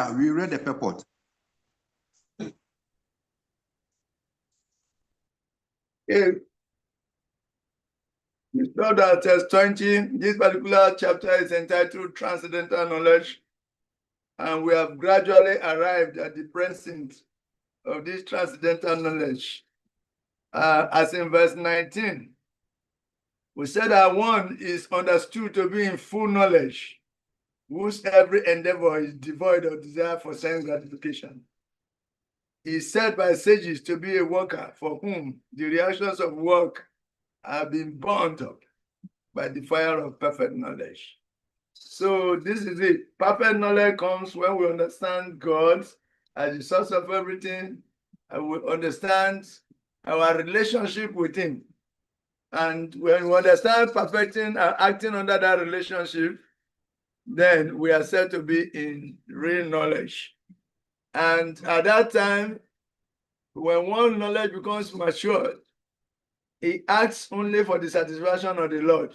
Yeah, we read the purport. Okay. We saw that verse 20, this particular chapter is entitled Transcendental Knowledge, and we have gradually arrived at the presence of this transcendental knowledge. As in verse 19, we said that one is understood to be in full knowledge, whose every endeavor is devoid of desire for sense gratification. He is said by sages to be a worker for whom the reactions of work have been burnt up by the fire of perfect knowledge. So this is it. Perfect knowledge comes when we understand God as the source of everything, and we understand our relationship with Him. And when we understand perfecting and acting under that relationship, then we are said to be in real knowledge. And at that time, when one knowledge becomes matured, he acts only for the satisfaction of the Lord.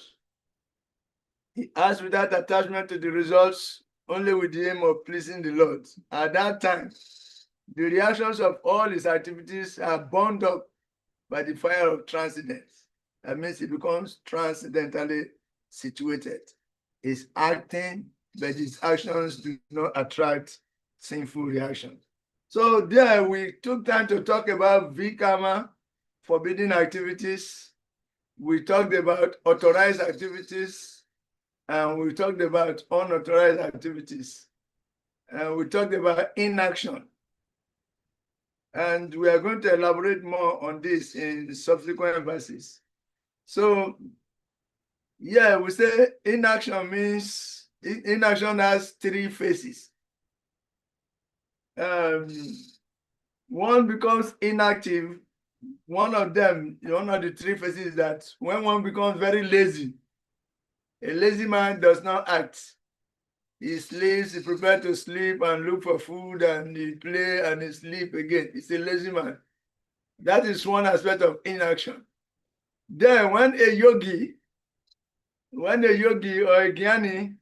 He acts without attachment to the results, only with the aim of pleasing the Lord. At that time, the reactions of all his activities are bound up by the fire of transcendence. That means he becomes transcendentally situated. He's acting, but his actions do not attract sinful reactions. So there we took time to talk about vikama, forbidden activities. We talked about authorized activities, and we talked about unauthorized activities. And we talked about inaction. And we are going to elaborate more on this in subsequent verses. So, yeah, we say inaction means, inaction has three phases. One becomes inactive. One of them, one of the three phases is that when one becomes very lazy, a lazy man does not act. He sleeps, he prepares to sleep and look for food, and he play and he sleep again. He's a lazy man. That is one aspect of inaction. Then when a yogi or a jnani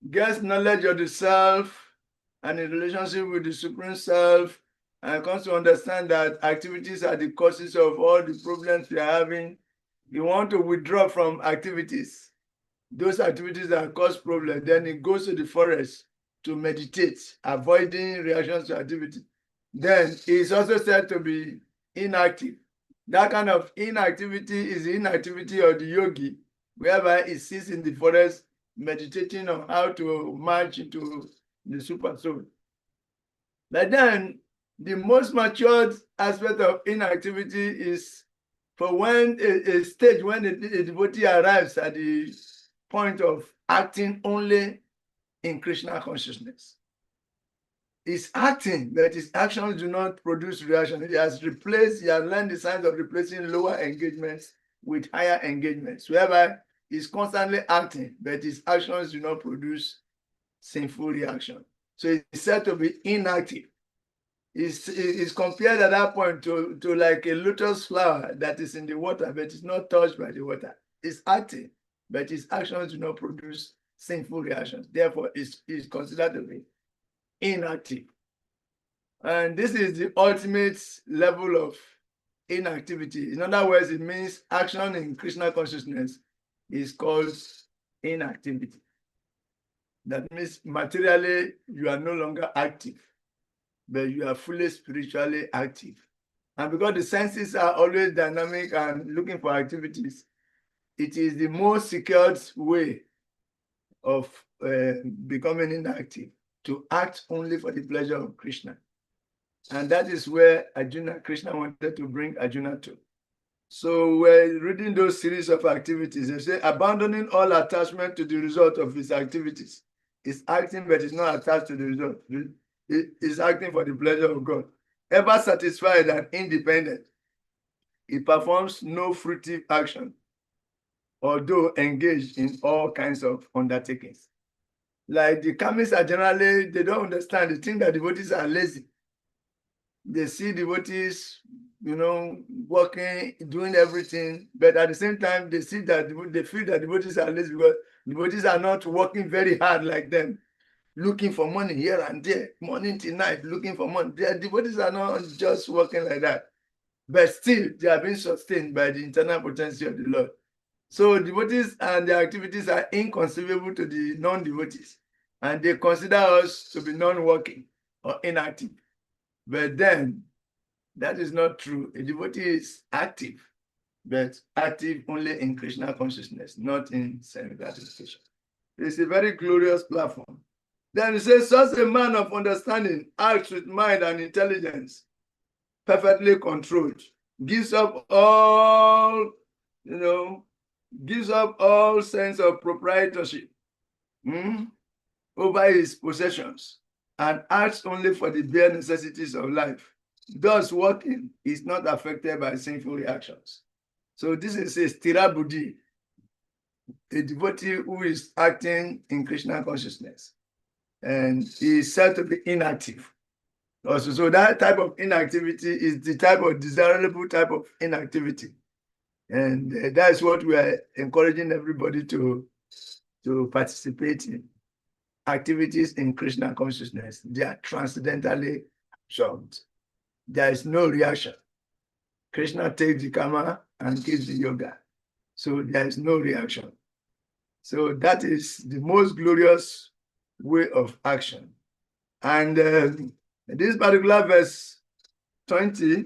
gets knowledge of the self and in relationship with the Supreme Self, and comes to understand that activities are the causes of all the problems we are having, you want to withdraw from activities. Those activities that cause problems, then it goes to the forest to meditate, avoiding reactions to activity. Then it's also said to be inactive. That kind of inactivity is the inactivity of the yogi, whereby he sits in the forest meditating on how to march into the super soul. But then the most matured aspect of inactivity is for when a stage when a devotee arrives at the point of acting only in Krishna consciousness. He's acting, but his actions do not produce reaction. He has learned the science of replacing lower engagements with higher engagements, whereby he's constantly acting, but his actions do not produce sinful reaction. So he's said to be inactive. Is compared at that point to like a lotus flower that is in the water, but it's not touched by the water. It's acting, but its actions do not produce sinful reactions. Therefore, it's considered to be inactive. And this is the ultimate level of inactivity. In other words, it means action in Krishna consciousness is called inactivity. That means materially, you are no longer active, but you are fully spiritually active. And because the senses are always dynamic and looking for activities, it is the most secured way of becoming inactive, to act only for the pleasure of Krishna. And that is where Krishna wanted to bring Arjuna to. So we're reading those series of activities. They say, abandoning all attachment to the result of his activities. It's acting, but it's not attached to the result. It's acting for the pleasure of God. Ever satisfied and independent, he performs no fruitive action, although engaged in all kinds of undertakings. Like the karmists are generally, they don't understand. They think that devotees are lazy. They see devotees, working, doing everything, but at the same time, they see that they feel that devotees are lazy because devotees are not working very hard like them. looking for money here and there, morning till night, looking for money. Their devotees are not just working like that, but still they are being sustained by the internal potency of the Lord. So devotees and their activities are inconceivable to the non-devotees, and they consider us to be non-working or inactive. But then that is not true. A devotee is active, but active only in Krishna consciousness, not in self-gratification. It's a very glorious platform. Then it says, such a man of understanding acts with mind and intelligence, perfectly controlled, gives up all, gives up all sense of proprietorship over his possessions and acts only for the bare necessities of life. Thus, working is not affected by sinful reactions. So this is a stira buddhi, a devotee who is acting in Krishna consciousness, and he is said to be inactive. Also, so that type of inactivity is the type of desirable type of inactivity, and that's what we are encouraging everybody to participate in. Activities in Krishna consciousness, they are transcendentally absorbed. There is no reaction. Krishna takes the karma and gives the yoga. So there is no reaction. So that is the most glorious way of action. And this particular verse 20,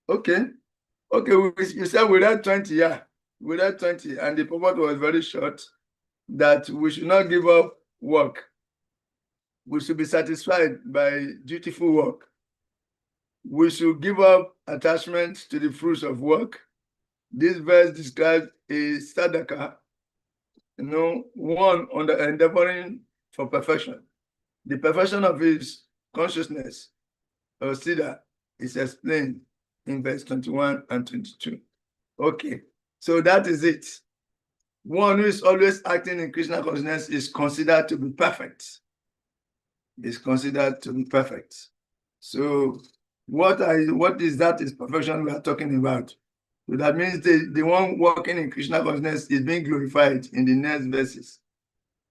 okay, you said we read 20, yeah. We read 20, and the purport was very short, that we should not give up work. We should be satisfied by dutiful work. We should give up attachment to the fruits of work. This verse describes a sadhaka, one on the endeavoring for perfection. The perfection of his consciousness, or siddha, is explained in verse 21 and 22. Okay, so that is it. One who is always acting in Krishna consciousness is considered to be perfect. Is considered to be perfect. So what is that is perfection we are talking about? So that means the one working in Krishna consciousness is being glorified in the next verses.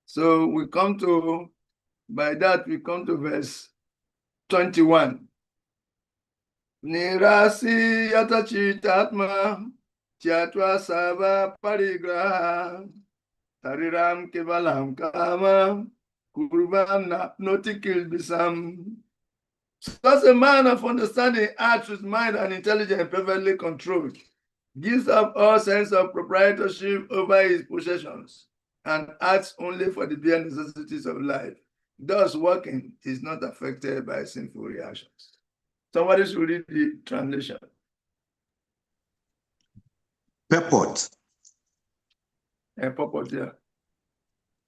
So by that we come to verse 21. Nirasi yatachitatma tyatva sava parigraha tariram kevalam kama kurvam napnoti kilbisam. Such a man of understanding acts with mind and intelligence perfectly controlled, gives up all sense of proprietorship over his possessions, and acts only for the bare necessities of life. Thus, working is not affected by sinful reactions. Somebody should read the translation. Purport. Purport, yeah.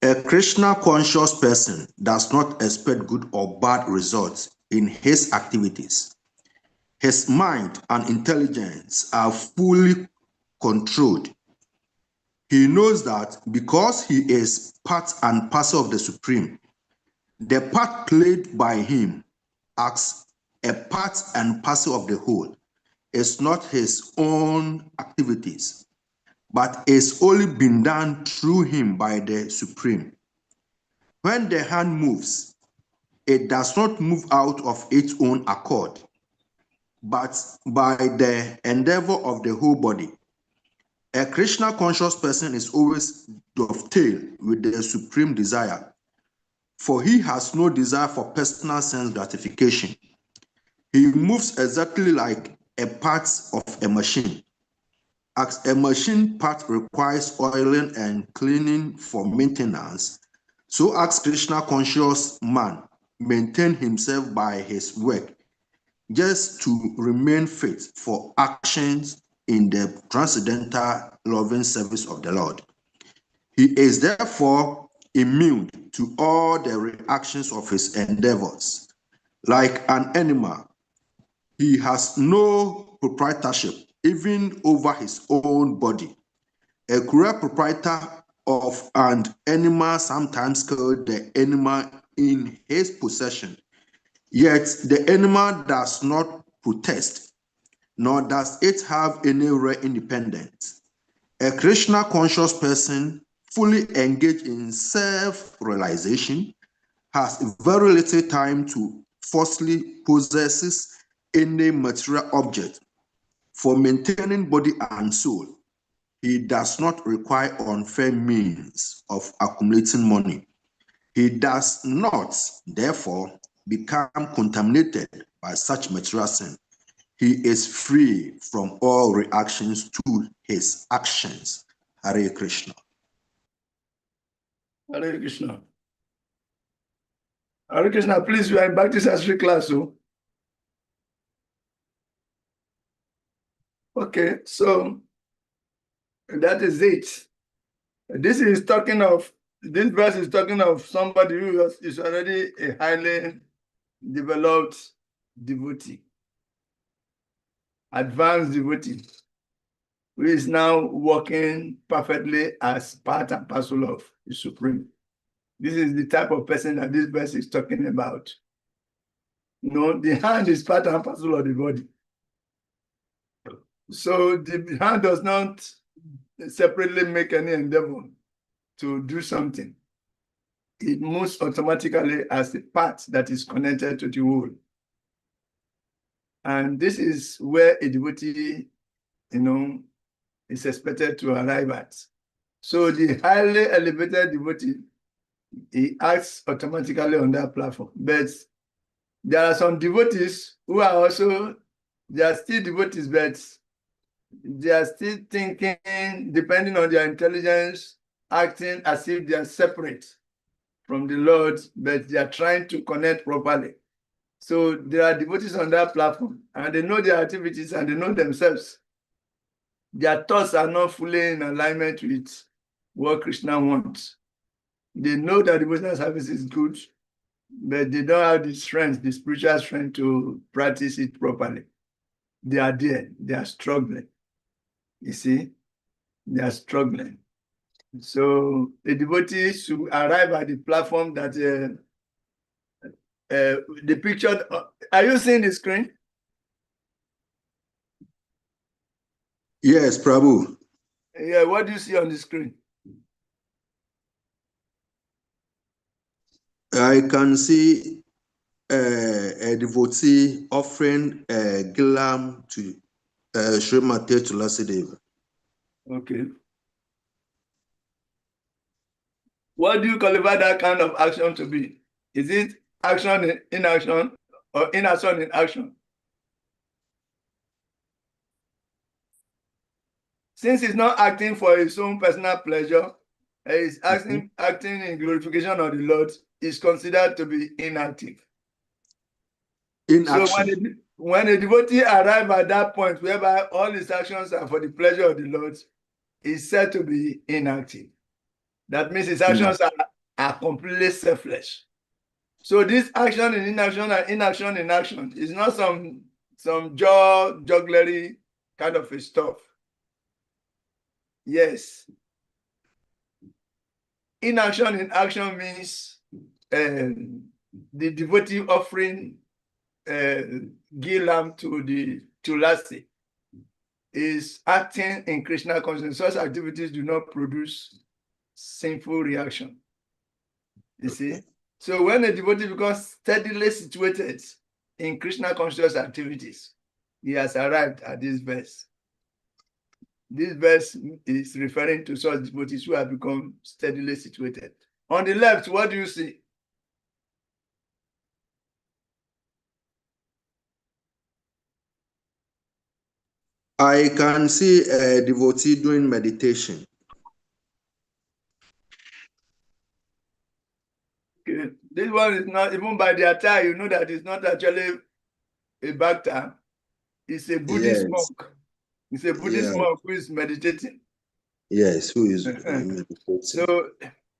A Krishna-conscious person does not expect good or bad results in his activities. His mind and intelligence are fully controlled. He knows that because he is part and parcel of the Supreme, the part played by him as a part and parcel of the whole is not his own activities, but is only been done through him by the Supreme. When the hand moves, it does not move out of its own accord, but by the endeavor of the whole body. A Krishna-conscious person is always dovetailed with the supreme desire, for he has no desire for personal sense gratification. He moves exactly like a part of a machine. As a machine part requires oiling and cleaning for maintenance, so as Krishna-conscious man maintain himself by his work, just to remain fit for actions in the transcendental loving service of the Lord. He is therefore immune to all the reactions of his endeavors. Like an animal, he has no proprietorship even over his own body. A cruel proprietor of an animal sometimes kills the animal in his possession. Yet the animal does not protest, nor does it have any rare independence. A Krishna-conscious person fully engaged in self-realization has very little time to forcefully possesses any material object. For maintaining body and soul, he does not require unfair means of accumulating money. He does not, therefore, become contaminated by such material sin. He is free from all reactions to his actions. Hare Krishna. Hare Krishna. Hare Krishna, please, you are in Bhakti Sastri class. So. Okay, so that is it. This verse is talking of somebody who is already a highly developed devotee, advanced devotee, who is now working perfectly as part and parcel of the Supreme. This is the type of person that this verse is talking about. The hand is part and parcel of the body. So the hand does not separately make any endeavor to do something. It moves automatically as a part that is connected to the whole. And this is where a devotee, is expected to arrive at. So the highly elevated devotee, he acts automatically on that platform. But there are some devotees who are also, they are still devotees, but they are still thinking, depending on their intelligence, acting as if they are separate from the Lord, but they are trying to connect properly. So there are devotees on that platform, and they know their activities and they know themselves. Their thoughts are not fully in alignment with what Krishna wants. They know that devotional service is good, but they don't have the strength, the spiritual strength to practice it properly. They are there, they are struggling. You see, they are struggling. So the devotee should arrive at the platform that the picture. Are you seeing the screen? Yes, Prabhu. Yeah, what do you see on the screen? I can see a devotee offering a gilam to Srimati Tulasideva. Okay. What do you qualify that kind of action to be? Is it action in inaction or inaction in action? Since he's not acting for his own personal pleasure, he's acting in glorification of the Lord, is considered to be inactive. So when a devotee arrives at that point whereby all his actions are for the pleasure of the Lord, he's said to be inactive. That means his actions are completely selfless. So this action in inaction and inaction in action is not some jugglery kind of a stuff. Yes. Inaction in action means the devotee offering gilam to the Tulasi is acting in Krishna consciousness. Such activities do not produce sinful reaction. You see? So when a devotee becomes steadily situated in Krishna conscious activities, he has arrived at this verse. This verse is referring to such devotees who have become steadily situated. On the left, what do you see? I can see a devotee doing meditation. Okay. This one is not, even by the attire, you know that it's not actually a bhakta. It's a Buddhist monk. It's a Buddhist monk who is meditating. Yes, who is meditating. So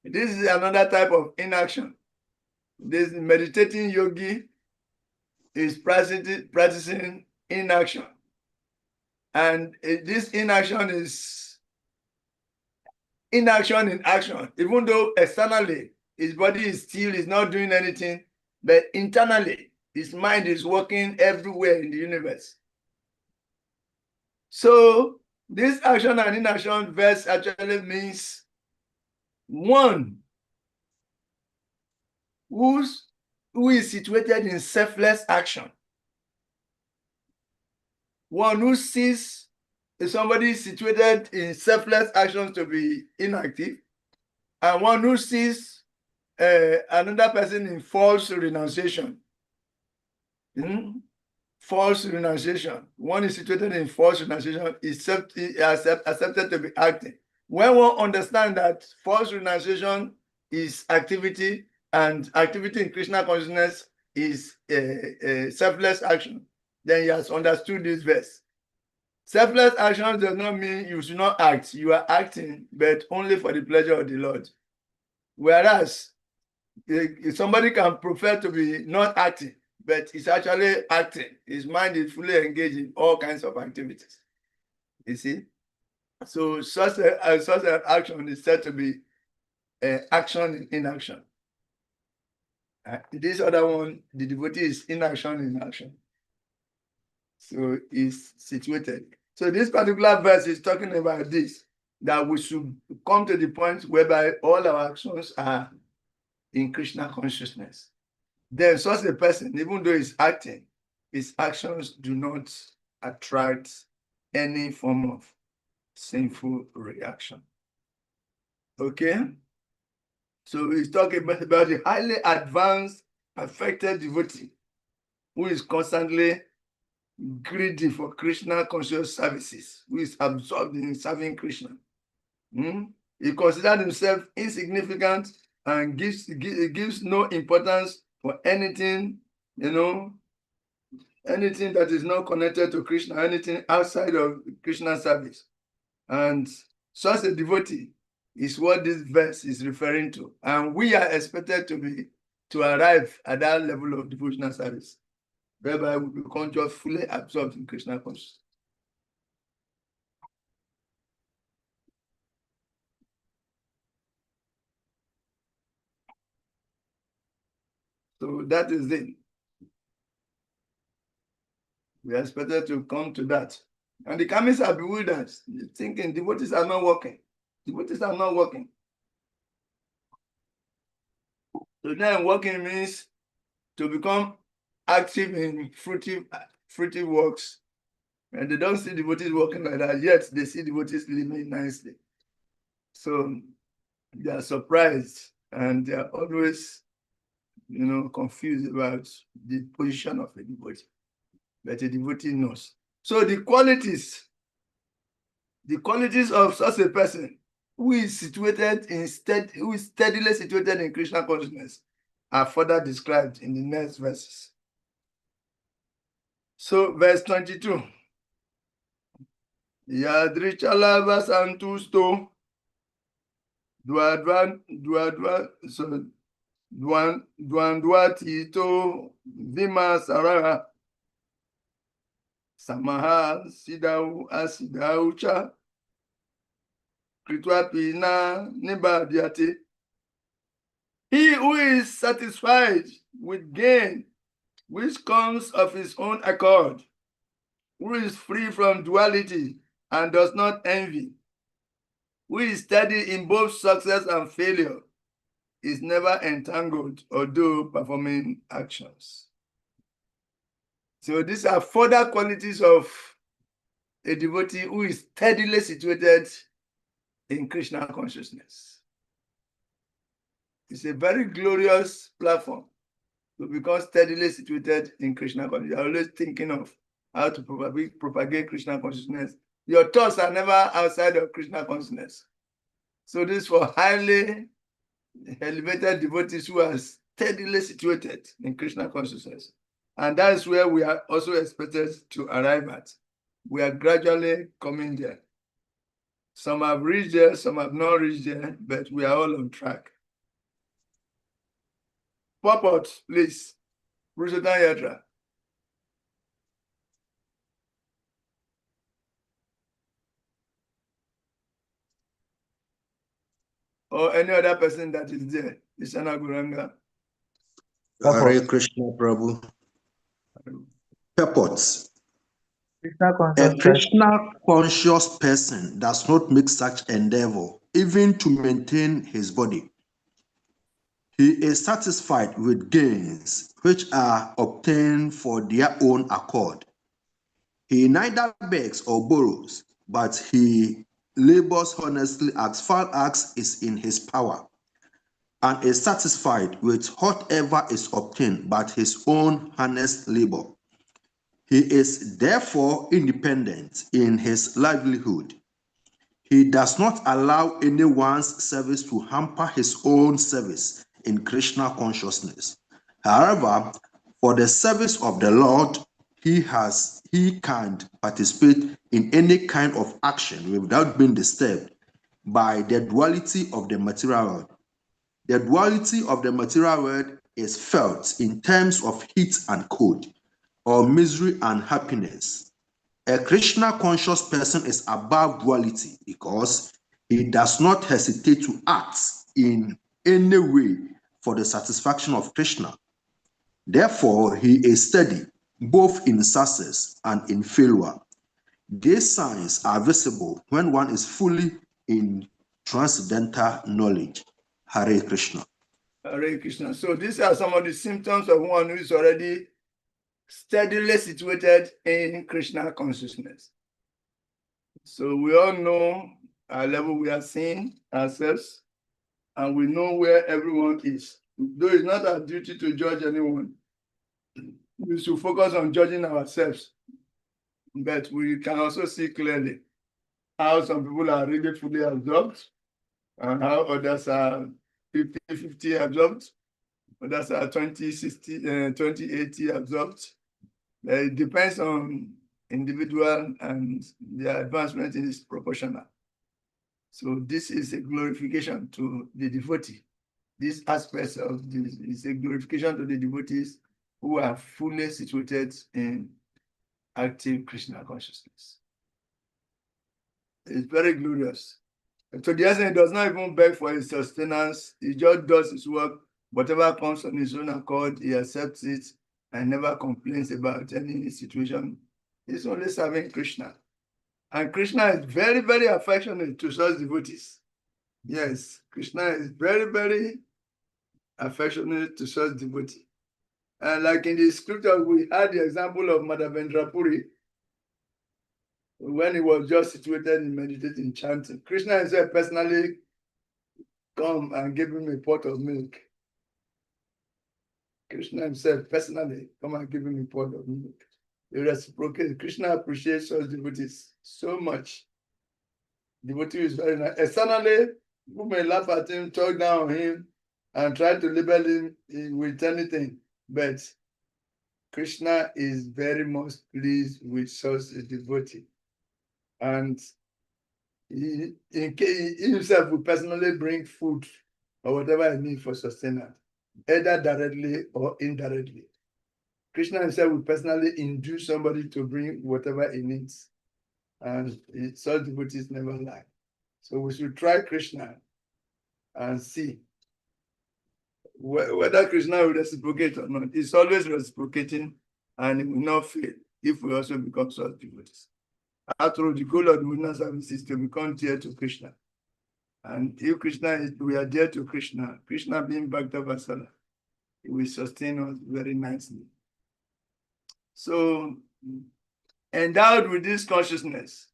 this is another type of inaction. This meditating yogi is practicing inaction. And this inaction is inaction in action, even though externally his body is still, is not doing anything, but internally his mind is working everywhere in the universe. So this action and inaction verse actually means one who is situated in selfless action. One who sees somebody situated in selfless actions to be inactive, and one who sees another person in false renunciation. False renunciation. One is situated in false renunciation is accepted to be acting. When one understands that false renunciation is activity and activity in Krishna consciousness is a selfless action, then he has understood this verse. Selfless action does not mean you should not act. You are acting, but only for the pleasure of the Lord. Whereas somebody can prefer to be not acting, but he's actually acting. His mind is fully engaged in all kinds of activities. You see? So such an action is said to be action in inaction. This other one, the devotee is inaction in action. So it's situated. So this particular verse is talking about this, that we should come to the point whereby all our actions are in Krishna consciousness. Then such a person, even though he's acting, his actions do not attract any form of sinful reaction. Okay? So he's talking about the highly advanced, perfected devotee who is constantly greedy for Krishna conscious services, who is absorbed in serving Krishna. He considers himself insignificant and gives no importance for anything, anything that is not connected to Krishna, anything outside of Krishna service. And such a devotee is what this verse is referring to. And we are expected to arrive at that level of devotional service, whereby we become just fully absorbed in Krishna consciousness. So that is it. We are expected to come to that. And the karmists are bewildered, thinking devotees are not working. Devotees are not working. So then working means to become active in fruity works. And they don't see devotees working like that, yet they see devotees living nicely. So they are surprised and they are always, confused about the position of a devotee. But a devotee knows. So the qualities of such a person who is steadily situated in Krishna consciousness are further described in the next verses. So verse 22. Yadrichalava santusto dwandwatito vima sarara samaha sidau asidaucha kritwapina nibadiate. He who is satisfied with gain which comes of his own accord, who is free from duality and does not envy, who is steady in both success and failure, is never entangled although performing actions. So these are further qualities of a devotee who is steadily situated in Krishna consciousness. It's a very glorious platform to become steadily situated in Krishna consciousness. You're always thinking of how to propagate Krishna consciousness. Your thoughts are never outside of Krishna consciousness. So this is for highly elevated devotees who are steadily situated in Krishna consciousness. And that is where we are also expected to arrive at. We are gradually coming there. Some have reached there, some have not reached there, but we are all on track. Purport, please. Purushottam Yatra. Or any other person that is there. Ishana Guranga. Hare Krishna Prabhu. Purport. A Krishna conscious person does not make such endeavor even to maintain his body. He is satisfied with gains which are obtained for their own accord. He neither begs or borrows, but he labors honestly as far as is in his power, and is satisfied with whatever is obtained by his own honest labor. He is therefore independent in his livelihood. He does not allow anyone's service to hamper his own service in Krishna consciousness. However, for the service of the Lord, he can participate in any kind of action without being disturbed by the duality of the material world. The duality of the material world is felt in terms of heat and cold, or misery and happiness. A Krishna conscious person is above duality because he does not hesitate to act in any way for the satisfaction of Krishna. Therefore, he is steady both in success and in failure. These signs are visible when one is fully in transcendental knowledge. Hare Krishna. Hare Krishna. So these are some of the symptoms of one who is already steadily situated in Krishna consciousness. So we all know our level we are seeing ourselves, and we know where everyone is. Though it's not our duty to judge anyone, we should focus on judging ourselves. But we can also see clearly how some people are really fully absorbed and how others are 50-50 absorbed, others are 20-60, 20-80 absorbed. It depends on individual, and the advancement is proportional. So this is a glorification to the devotee. This aspect of this is a glorification to the devotees who are fully situated in active Krishna consciousness. It's very glorious. To the extent, he does not even beg for his sustenance. He just does his work. Whatever comes on his own accord, he accepts it and never complains about any situation. He's only serving Krishna. And Krishna is very, very affectionate to such devotees. Yes, Krishna is very, very affectionate to such devotees. And like in the scripture, we had the example of Madhavendra Puri, when he was just situated in meditating, chanting. Krishna himself personally come and give him a pot of milk. Krishna himself personally come and give him a pot of milk. They reciprocate. Krishna appreciates such devotees so much. Devotee is very nice. Externally, people may laugh at him, talk down on him, and try to label him with anything. But Krishna is very much pleased with such a devotee. And he himself will personally bring food or whatever he needs for sustenance, either directly or indirectly. Krishna himself will personally induce somebody to bring whatever he needs. And such devotees never lie. So we should try Krishna and see whether Krishna will reciprocate or not. He's always reciprocating, and he will not fail if we also become such devotees. After all, the goal of the Buddha service is to become dear to Krishna. And if we are dear to Krishna, Krishna being Bhakti Vasala, he will sustain us very nicely. So, endowed with this consciousness,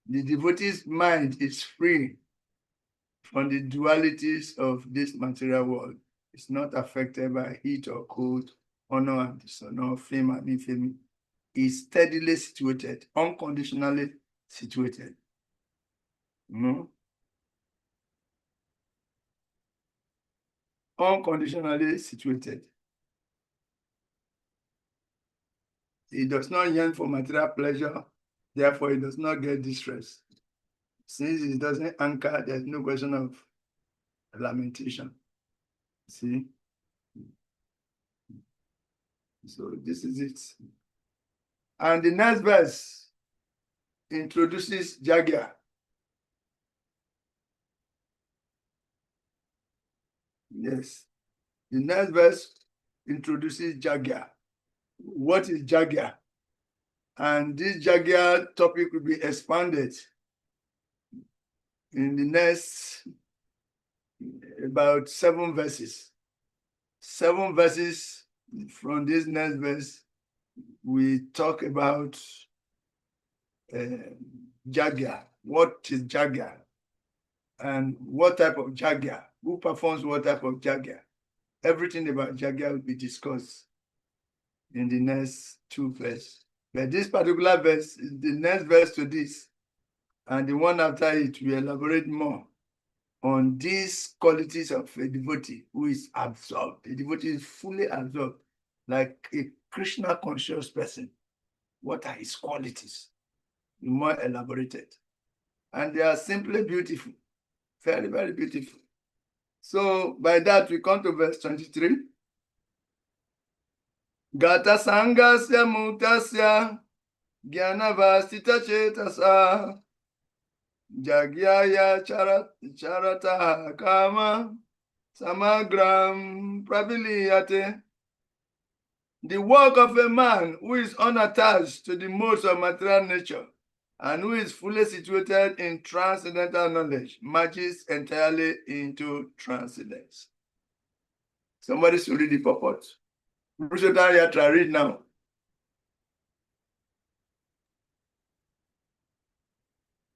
the devotee's mind is free from the dualities of this material world. It's not affected by heat or cold, honor and dishonor, fame and infamy. Is steadily situated, unconditionally situated. Unconditionally situated. He does not yearn for material pleasure, therefore he does not get distress. Since he doesn't anchor, there's no question of lamentation. See? So this is it. And the next verse introduces Jagya. Yes. The next verse introduces Jagya. What is Jagya? And this Jagya topic will be expanded in the next about 7 verses. 7 verses from this next verse, we talk about Jagia. What is Jagia? And what type of Jagia? Who performs what type of Jagia? Everything about Jagia will be discussed in the next 2 verses. But this particular verse is the next verse to this. And the one after it will elaborate more on these qualities of a devotee who is absorbed. A devotee is fully absorbed, like a Krishna conscious person. What are his qualities? More elaborated. And they are simply beautiful. Very, very beautiful. So by that we come to verse 23. Gata sangasya mutasya jnanavasita chetasa jagyaya charata kama samagram prabiliyate. The work of a man who is unattached to the modes of material nature and who is fully situated in transcendental knowledge merges entirely into transcendence. Somebody should read the purport. Read now.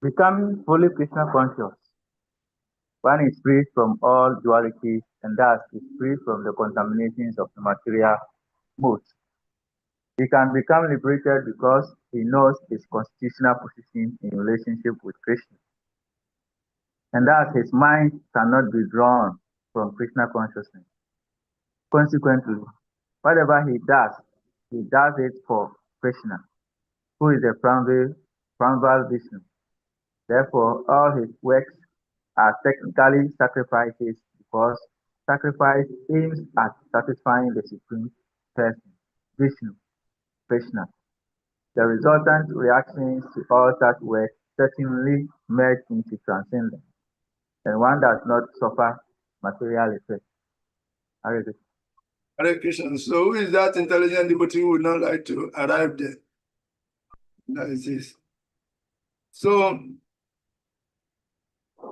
Becoming fully Krishna conscious, one is free from all dualities and thus is free from the contaminations of the material modes. He can become liberated because he knows his constitutional position in relationship with Krishna. And thus his mind cannot be drawn from Krishna consciousness. Consequently, whatever he does it for Krishna, who is the primal Vishnu. Therefore, all his works are technically sacrifices because sacrifice aims at satisfying the Supreme Person, Vishnu, Krishna. The resultant reactions to all such work certainly merge into transcendence, and one does not suffer material effects. Hare Krishna. So who is that intelligent devotee who would not like to arrive there? That is it. So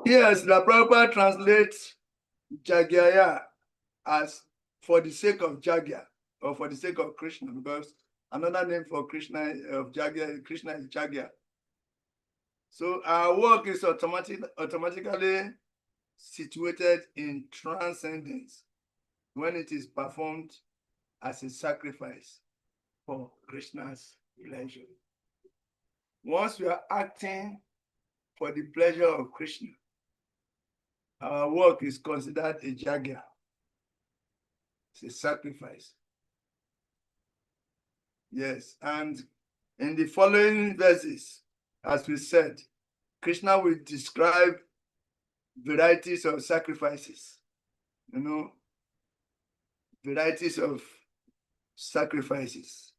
yes, the Prabhupada translates Jagyaya as for the sake of Jagya or for the sake of Krishna, because another name for Krishna of Jagya, Krishna is Jagya. So our work is automatically situated in transcendence when it is performed as a sacrifice for Krishna's pleasure. Once we are acting for the pleasure of Krishna, our work is considered a Jagya. It's a sacrifice. Yes, and in the following verses, as we said, Krishna will describe varieties of sacrifices. Varieties of sacrifices.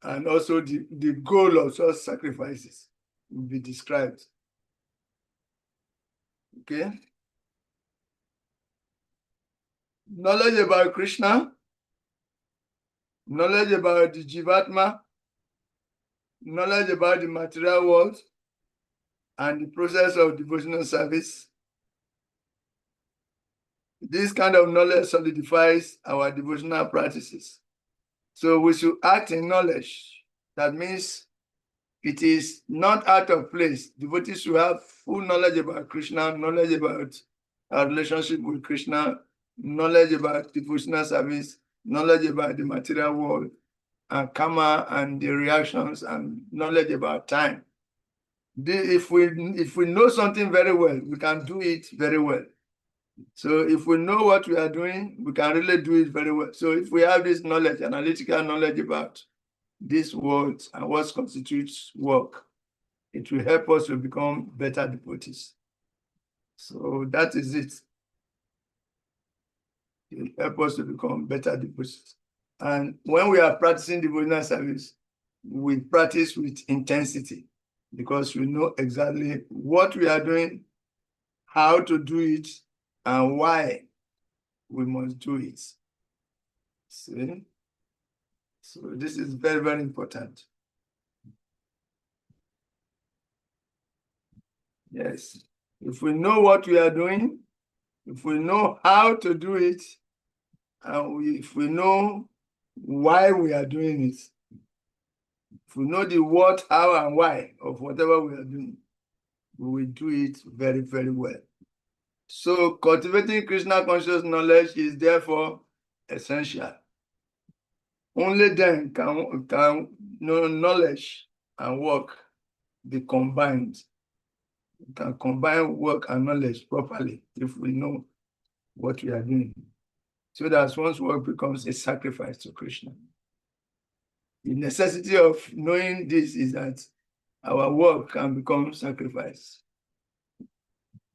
And also the goal of such sacrifices will be described. Okay? Knowledge about Krishna, knowledge about the Jivatma, knowledge about the material world, and the process of devotional service. This kind of knowledge solidifies our devotional practices. So we should act in knowledge. That means it is not out of place. Devotees should have full knowledge about Krishna, knowledge about our relationship with Krishna, knowledge about devotional service, knowledge about the material world, and karma and the reactions, and knowledge about time. If we know something very well, we can do it very well. So if we know what we are doing, we can really do it very well. So if we have this knowledge, analytical knowledge about these words and what constitutes work, it will help us to become better devotees. So that is it. It will help us to become better devotees. And when we are practicing devotional service, we practice with intensity because we know exactly what we are doing, how to do it, and why we must do it. See? So this is very, very important. Yes. If we know what we are doing, If we know how to do it, and if we know why we are doing it, if we know the what, how, and why of whatever we are doing, we will do it very, very well. So cultivating Krishna conscious knowledge is therefore essential. Only then can knowledge and work be combined. We can combine work and knowledge properly if we know what we are doing. So that one's work becomes a sacrifice to Krishna. The necessity of knowing this is that our work can become sacrifice.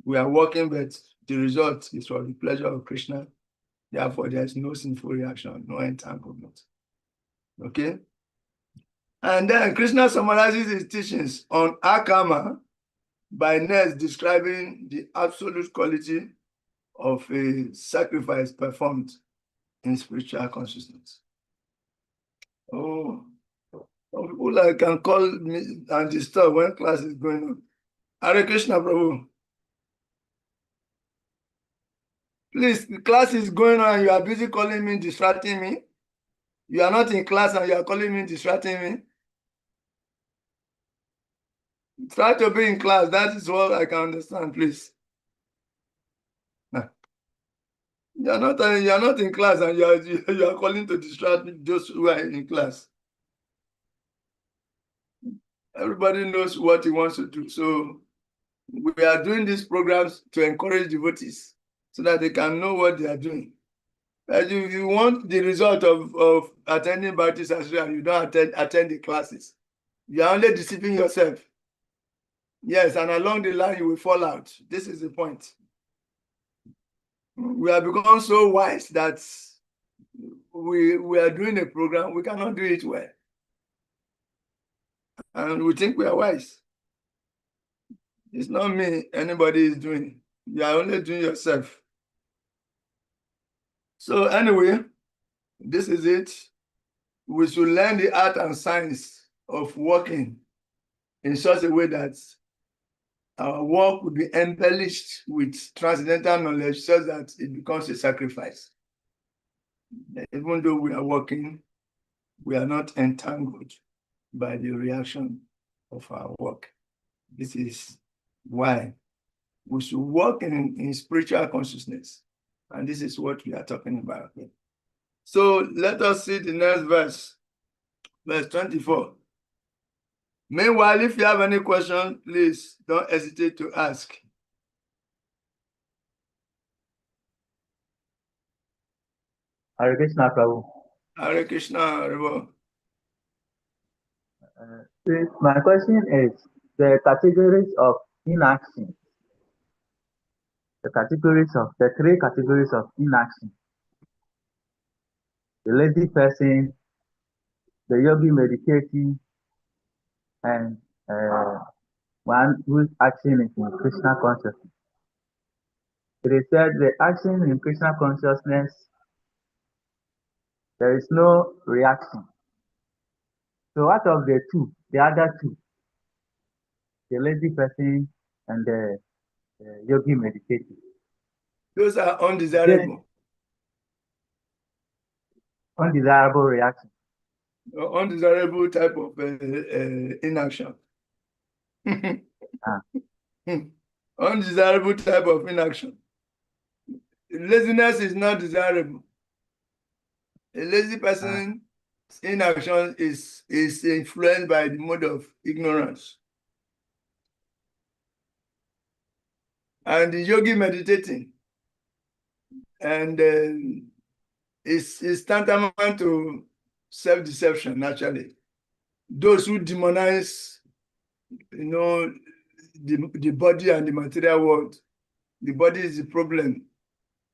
We are working, but the result is for the pleasure of Krishna. Therefore, there is no sinful reaction, no entanglement. Okay? And then Krishna summarizes his teachings on Akama by next describing the absolute quality of a sacrifice performed in spiritual consciousness. Oh, people like can call me and disturb when class is going on. Hare Krishna, Prabhu. Please, the class is going on and you are busy calling me, distracting me. You are not in class and you are calling me, distracting me. Try to be in class. That is what I can understand, please. You are not in class and you are calling to distract those who are in class. Everybody knows what he wants to do. So we are doing these programs to encourage devotees so that they can know what they are doing. But if you want the result of attending Bhakti Sastri and you don't attend the classes, you are only deceiving yourself. Yes, and along the line you will fall out. This is the point. We have become so wise that we are doing a program, we cannot do it well. And we think we are wise. It's not me anybody is doing. You are only doing yourself. So anyway, this is it. We should learn the art and science of working in such a way that our work will be embellished with transcendental knowledge so that it becomes a sacrifice. Even though we are working, we are not entangled by the reaction of our work. This is why we should work in spiritual consciousness. And this is what we are talking about here. So let us see the next verse, verse 24. Meanwhile, if you have any questions, please don't hesitate to ask. Hare Krishna, Prabhu. Hare Krishna, Hare. My question is the categories of inaction. The three categories of inaction. The lazy person, the yogi meditating, and one whose action is in Krishna consciousness. It is said the action in Krishna consciousness, there is no reaction. So out of the other two, the lazy person and the yogi meditating, those are undesirable. Undesirable reaction. Undesirable type of inaction. Undesirable type of inaction. Laziness is not desirable. A lazy person's inaction is influenced by the mode of ignorance. And the yogi meditating and is tantamount to self-deception, naturally. Those who demonize, the body and the material world. The body is the problem.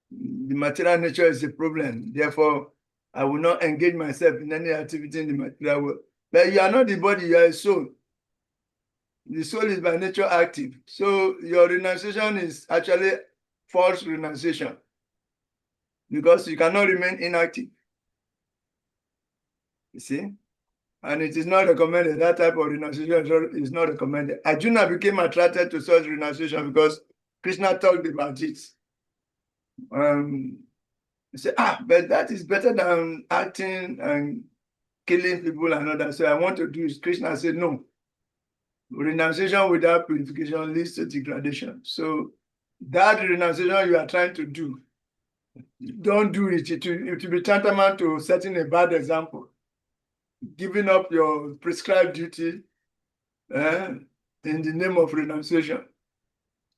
The material nature is the problem. Therefore, I will not engage myself in any activity in the material world. But you are not the body, you are a soul. The soul is by nature active. So your renunciation is actually false renunciation because you cannot remain inactive. You see? And it is not recommended. That type of renunciation is not recommended. Arjuna became attracted to such renunciation because Krishna talked about it. He said, but that is better than acting and killing people and all that. So I want to do it. Krishna said, no. Renunciation without purification leads to degradation. So that renunciation you are trying to do, don't do it. It will be tantamount to setting a bad example. Giving up your prescribed duty in the name of renunciation.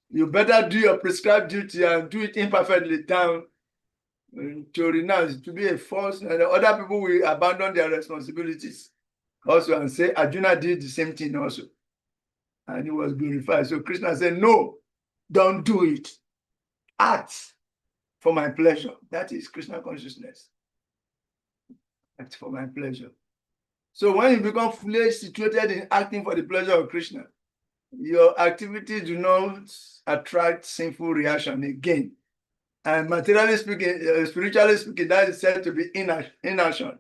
You better do your prescribed duty and do it imperfectly down to renounce, to be a false, and other people will abandon their responsibilities also and say, Arjuna did the same thing also. And he was glorified. So Krishna said, no, don't do it. Act for my pleasure. That is Krishna consciousness. Act for my pleasure. So when you become fully situated in acting for the pleasure of Krishna, your activities do not attract sinful reaction again. And materially speaking, spiritually speaking, that is said to be inaction.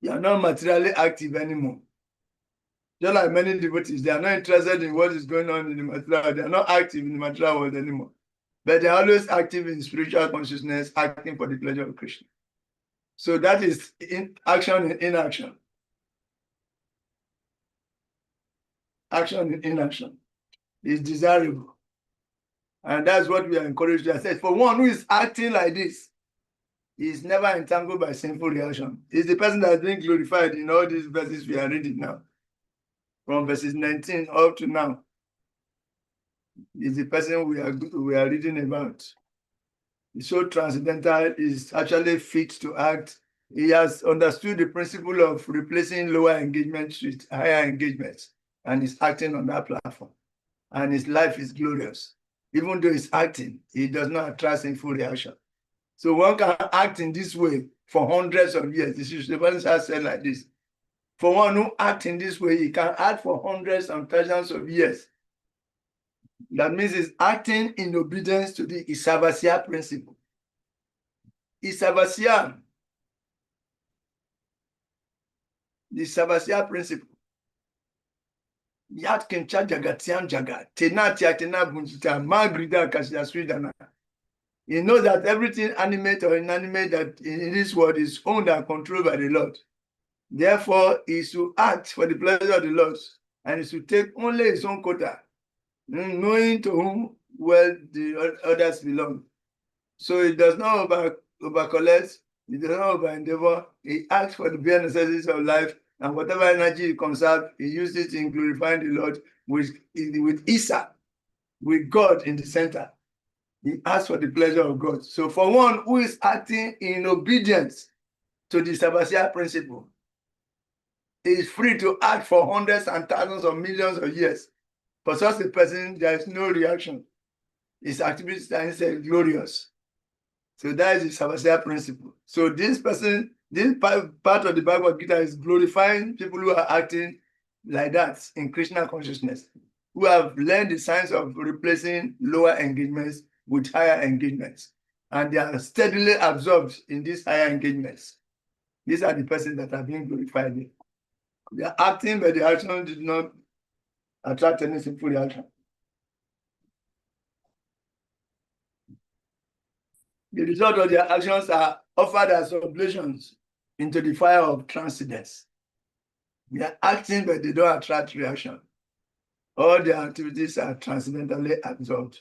You are not materially active anymore. Just like many devotees, they are not interested in what is going on in the material. They are not active in the material world anymore. But they are always active in spiritual consciousness, acting for the pleasure of Krishna. So that is action in inaction. Action in inaction is desirable. And that's what we are encouraged to say. For one who is acting like this, he is never entangled by sinful reaction. He's the person that is being glorified in all these verses we are reading now. From verses 19 up to now. Is the person we are reading about. He's so transcendental, is actually fit to act. He has understood the principle of replacing lower engagements with higher engagements, and is acting on that platform. And his life is glorious. Even though he's acting, he does not attract sinful reaction. So one can act in this way for hundreds of years. This is the person has said like this. For one who acts in this way, he can act for hundreds and thousands of years. That means he's acting in obedience to the Isavasya principle. Isavasya, the Isavasya principle. Yat kencha jagatian jagat, tena tiatena bunjita, magrida kashyasridana. He knows that everything animate or inanimate that in this world is owned and controlled by the Lord. Therefore, he should act for the pleasure of the Lord, and he should take only his own quota, knowing to whom well the others belong. So he does not over-collect, he does not over-endeavor, he acts for the bare necessities of life, and whatever energy he conserves, he uses it in glorifying the Lord with Isa, with God in the center. He asks for the pleasure of God. So for one who is acting in obedience to the Sabbatia principle, he is free to act for hundreds and thousands of millions of years. For such a person, there is no reaction. His activities are glorious. So that is the Sabbatia principle. So this person, this part of the Bhagavad Gita is glorifying people who are acting like that in Krishna consciousness, who have learned the science of replacing lower engagements with higher engagements. And they are steadily absorbed in these higher engagements. These are the persons that are being glorified. They are acting, but the action did not attract any sinful reaction. The result of their actions are offered as oblations into the fire of transcendence. They are acting, but they don't attract reaction. All their activities are transcendentally absorbed,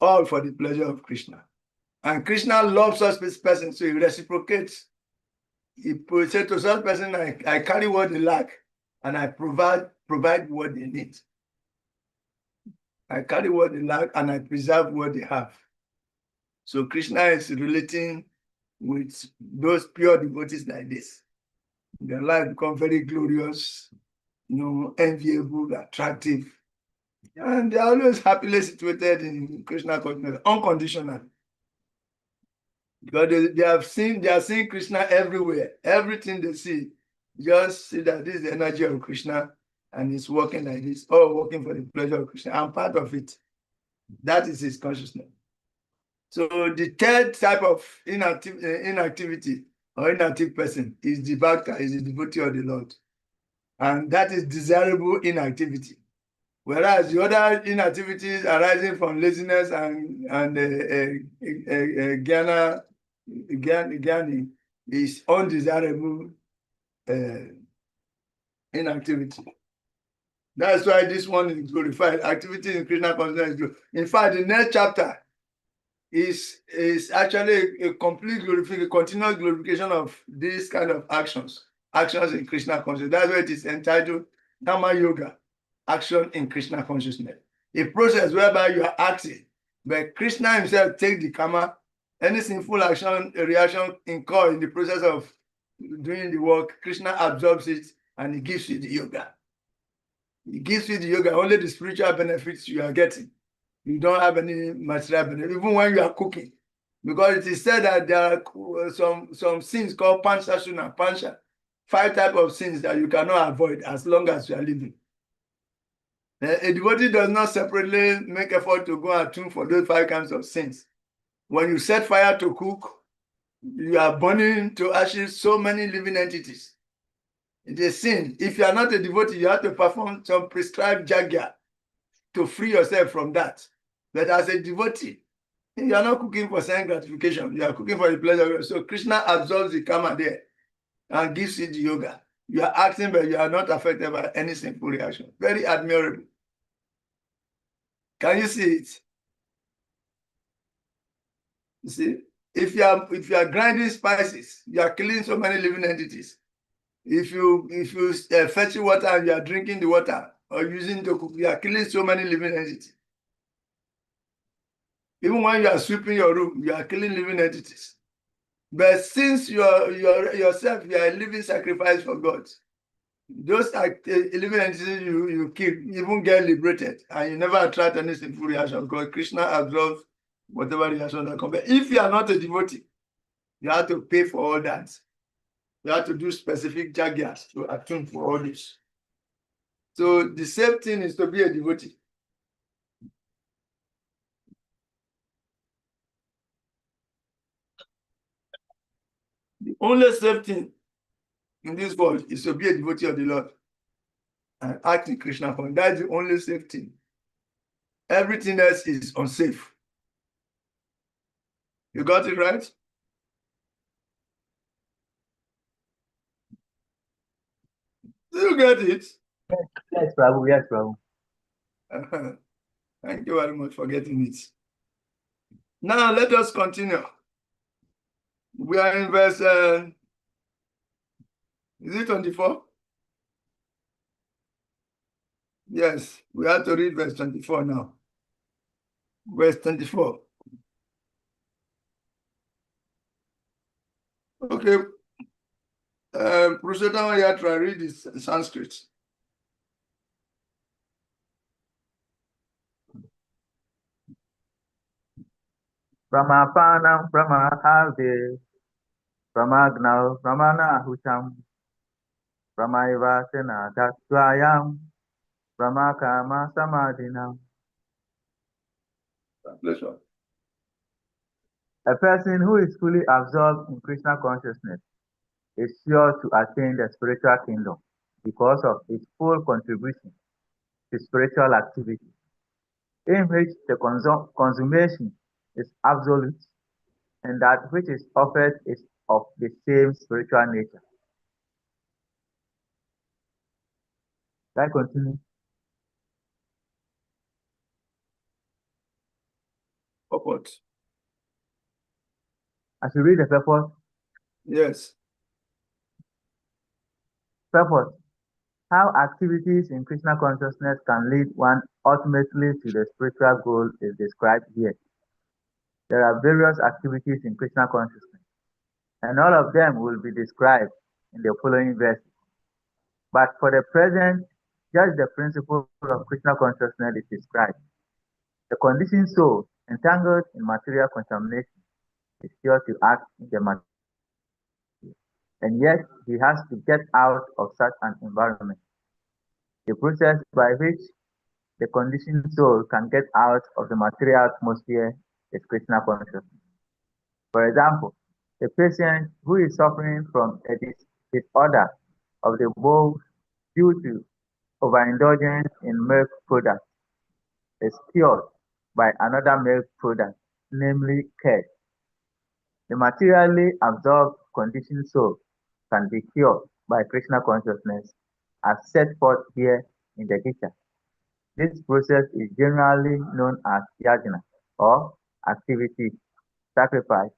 all for the pleasure of Krishna. And Krishna loves such person, so he reciprocates. He said to such person, I carry what they lack, and I provide what they need. I carry what they lack, and I preserve what they have. So Krishna is relating with those pure devotees like this. Their life becomes very glorious, enviable, attractive. And they're always happily situated in Krishna consciousness, unconditional. Because they are seeing Krishna everywhere. Everything they see, just see that this is the energy of Krishna, and it's working like this, all working for the pleasure of Krishna. I'm part of it. That is his consciousness. So the third type of inactivity or inactive person is the bhakta, is the devotee of the Lord. And that is desirable inactivity. Whereas the other inactivities arising from laziness and Ghana is undesirable inactivity. That's why this one is glorified. Activity in Krishna consciousness is glorified. In fact, the next chapter is actually a complete glorification, continuous glorification of these kind of actions in Krishna consciousness. That's why it is entitled Dhamma Yoga, action in Krishna consciousness. A process whereby you are acting, but Krishna himself takes the karma, any sinful action, a reaction incurred in the process of doing the work, Krishna absorbs it and he gives you the yoga. He gives you the yoga, only the spiritual benefits you are getting. You don't have any material benefit, even when you are cooking. Because it is said that there are some sins called Pancha Suna, Pancha. 5 types of sins that you cannot avoid as long as you are living. A devotee does not separately make effort to go and attune for those 5 kinds of sins. When you set fire to cook, you are burning to ashes so many living entities. It is a sin. If you are not a devotee, you have to perform some prescribed jagya to free yourself from that. But as a devotee, you are not cooking for sense gratification. You are cooking for the pleasure. So Krishna absorbs the karma there and gives you the yoga. You are acting, but you are not affected by any sinful reaction. Very admirable. Can you see it? You see, if you are grinding spices, you are killing so many living entities. If you fetch water and you are drinking the water or using to cook, you are killing so many living entities. Even when you are sweeping your room, you are killing living entities. But since you are yourself, you are a living sacrifice for God. Those living entities you kill, even get liberated, and you never attract any sinful reaction because Krishna absorbs whatever reaction that comes. But if you are not a devotee, you have to pay for all that. You have to do specific jagyas to attune for all this. So the same thing is to be a devotee. The only safe thing in this world is to be a devotee of the Lord and act in Krishna form. That's the only safe thing. Everything else is unsafe. You got it right? Do you get it? Yes, Prabhu. Yes, Prabhu. Thank you very much for getting it. Now let us continue. We are in verse, is it 24? Yes, we have to read verse 24 now. Verse 24. Okay. Purushottam Yatra, read this Sanskrit. Brahmapanam Brahmaharde Brahmagnau Brahmanahutam Brahmaivasena Tattvayam Brahmakama Samadhinam. Translation. A person who is fully absorbed in Krishna consciousness is sure to attain the spiritual kingdom because of its full contribution to spiritual activity, in which the consummation is absolute and that which is offered is of the same spiritual nature. Can I continue? Purport. I should read the purport. Yes. Purport. How activities in Krishna consciousness can lead one ultimately to the spiritual goal is described here. There are various activities in Krishna consciousness, and all of them will be described in the following verses. But for the present, just the principle of Krishna consciousness is described. The conditioned soul, entangled in material contamination, is sure to act in the material, and yet he has to get out of such an environment. The process by which the conditioned soul can get out of the material atmosphere is Krishna consciousness. For example, a patient who is suffering from a disorder of the bowels due to overindulgence in milk products is cured by another milk product, namely curd. The materially absorbed conditioned soul can be cured by Krishna consciousness as set forth here in the Gita. This process is generally known as yajna or activity, sacrifice,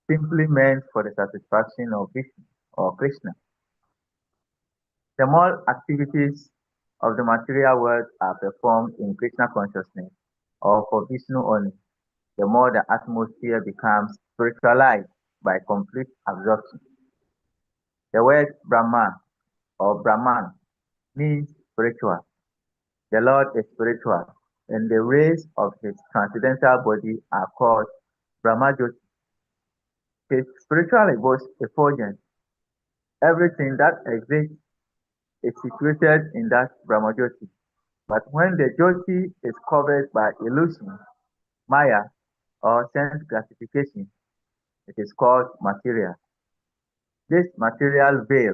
simply meant for the satisfaction of Vishnu or Krishna. The more activities of the material world are performed in Krishna consciousness or for Vishnu only, the more the atmosphere becomes spiritualized by complete absorption. The word Brahman or Brahman means spiritual. The Lord is spiritual, and the rays of his transcendental body are called Brahmajyoti. His spiritual effulgence, everything that exists is situated in that Brahmajyoti. But when the Jyoti is covered by illusion, Maya, or sense gratification, it is called material. This material veil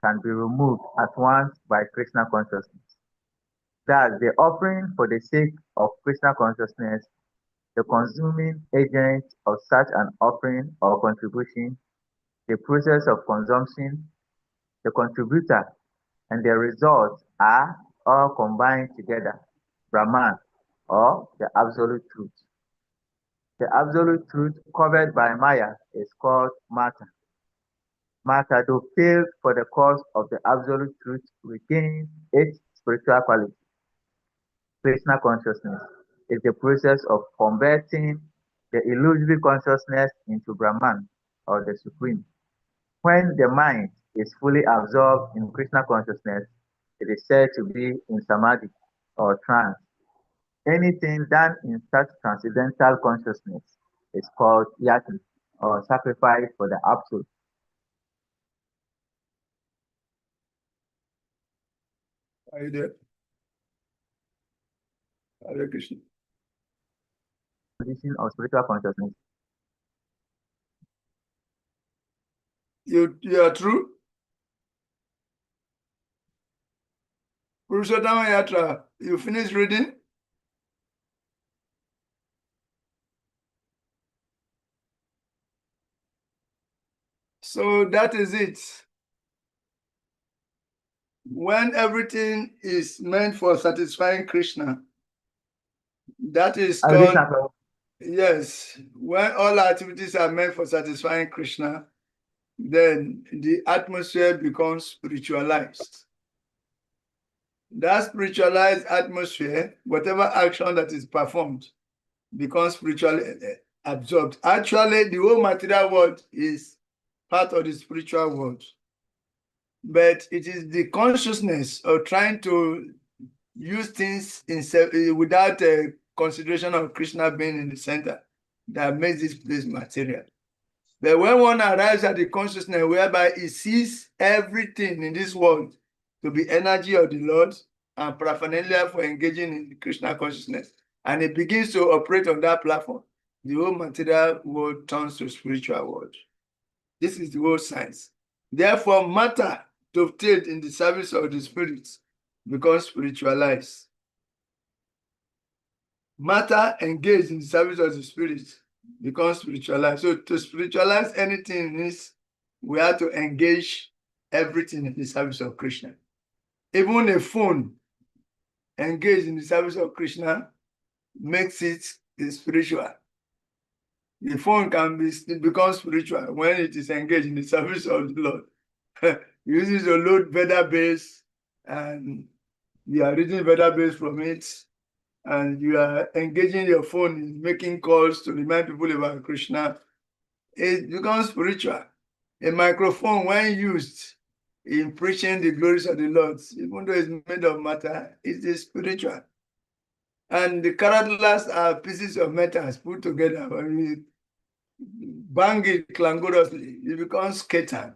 can be removed at once by Krishna consciousness. Thus, the offering for the sake of Krishna consciousness, the consuming agent of such an offering or contribution, the process of consumption, the contributor, and the result are all combined together, Brahman, or the absolute truth. The absolute truth covered by Maya is called Mata. Mata, though failed for the cause of the absolute truth, retains its spiritual quality. Krishna consciousness is the process of converting the illusory consciousness into Brahman, or the Supreme. When the mind is fully absorbed in Krishna consciousness, it is said to be in samadhi or trance. Anything done in such transcendental consciousness is called yajna or sacrifice for the absolute. Are you there? Hare Krishna. Position of spiritual consciousness. You are true? Purushottam Yatra, you finished reading? So that is it. When everything is meant for satisfying Krishna, that is called, yes, when all activities are meant for satisfying Krishna, then the atmosphere becomes spiritualized. That spiritualized atmosphere, whatever action that is performed, becomes spiritually absorbed. Actually, the whole material world is part of the spiritual world. But it is the consciousness of trying to use things without consideration of Krishna being in the center that makes this place material. But when one arrives at the consciousness whereby it sees everything in this world to be energy of the Lord and paraphernalia for engaging in Krishna consciousness, and it begins to operate on that platform, the whole material world turns to spiritual world. This is the whole science. Therefore, matter dovetailed in the service of the spirits becomes spiritualized. Matter engaged in the service of the spirits becomes spiritualized. So to spiritualize anything means we have to engage everything in the service of Krishna. Even a phone engaged in the service of Krishna makes it spiritual. The phone can become spiritual when it is engaged in the service of the Lord. You use it to load database, and you are reading database from it, and you are engaging your phone in making calls to remind people about Krishna. It becomes spiritual. A microphone, when used in preaching the glories of the Lord, even though it's made of matter, it is spiritual. And the carotlers are pieces of metals put together. When you bang it clangorously, it becomes ketan,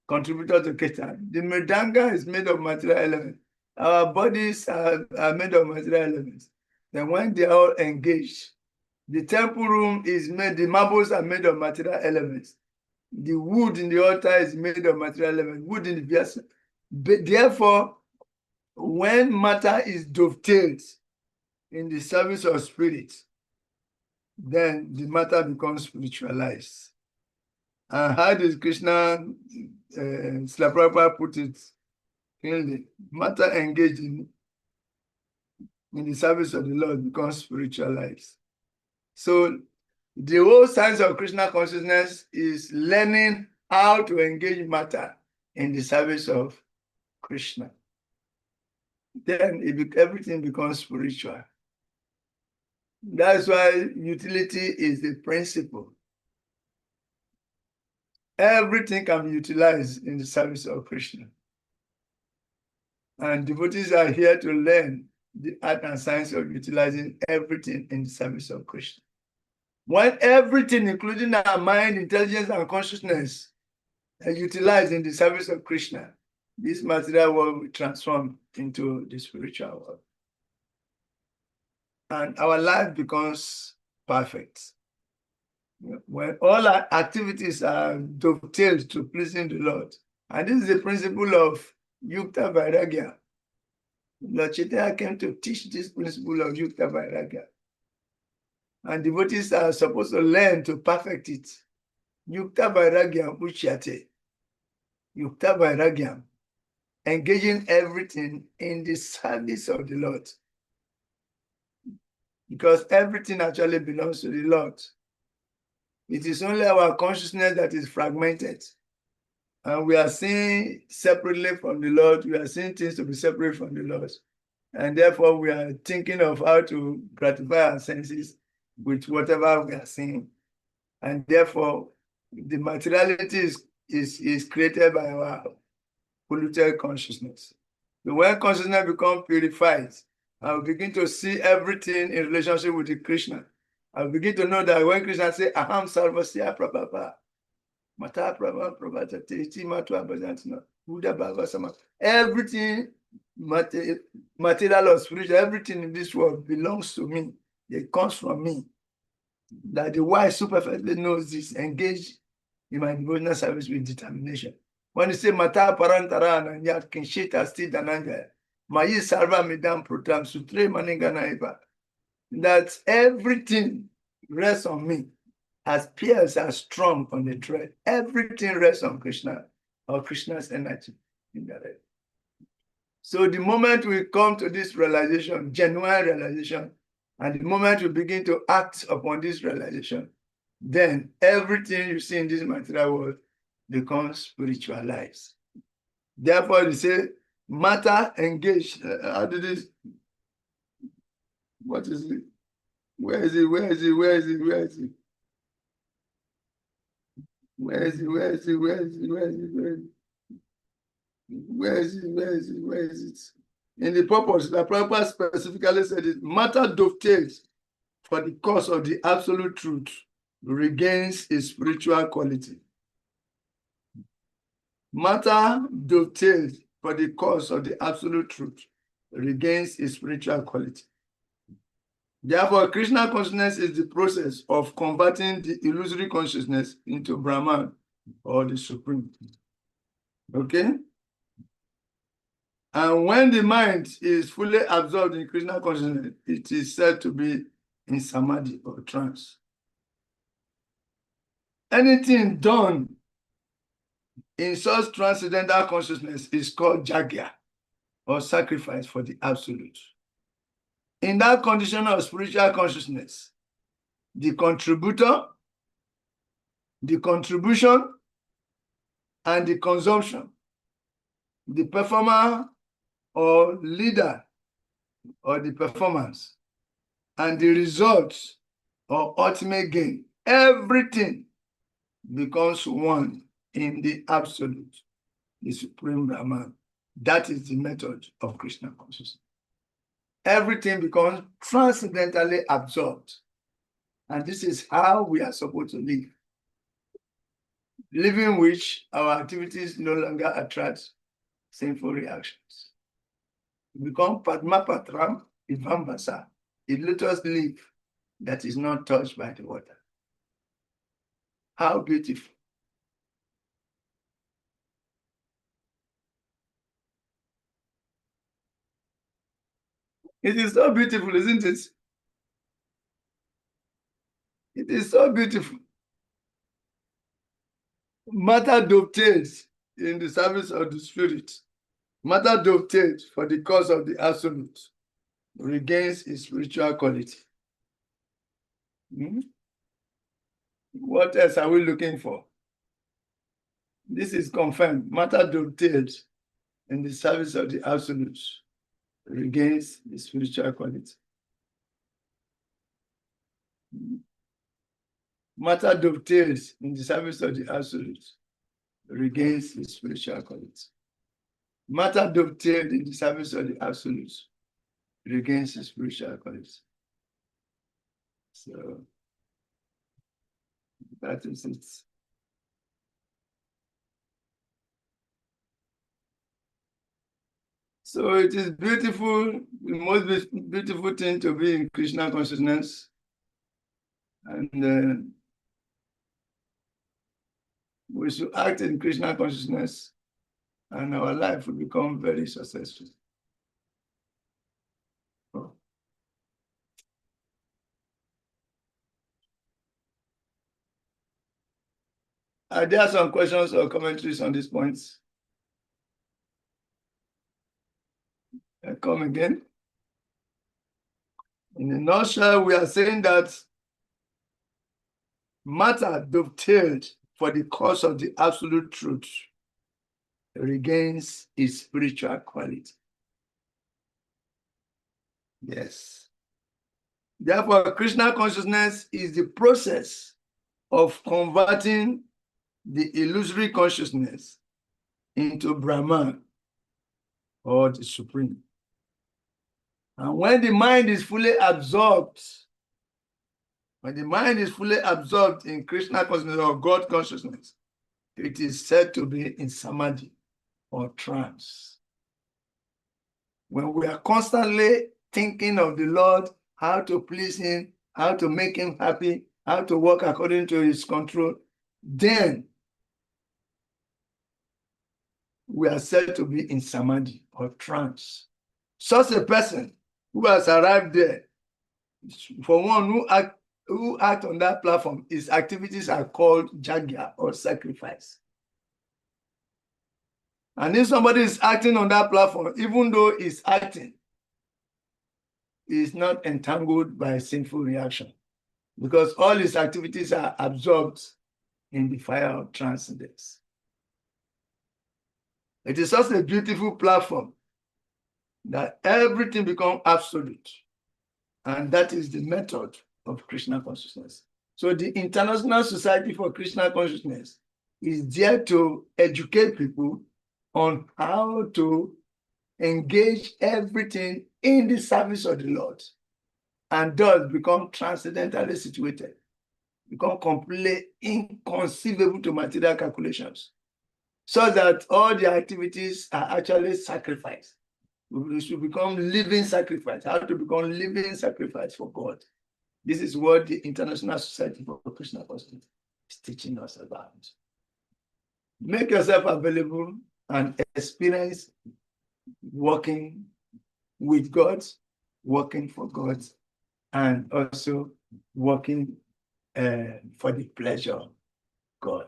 contributor to ketan. The mridanga is made of material elements. Our bodies are made of material elements. Then when they are all engaged, the temple room is made, the marbles are made of material elements. The wood in the altar is made of material elements, wood in the vessel. Therefore, When matter is dovetailed in the service of spirit, then the matter becomes spiritualized. And how does Krishna, Srila Prabhupada put it clearly? Matter engaged in the service of the Lord becomes spiritualized. So the whole science of Krishna consciousness is learning how to engage matter in the service of Krishna. Then everything becomes spiritual. That's why utility is the principle. Everything can be utilized in the service of Krishna. And devotees are here to learn the art and science of utilizing everything in the service of Krishna. When everything, including our mind, intelligence, and consciousness, are utilized in the service of Krishna, this material world will transform into the spiritual world. And our life becomes perfect. When all our activities are dovetailed to pleasing the Lord. And this is the principle of Yukta Vairagya. Lord Chaitanya came to teach this principle of Yukta Vairagya. And devotees are supposed to learn to perfect it. Yukta Vairagya Uchyate. Yukta Vairagya. Engaging everything in the service of the Lord. Because everything actually belongs to the Lord. It is only our consciousness that is fragmented. And we are seeing separately from the Lord. We are seeing things to be separate from the Lord. And therefore, we are thinking of how to gratify our senses with whatever we are seeing. And therefore, the materiality is created by our polluted consciousness. So when consciousness becomes purified, I will begin to see everything in relationship with the Krishna. I will begin to know that when Krishna says, Aham Sarvasya Prabhapa, Mata Prabha Prabhata Teti Matwa Bhajantina, Buddha Bhava Sama, everything material or spiritual, everything in this world belongs to me. It comes from me. That the wise who perfectly knows this, engage in my devotional service with determination. When you say Mata Parantara Nanyat Kinshita Sti Dananga, Mayi Sarva Midam Protam Sutre Maningana Eva, that everything rests on me, as peers are strong on the thread. Everything rests on Krishna or Krishna's energy in that way. So the moment we come to this realization, genuine realization, and the moment we begin to act upon this realization, then everything you see in this material world becomes spiritualized. Therefore, they say, matter engaged. How did this? What is it? Where is it? Where is it? Where is it? Where is it? Where is it? Where is it? Where is it? Where is it? Where is it? Where is it? Where is it? In the purpose, the purpose specifically said it, matter dovetails for the cause of the absolute truth regains its spiritual quality. Matter dovetails for the cause of the absolute truth regains its spiritual quality. Therefore, Krishna consciousness is the process of converting the illusory consciousness into Brahman or the Supreme. Okay? And when the mind is fully absorbed in Krishna consciousness, it is said to be in samadhi or trance. Anything done in such transcendental consciousness is called jagya or sacrifice for the absolute. In that condition of spiritual consciousness, the contributor, the contribution, and the consumption, the performer or leader or the performance, and the results or ultimate gain, everything becomes one in the absolute, the Supreme Brahman. That is the method of Krishna consciousness. Everything becomes transcendentally absorbed. And this is how we are supposed to live. Living which our activities no longer attract sinful reactions. We become Padmapatram Ivambasa, a lotus leaf that is not touched by the water. How beautiful. It is so beautiful, isn't it? It is so beautiful. Matter dovetails in the service of the Spirit. Matter dovetails for the cause of the absolute regains its spiritual quality. What else are we looking for? This is confirmed. Matter dovetails in the service of the absolute regains its spiritual quality. Matter dovetails in the service of the absolute regains its spiritual quality. Matter dovetailed in the service of the absolute regains its spiritual quality. So that is it. So it is beautiful, the most beautiful thing to be in Krishna consciousness. And we should act in Krishna consciousness, and our life will become very successful. Are there some questions or commentaries on these points? Come again. In a nutshell, we are saying that matter dovetailed for the cause of the absolute truth regains its spiritual quality. Yes. Therefore, Krishna consciousness is the process of converting the illusory consciousness into Brahman, or the Supreme. And when the mind is fully absorbed, in Krishna consciousness or God consciousness, it is said to be in samadhi or trance. When we are constantly thinking of the Lord, how to please him, how to make him happy, how to work according to his control, then we are said to be in samadhi or trance. Such a person who has arrived there, for one who act on that platform, his activities are called jagya or sacrifice. And if somebody is acting on that platform, even though he's acting, he is not entangled by a sinful reaction, because all his activities are absorbed in the fire of transcendence. It is such a beautiful platform that everything becomes absolute. And that is the method of Krishna consciousness. So the International Society for Krishna Consciousness is there to educate people on how to engage everything in the service of the Lord, and thus become transcendentally situated, become completely inconceivable to material calculations, so that all the activities are actually sacrifice. We should become living sacrifice. How to become living sacrifice for God. This is what the International Society for Krishna Consciousness is teaching us about. Make yourself available and experience working with God, working for God, and also working for the pleasure of God.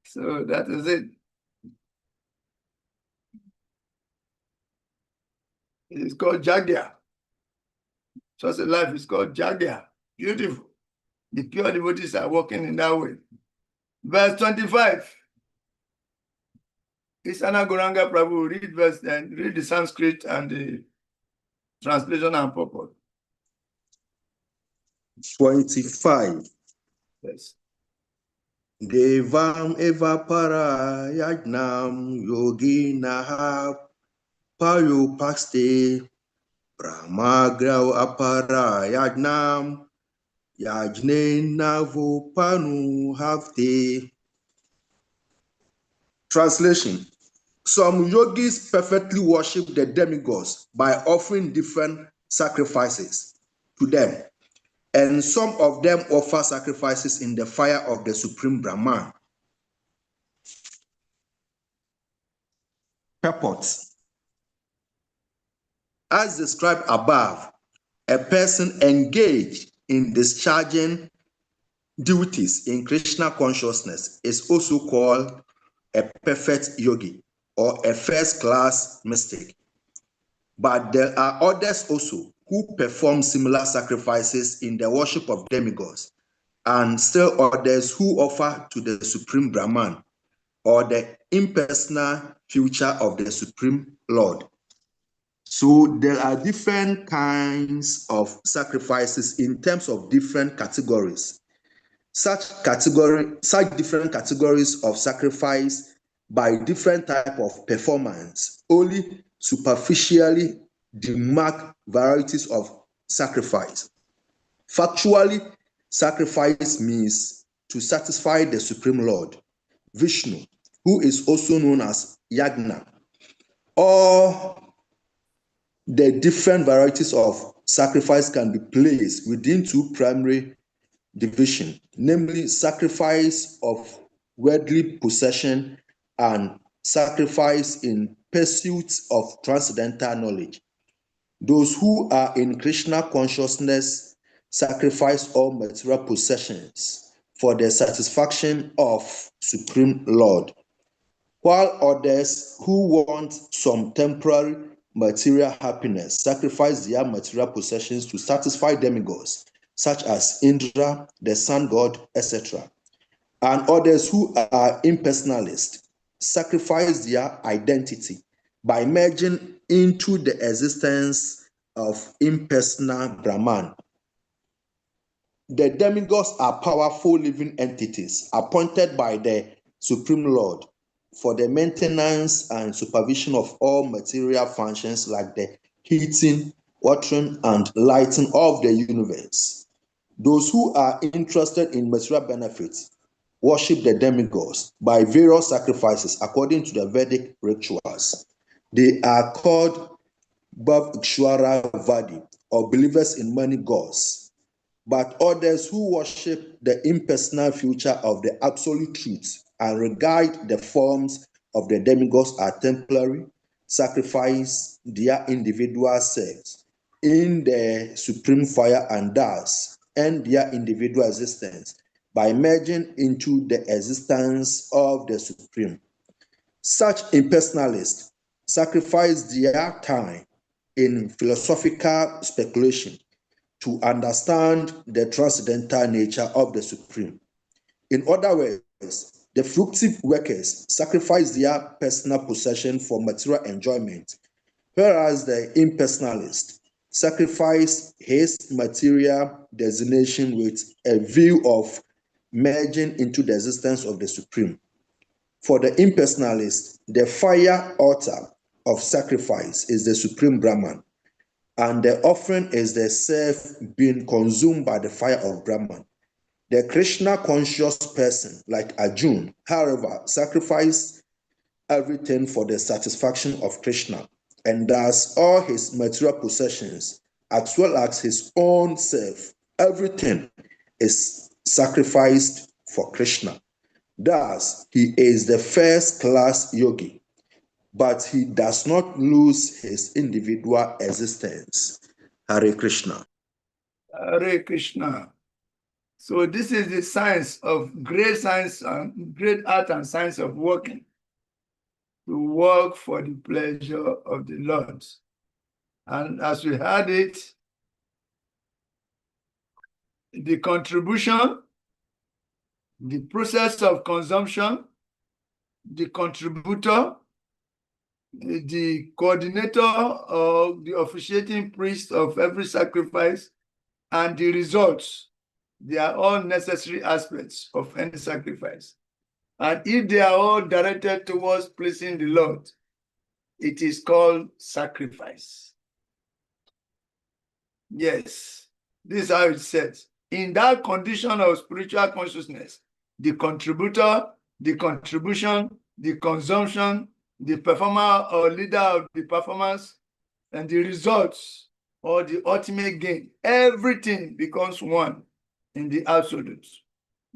So that is it. It is called Jagya. Such a life is called Jagya. Beautiful. The pure devotees are working in that way. Verse 25. Isana Goranga Prabhu, read verse and read the Sanskrit and the translation and purport. 25. Yes. Devam eva para yagnam yoginaha payopakste brahmagrau apara yagnam yajne navo panu havte. Translation. Some yogis perfectly worship the demigods by offering different sacrifices to them, and some of them offer sacrifices in the fire of the Supreme Brahman. Purport. As described above, a person engaged in discharging duties in Krishna consciousness is also called a perfect yogi or a first-class mystic. But there are others also who perform similar sacrifices in the worship of demigods, and still others who offer to the Supreme Brahman or the impersonal future of the Supreme Lord. So there are different kinds of sacrifices in terms of different categories. Such different categories of sacrifice by different type of performance only superficially demark varieties of sacrifice. Factually, sacrifice means to satisfy the Supreme Lord, Vishnu, who is also known as Yagna. All the different varieties of sacrifice can be placed within two primary divisions, namely sacrifice of worldly possession and sacrifice in pursuit of transcendental knowledge. Those who are in Krishna consciousness sacrifice all material possessions for the satisfaction of Supreme Lord, while others who want some temporary material happiness sacrifice their material possessions to satisfy demigods, such as Indra, the sun god, etc. And others who are impersonalists sacrifice their identity by merging into the existence of impersonal Brahman. The demigods are powerful living entities appointed by the Supreme Lord for the maintenance and supervision of all material functions like the heating, watering, and lighting of the universe. Those who are interested in material benefits worship the demigods by various sacrifices according to the Vedic rituals. They are called Bhav Vadi, or believers in many gods. But others who worship the impersonal future of the absolute truth and regard the forms of the demigods as temporary, sacrifice their individual selves in the supreme fire and thus end their individual existence by merging into the existence of the Supreme. Such impersonalists sacrifice their time in philosophical speculation to understand the transcendental nature of the Supreme. In other words, the fruitive workers sacrifice their personal possession for material enjoyment, whereas the impersonalist sacrifice his material designation with a view of merging into the existence of the Supreme. For the impersonalist, the fire altar of sacrifice is the Supreme Brahman, and the offering is the self being consumed by the fire of Brahman. The Krishna conscious person, like Arjuna, however, sacrifices everything for the satisfaction of Krishna, and thus all his material possessions, as well as his own self, everything is sacrificed for Krishna. Thus, he is the first class yogi, but he does not lose his individual existence. Hare Krishna. Hare Krishna. So this is the science of great science and great art and science of working. To work for the pleasure of the Lord. And as we had it, the contribution, the process of consumption, the contributor, the coordinator or the officiating priest of every sacrifice, and the results, they are all necessary aspects of any sacrifice. And if they are all directed towards pleasing the Lord, it is called sacrifice. Yes, this is how it says. In that condition of spiritual consciousness, the contributor, the contribution, the consumption, the performer or leader of the performance, and the results or the ultimate gain, everything becomes one in the absolute,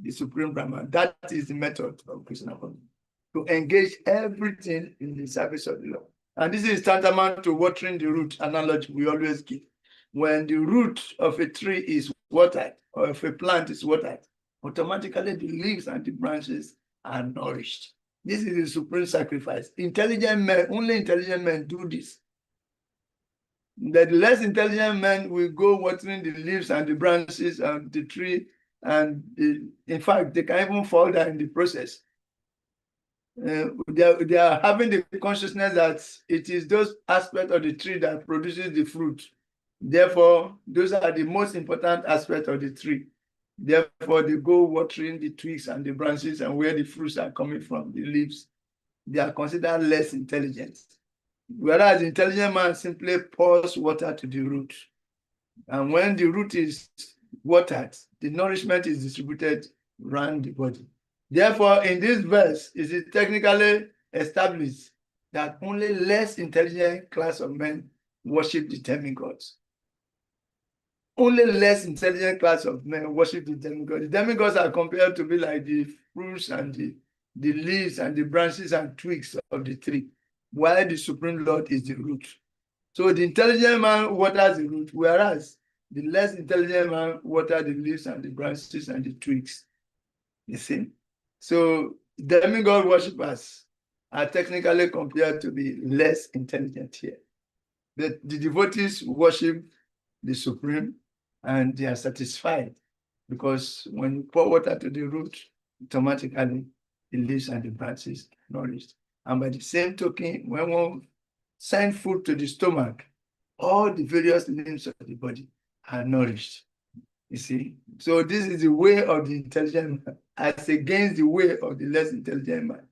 the Supreme Brahman. That is the method of Krishna consciousness, to engage everything in the service of the Lord. And this is tantamount to watering the root analogy we always give. When the root of a tree is watered, or if a plant is watered, automatically the leaves and the branches are nourished. This is the supreme sacrifice. Intelligent men, only intelligent men do this. The less intelligent men will go watering the leaves and the branches of the tree, and in fact, they can even fall down in the process. They are having the consciousness that it is those aspects of the tree that produces the fruit. Therefore, those are the most important aspects of the tree. Therefore, they go watering the twigs and the branches and where the fruits are coming from, the leaves. They are considered less intelligent. Whereas the intelligent man simply pours water to the root. And when the root is watered, the nourishment is distributed around the body. Therefore, in this verse, it is technically established that only less intelligent class of men worship the demigods. Only less intelligent class of men worship the demigods. The demigods are compared to be like the fruits and the leaves and the branches and twigs of the tree, while the Supreme Lord is the root. So the intelligent man waters the root, whereas the less intelligent man waters the leaves and the branches and the twigs. You see? So demigod worshippers are technically compared to be less intelligent here. But the devotees worship the Supreme and they are satisfied, because when you pour water to the root, automatically the leaves and the branches are nourished. And by the same token, when one sends food to the stomach, all the various limbs of the body are nourished. You see? So this is the way of the intelligent man, as against the way of the less intelligent man,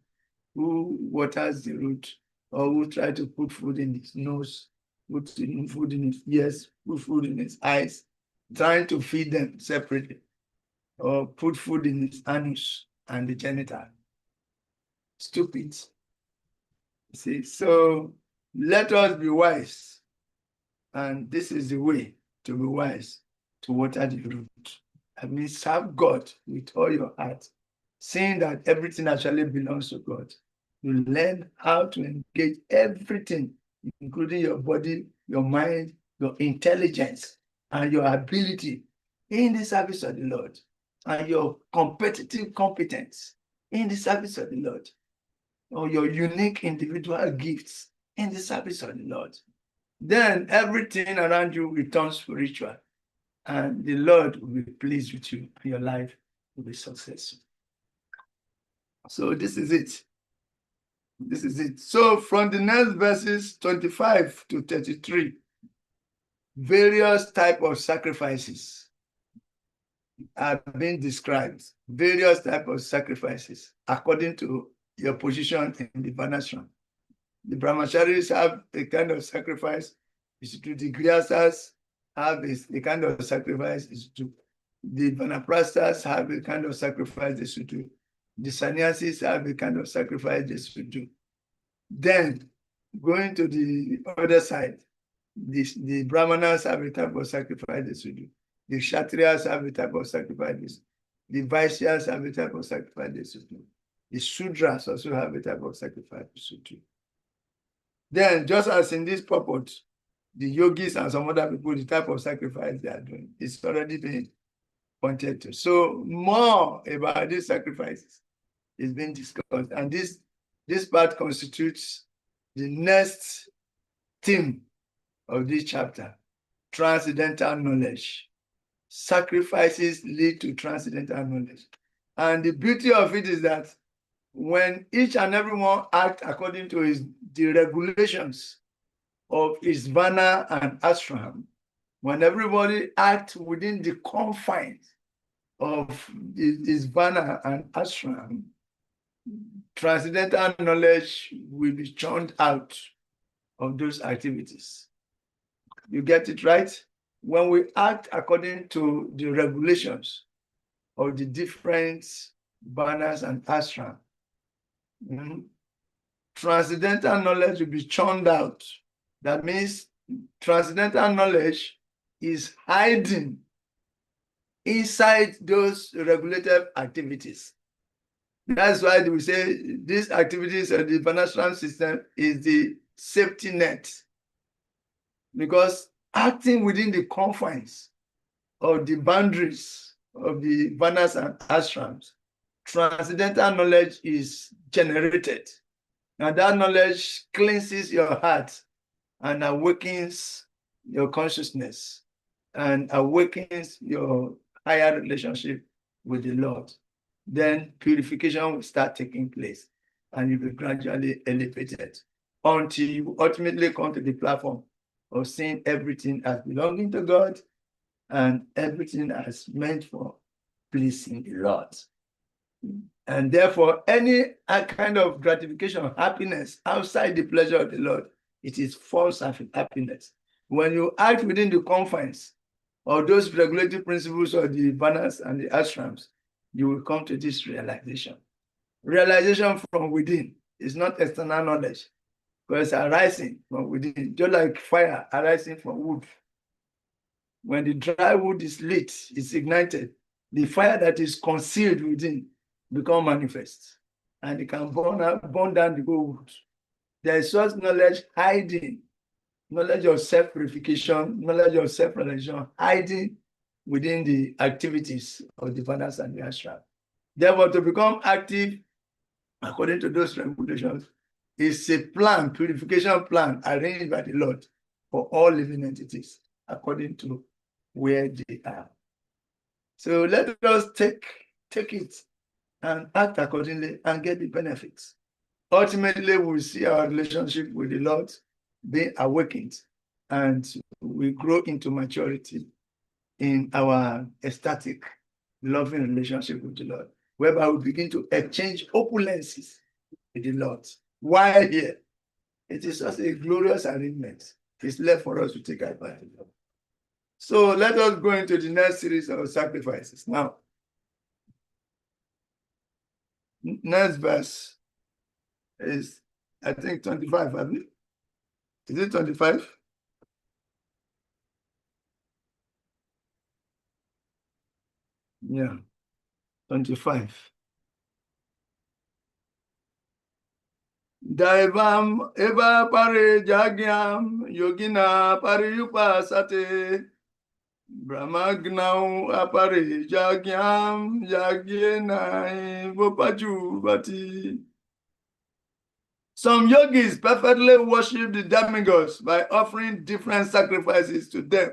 who waters the root, or who try to put food in his nose, put food in his ears, put food in his eyes, trying to feed them separately, or put food in his anus and the genital. Stupid. See, so let us be wise. And this is the way to be wise, to water the root. I mean, serve God with all your heart, seeing that everything actually belongs to God. You learn how to engage everything, including your body, your mind, your intelligence, and your ability in the service of the Lord, and your competitive competence in the service of the Lord, or your unique individual gifts in the service of the Lord. Then everything around you returns spiritual, and the Lord will be pleased with you, and your life will be successful. So this is it. This is it. So from the next verses 25 to 33, various types of sacrifices are being described. Various types of sacrifices according to your position in the Varnashram. The brahmacharis have a kind of sacrifice is to do. The grihasthas have a kind of sacrifice is to do. The vanaprasthas have a kind of sacrifice they should do. The sannyasis have a kind of sacrifice they should do. Then, going to the other side, the brahmanas have a type of sacrifice they should do. The kshatriyas have a type of sacrifice. The vaishyas have a type of sacrifice they should do. The shudras also have a type of sacrifice they should do. Then, just as in this purport, the yogis and some other people, the type of sacrifice they are doing, it's already been pointed to. So more about these sacrifices is being discussed. And this part constitutes the next theme of this chapter, transcendental knowledge. Sacrifices lead to transcendental knowledge. And the beauty of it is that when each and everyone act according to the regulations of his varna and ashram, when everybody acts within the confines of his varna and ashram, transcendental knowledge will be churned out of those activities. You get it right? When we act according to the regulations of the different varnas and ashram, transcendental knowledge will be churned out. That means transcendental knowledge is hiding inside those regulated activities. That's why we say these activities of the Varnashram system is the safety net, because acting within the confines of the boundaries of the varnas and ashrams, transcendental knowledge is generated. And that knowledge cleanses your heart and awakens your consciousness and awakens your higher relationship with the Lord. Then purification will start taking place and you'll be gradually elevated until you ultimately come to the platform of seeing everything as belonging to God and everything as meant for pleasing the Lord. And therefore, any kind of gratification or happiness outside the pleasure of the Lord, it is false happiness. When you act within the confines of those regulative principles of the varnas and the ashrams, you will come to this realization. Realization from within is not external knowledge, but it's arising from within, just like fire arising from wood. When the dry wood is lit, it's ignited, the fire that is concealed within become manifest, and it can burn down the whole wood. There is such knowledge hiding, knowledge of self-purification, knowledge of self-realization hiding within the activities of the varnas and the ashram. Therefore, to become active according to those regulations is a plan, purification plan arranged by the Lord for all living entities according to where they are. So let us take it and act accordingly and get the benefits. Ultimately, we'll see our relationship with the Lord being awakened and we grow into maturity in our ecstatic, loving relationship with the Lord, whereby we begin to exchange opulences with the Lord. While here, it is just a glorious arrangement. It's left for us to take advantage of. So let us go into the next series of sacrifices. Now, next verse is, I think, 25, I believe. Is it 25? Yeah, 25. Daivam eva pare jagyam yogina pariyupa sate brahmagnau apare jagyam yagyena vopaju bati. Some yogis perfectly worship the demigods by offering different sacrifices to them.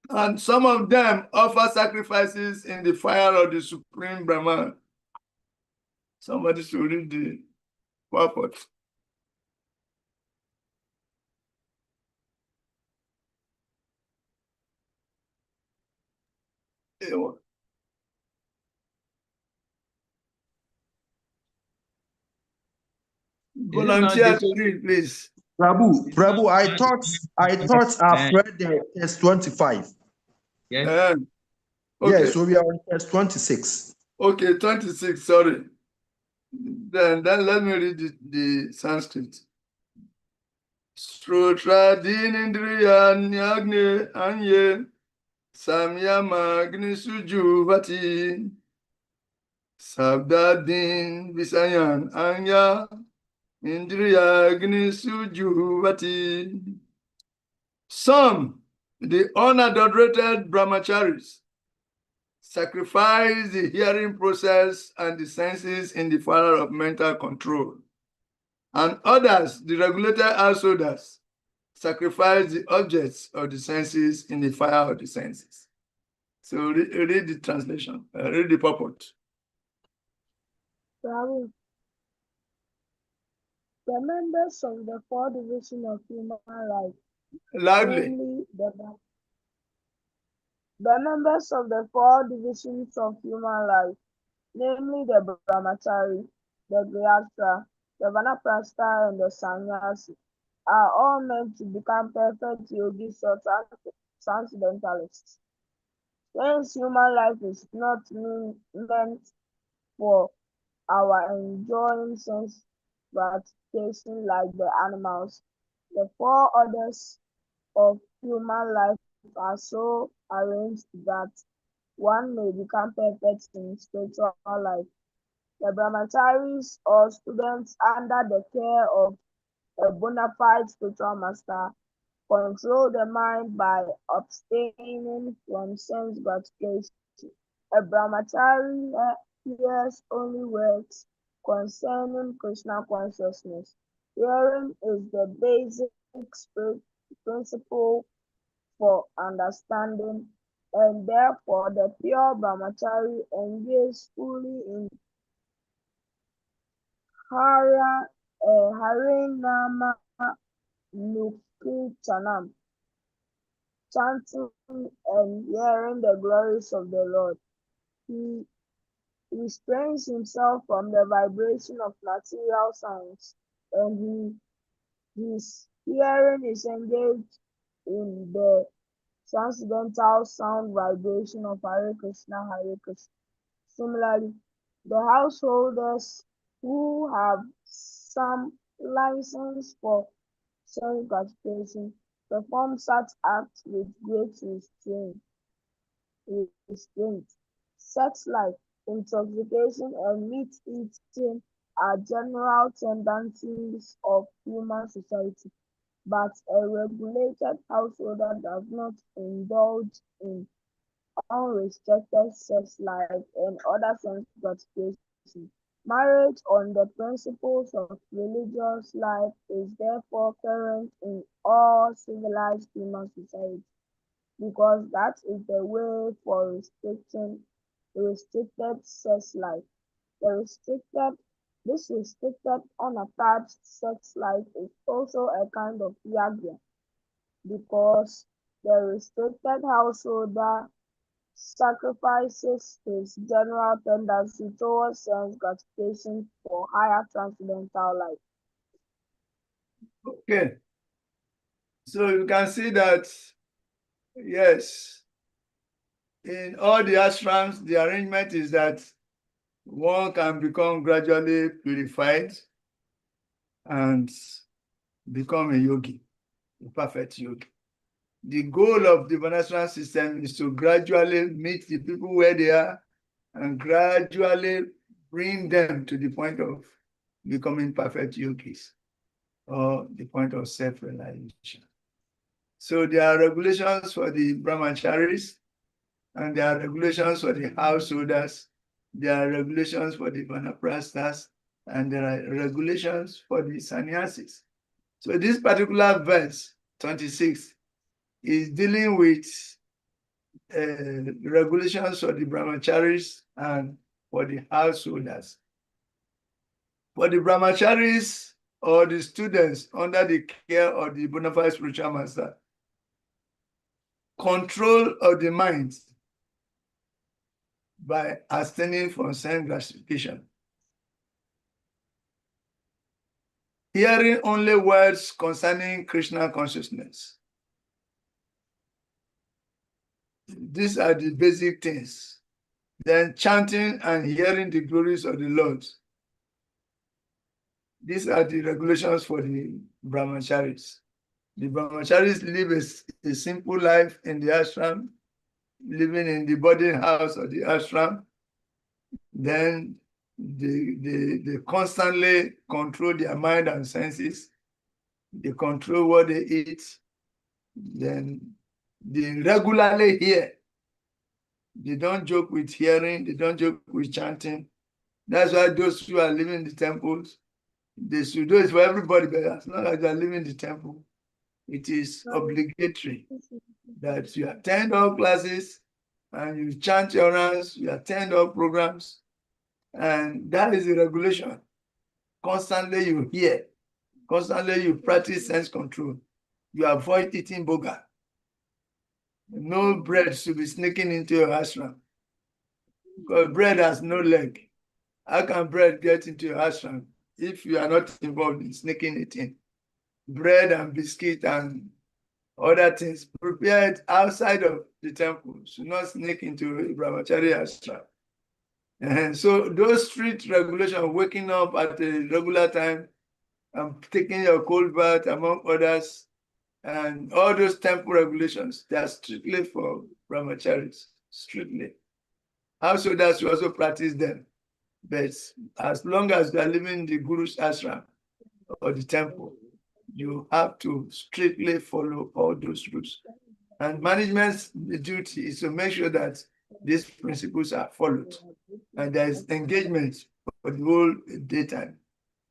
And some of them offer sacrifices in the fire of the Supreme Brahman. Somebody should read the purport. Volunteer to read, please. Prabhu, I thought I've read the verse 25. Yes. Okay. Yeah, so we are on verse 26. Okay, 26, sorry. Then let me read the Sanskrit. Strotra dinindriya nyagne anye samyamagni sujuvati sabdadin visayan anya indriyagni sujuvati. Some, the unadulterated brahmacharis, sacrifice the hearing process and the senses in the fire of mental control. And others, the regulated householders, sacrifice the objects of the senses in the fire of the senses. So read the translation, read the purport. The members of the four divisions of human life. Loudly. Namely, the members of the four divisions of human life, namely the brahmachari, the grihastha, the vanaprastha, and the sannyasi, are all meant to become perfect yogis or transcendentalists. Since human life is not meant for our enjoying sense gratification like the animals, the four orders of human life are so arranged that one may become perfect in spiritual life. The brahmacharis or students under the care of a bona fide spiritual master, control the mind by abstaining from sense gratification. A brahmachari hears only words concerning Krishna consciousness. Hearing is the basic principle for understanding, and therefore the pure brahmachari engages fully in Harinama Nukirtanam, chanting and hearing the glories of the Lord. He restrains himself from the vibration of material sounds, and his hearing is engaged in the transcendental sound vibration of Hare Krishna, Hare Krishna. Similarly, the householders who have some license for sense gratification perform such acts with great restraint. Sex life, intoxication, and meat eating are general tendencies of human society, but a regulated householder does not indulge in unrestricted sex life and other sense gratification. Marriage on the principles of religious life is therefore current in all civilized human societies, because that is the way for restricted sex life. This restricted, unattached sex life is also a kind of yagya, because the restricted householder sacrifices his general tendency towards sense gratification for higher transcendental life. Okay. So you can see that, yes, in all the ashrams, the arrangement is that one can become gradually purified and become a yogi, a perfect yogi. The goal of the Varnashram system is to gradually meet the people where they are and gradually bring them to the point of becoming perfect yogis, or the point of self-realization. So there are regulations for the brahmacharis, and there are regulations for the householders, there are regulations for the vanaprasthas, and there are regulations for the sannyasis. So this particular verse, 26, is dealing with regulations for the brahmacharis and for the householders. For the brahmacharis or the students under the care of the bona fide spiritual master, control of the mind by abstaining from sense gratification. Hearing only words concerning Krishna consciousness. These are the basic things. Then chanting and hearing the glories of the Lord. These are the regulations for the brahmacharis. The brahmacharis live a simple life in the ashram, living in the boarding house of the ashram. Then they constantly control their mind and senses. They control what they eat. Then they regularly hear. They don't joke with hearing. They don't joke with chanting. That's why those who are living in the temples, they should do it for everybody, but as long as they are living in the temple, it is obligatory that you attend all classes and you chant your rounds, you attend all programs, and that is the regulation. Constantly you hear, constantly you practice sense control. You avoid eating boga. No bread should be sneaking into your ashram, because bread has no leg. How can bread get into your ashram if you are not involved in sneaking it in? Bread and biscuit and other things prepared outside of the temple should not sneak into a brahmachari ashram. And so those strict regulations, waking up at a regular time and taking your cold bath, among others, and all those temple regulations, they are strictly for brahmacharis, strictly. Householders should also practice them, but as long as they are living in the guru's ashram or the temple, You have to strictly follow all those rules. And management's duty is to make sure that these principles are followed. And there is engagement for the whole daytime.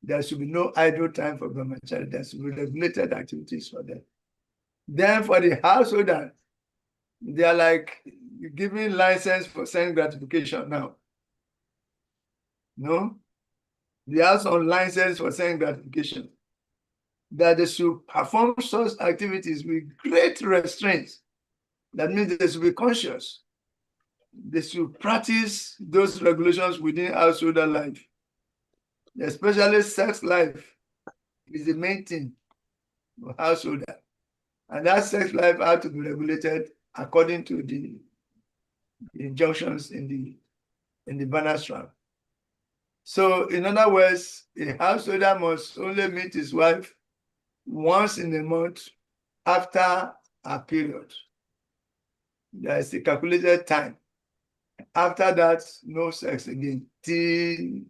There should be no idle time for brahmachari. There should be regulated activities for them. Then for the householder, they are like giving license for sense gratification now. No? They have some license for sense gratification. That they should perform such activities with great restraints. That means they should be conscious. They should practice those regulations within householder life. Especially sex life is the main thing for householder. And that sex life has to be regulated according to the injunctions in the Varnashram. So in other words, a householder must only meet his wife once in a month after a period. There is a calculated time. After that, no sex again. Till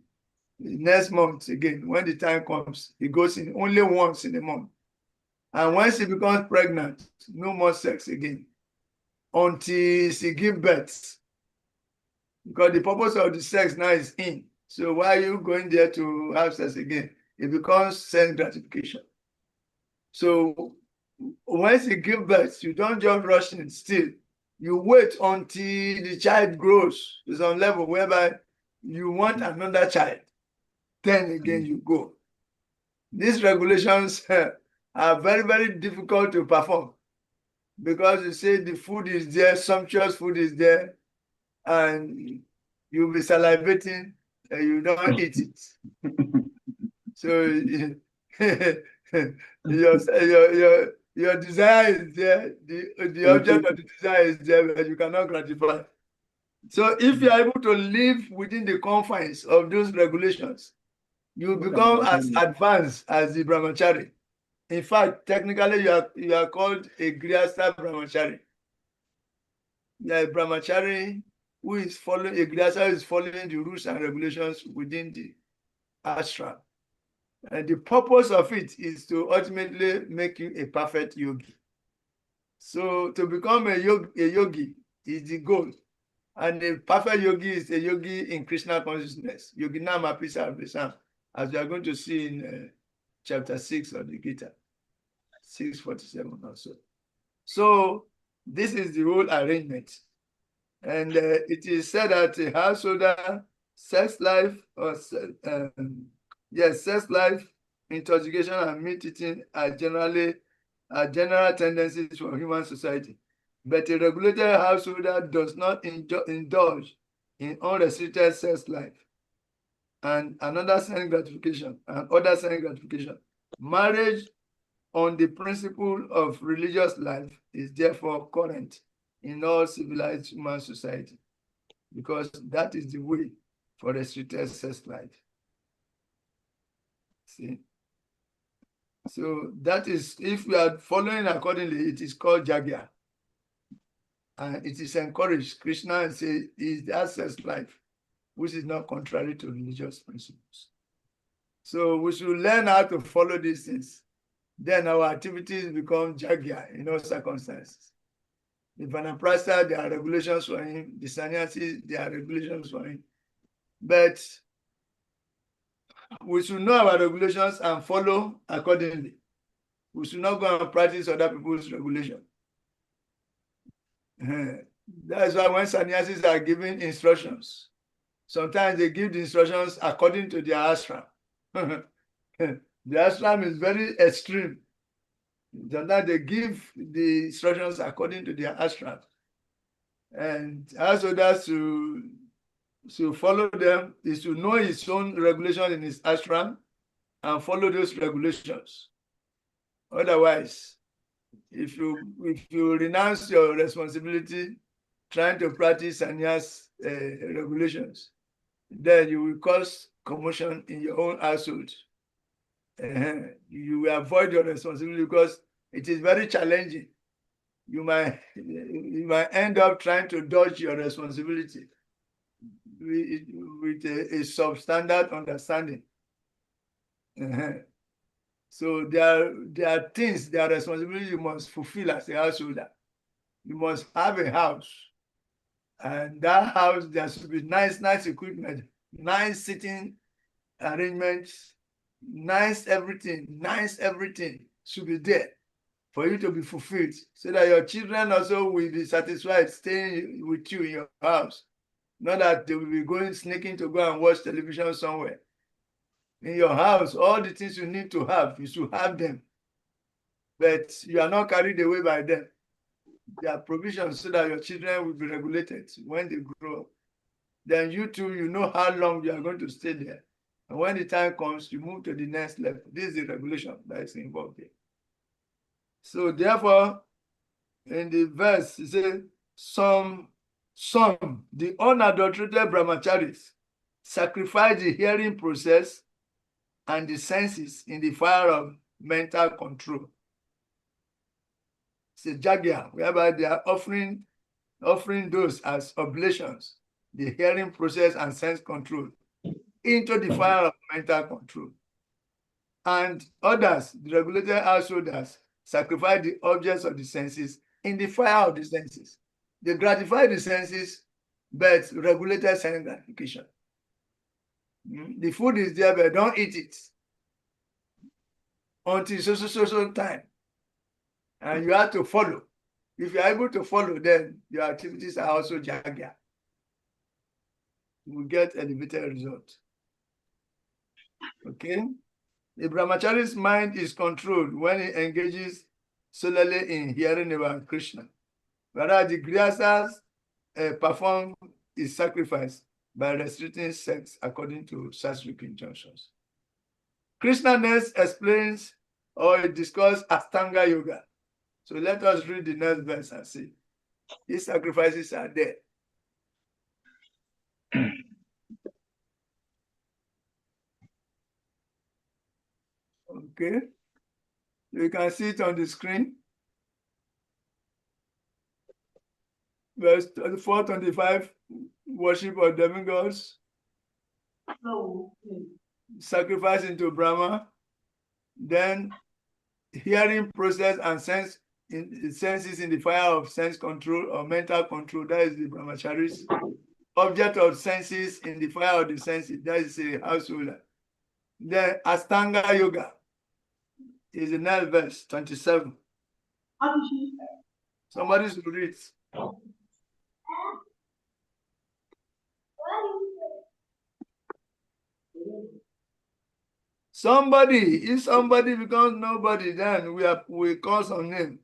next month again, when the time comes, he goes in only once in a month. And when she becomes pregnant, no more sex again until she gives birth. Because the purpose of the sex now is in. So why are you going there to have sex again? It becomes sense gratification. So when she gives birth, you don't just rush in still. You wait until the child grows to some level whereby you want another child. Then again you go. These regulations are very, very difficult to perform because you say the food is there, sumptuous food is there, and you'll be salivating and you don't eat it. So your desire is there, the object of the desire is there, but you cannot gratify. So if you are able to live within the confines of those regulations, you become as advanced as the brahmachari. In fact, technically, you are called a grihastha brahmachari. You are a brahmachari who is following, a grihastha is following the rules and regulations within the ashram. And the purpose of it is to ultimately make you a perfect yogi. So to become a yogi is the goal. And a perfect yogi is a yogi in Krishna consciousness. Yoginam apisa abhisam, as we are going to see in chapter 6 of the Gita, 647 or so. So this is the whole arrangement. And it is said that a householder, sex life, or sex life, intoxication, and meat eating are general tendencies for human society. But a regulated householder does not indulge in unrestricted sex life and another sense gratification and other sense gratification. Marriage on the principle of religious life is therefore current in all civilized human society because that is the way for restricted sex life. See? So that is, if we are following accordingly, it is called Jagya. And it is encouraged. Krishna says is that sex life, which is not contrary to religious principles. So we should learn how to follow these things. Then our activities become Jagya in all circumstances. The Vanaprastha, there are regulations for him. The sannyasis, there are regulations for him. But we should know our regulations and follow accordingly. We should not go and practice other people's regulations. That's why when sannyasis are giving instructions, sometimes they give the instructions according to their ashram. The ashram is very extreme. Sometimes they give the instructions according to their ashram. And householders to follow them is to know his own regulation in his ashram and follow those regulations. Otherwise, if you renounce your responsibility trying to practice sannyas regulations, then you will cause commotion in your own household. You will avoid your responsibility because it is very challenging. You might end up trying to dodge your responsibility with a substandard understanding. So there are things, there are responsibilities you must fulfill as a householder. You must have a house. And that house, there should be nice equipment, nice sitting arrangements, nice everything should be there for you to be fulfilled, so that your children also will be satisfied staying with you in your house. Not that they will be going sneaking to go and watch television somewhere. In your house, all the things you need to have, you should have them. But you are not carried away by them. There are provisions so that your children will be regulated when they grow up. Then you too, you know how long you are going to stay there. And when the time comes, you move to the next level. This is the regulation that is involved here. So therefore, in the verse, it says, some, the unadulterated brahmacharis, sacrifice the hearing process and the senses in the fire of mental control. It's a jagya, whereby they are offering those as oblations, the hearing process and sense control, into the fire of mental control. And others, the regulated householders, sacrifice the objects of the senses in the fire of the senses. They gratify the senses, but regulated sense gratification. The food is there, but don't eat it until so time. And you have to follow. If you are able to follow, then your activities are also jagya. You will get elevated result. Okay? The brahmachari's mind is controlled when he engages solely in hearing about Krishna. Whereas the grihasthas perform his sacrifice by restricting sex according to Sastric injunctions. Krishna next explains or discusses Astanga Yoga. So let us read the next verse and see. These sacrifices are there. Okay. You can see it on the screen. Verse 24, 25, worship of demigods. Sacrifice into Brahma. Then hearing process and senses in the fire of sense control or mental control. That is the brahmacharis. Object of senses in the fire of the senses. That is a householder. Then Astanga Yoga is the next verse, 27. Somebody should read. Somebody, if somebody becomes nobody, then we call some name.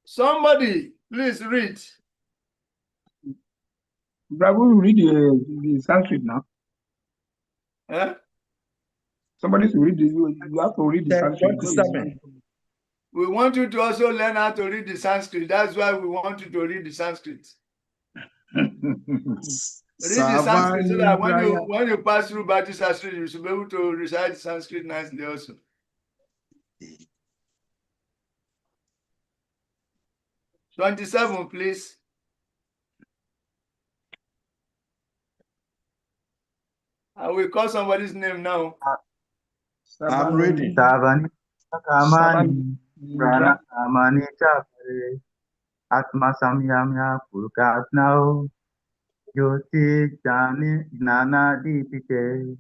Somebody, please read. Bravo, read the Sanskrit now. Eh? Somebody should read you have to read the Sanskrit. We want you to also learn how to read the Sanskrit. That's why we want you to read the Sanskrit. Read the Sanskrit so that when you pass through Bhakti Sastri, you should be able to recite Sanskrit nicely also. "27, please. I will call somebody's name now. I'm reading. Savani Kamani Prana Kamani Chapare Atma Samyamya Purkatnao Yoti Jani Nana Dipike.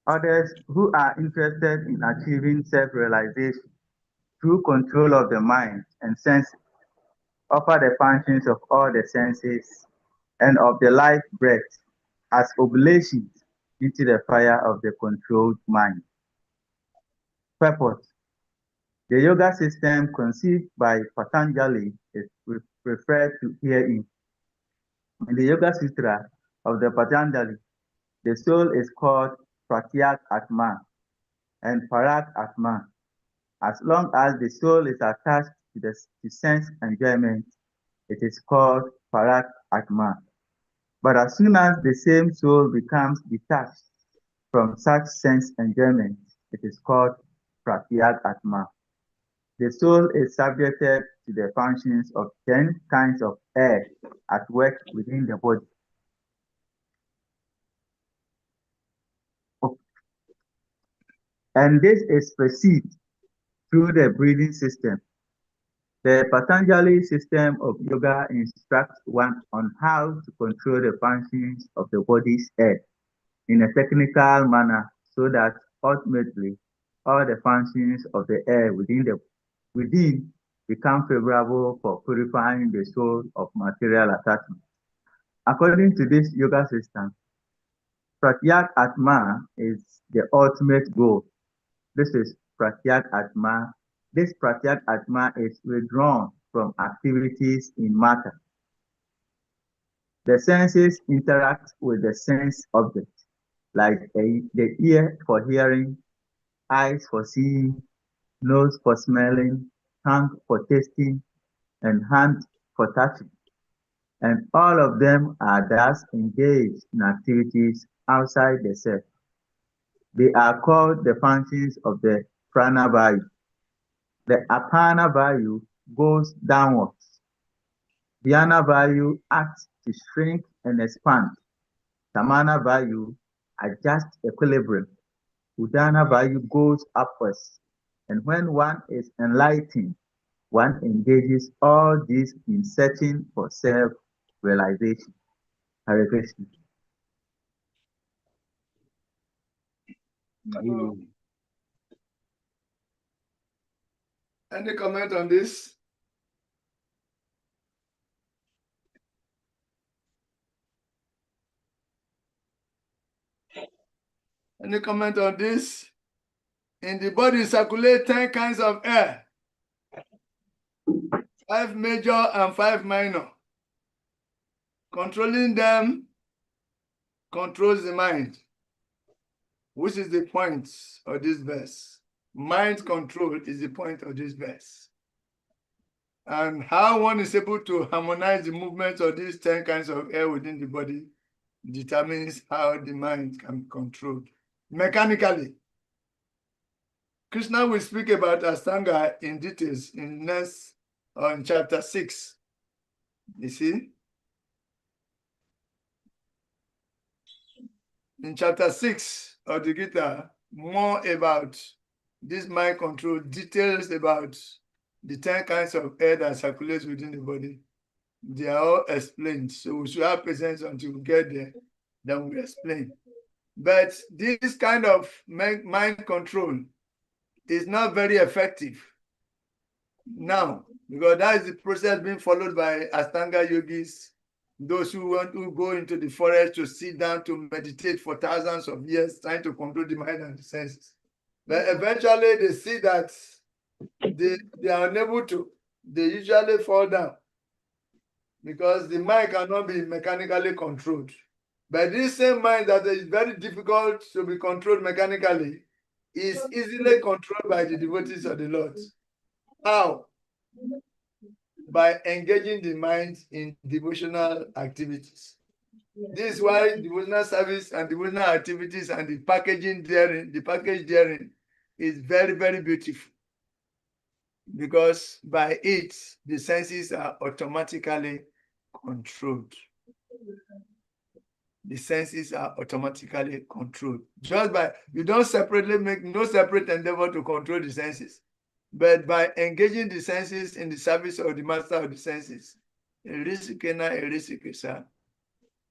Others who are interested in achieving self-realization through control of the mind and senses offer the functions of all the senses and of the life breath as oblations into the fire of the controlled mind. Purpose. The yoga system conceived by Patanjali is referred to herein. In the Yoga Sutra of the Patanjali, the soul is called Pratyak Atma and Parak Atma. As long as the soul is attached to sense enjoyment, it is called Parak Atma. But as soon as the same soul becomes detached from such sense enjoyment, it is called Pratyak Atma. The soul is subjected to the functions of 10 kinds of air at work within the body. And this is perceived through the breathing system. The Patanjali system of yoga instructs one on how to control the functions of the body's air in a technical manner so that ultimately all the functions of the air within become favorable for purifying the soul of material attachment. According to this yoga system, Pratyat Atma is the ultimate goal. This is Pratyat Atma. This Pratyat Atma is withdrawn from activities in matter. The senses interact with the sense object, like the ear for hearing, eyes for seeing, nose for smelling, tongue for tasting, and hand for touching. And all of them are thus engaged in activities outside the self. They are called the functions of the prana vayu. The apana vayu goes downwards. Dhyana vayu acts to shrink and expand. Samana vayu adjusts equilibrium. Udana vayu goes upwards. And when one is enlightened, one engages all these in searching for self-realization. Hare Krishna. Any comment on this? Any comment on this? In the body circulate 10 kinds of air. 5 major and 5 minor. Controlling them controls the mind, which is the point of this verse. Mind control is the point of this verse. And how one is able to harmonize the movements of these 10 kinds of air within the body determines how the mind can be controlled. Mechanically, Krishna will speak about Astanga in details in next on chapter 6. You see? In chapter 6 of the Gita, more about this mind control, details about the 10 kinds of air that circulates within the body. They are all explained. So we should have patience until we get there, then we explain. But this kind of mind control is not very effective now, because that is the process being followed by Astanga yogis, those who want to go into the forest to sit down to meditate for thousands of years, trying to control the mind and the senses. But eventually they see that they are unable to. They usually fall down because the mind cannot be mechanically controlled. But this same mind that is very difficult to be controlled mechanically is easily controlled by the devotees of the Lord. How? By engaging the mind in devotional activities. This is why devotional service and devotional activities and the packaging therein, the package therein is very, very beautiful. Because by it, the senses are automatically controlled. The senses are automatically controlled. Just by, you don't separately make no separate endeavor to control the senses. But by engaging the senses in the service of the master of the senses,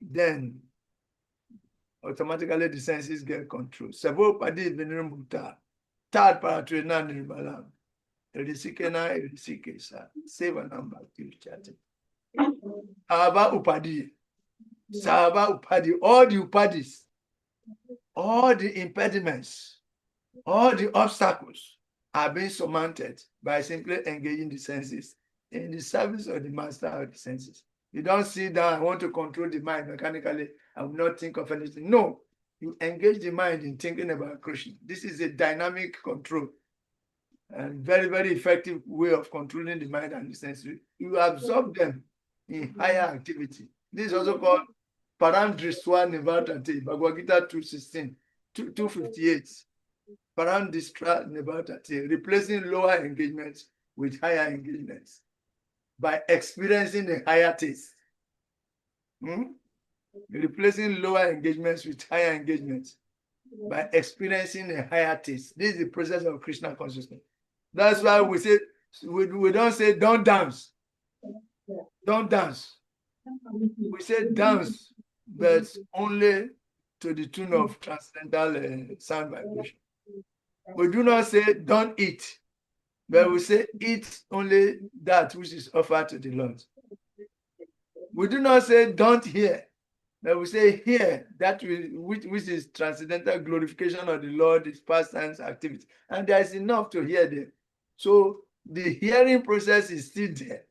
then automatically the senses get control. Sabo padi benirmuta, third paratrina nirbalam. Save a number to chat. Aba upadi. Sahaba upadi, all the upadis, all the impediments, all the obstacles are being surmounted by simply engaging the senses in the service of the master of the senses. You don't sit down, I want to control the mind mechanically, I will not think of anything. No, you engage the mind in thinking about Krishna. This is a dynamic control and very, very effective way of controlling the mind and the senses. You absorb them in higher activity. This is also called Parandriswa Nivartate, Bhagavad Gita 2:16, 258. Parandriswa Nivartate, replacing lower engagements with higher engagements by experiencing a higher taste. Replacing lower engagements with higher engagements by experiencing a higher taste. This is the process of Krishna consciousness. That's why we say we don't say don't dance. Don't dance. We say dance, but only to the tune of transcendental sound vibration. We do not say don't eat, but we say eat only that which is offered to the Lord. We do not say don't hear, but we say hear that which is transcendental glorification of the Lord, His pastimes, activity. And there is enough to hear there. So the hearing process is still there,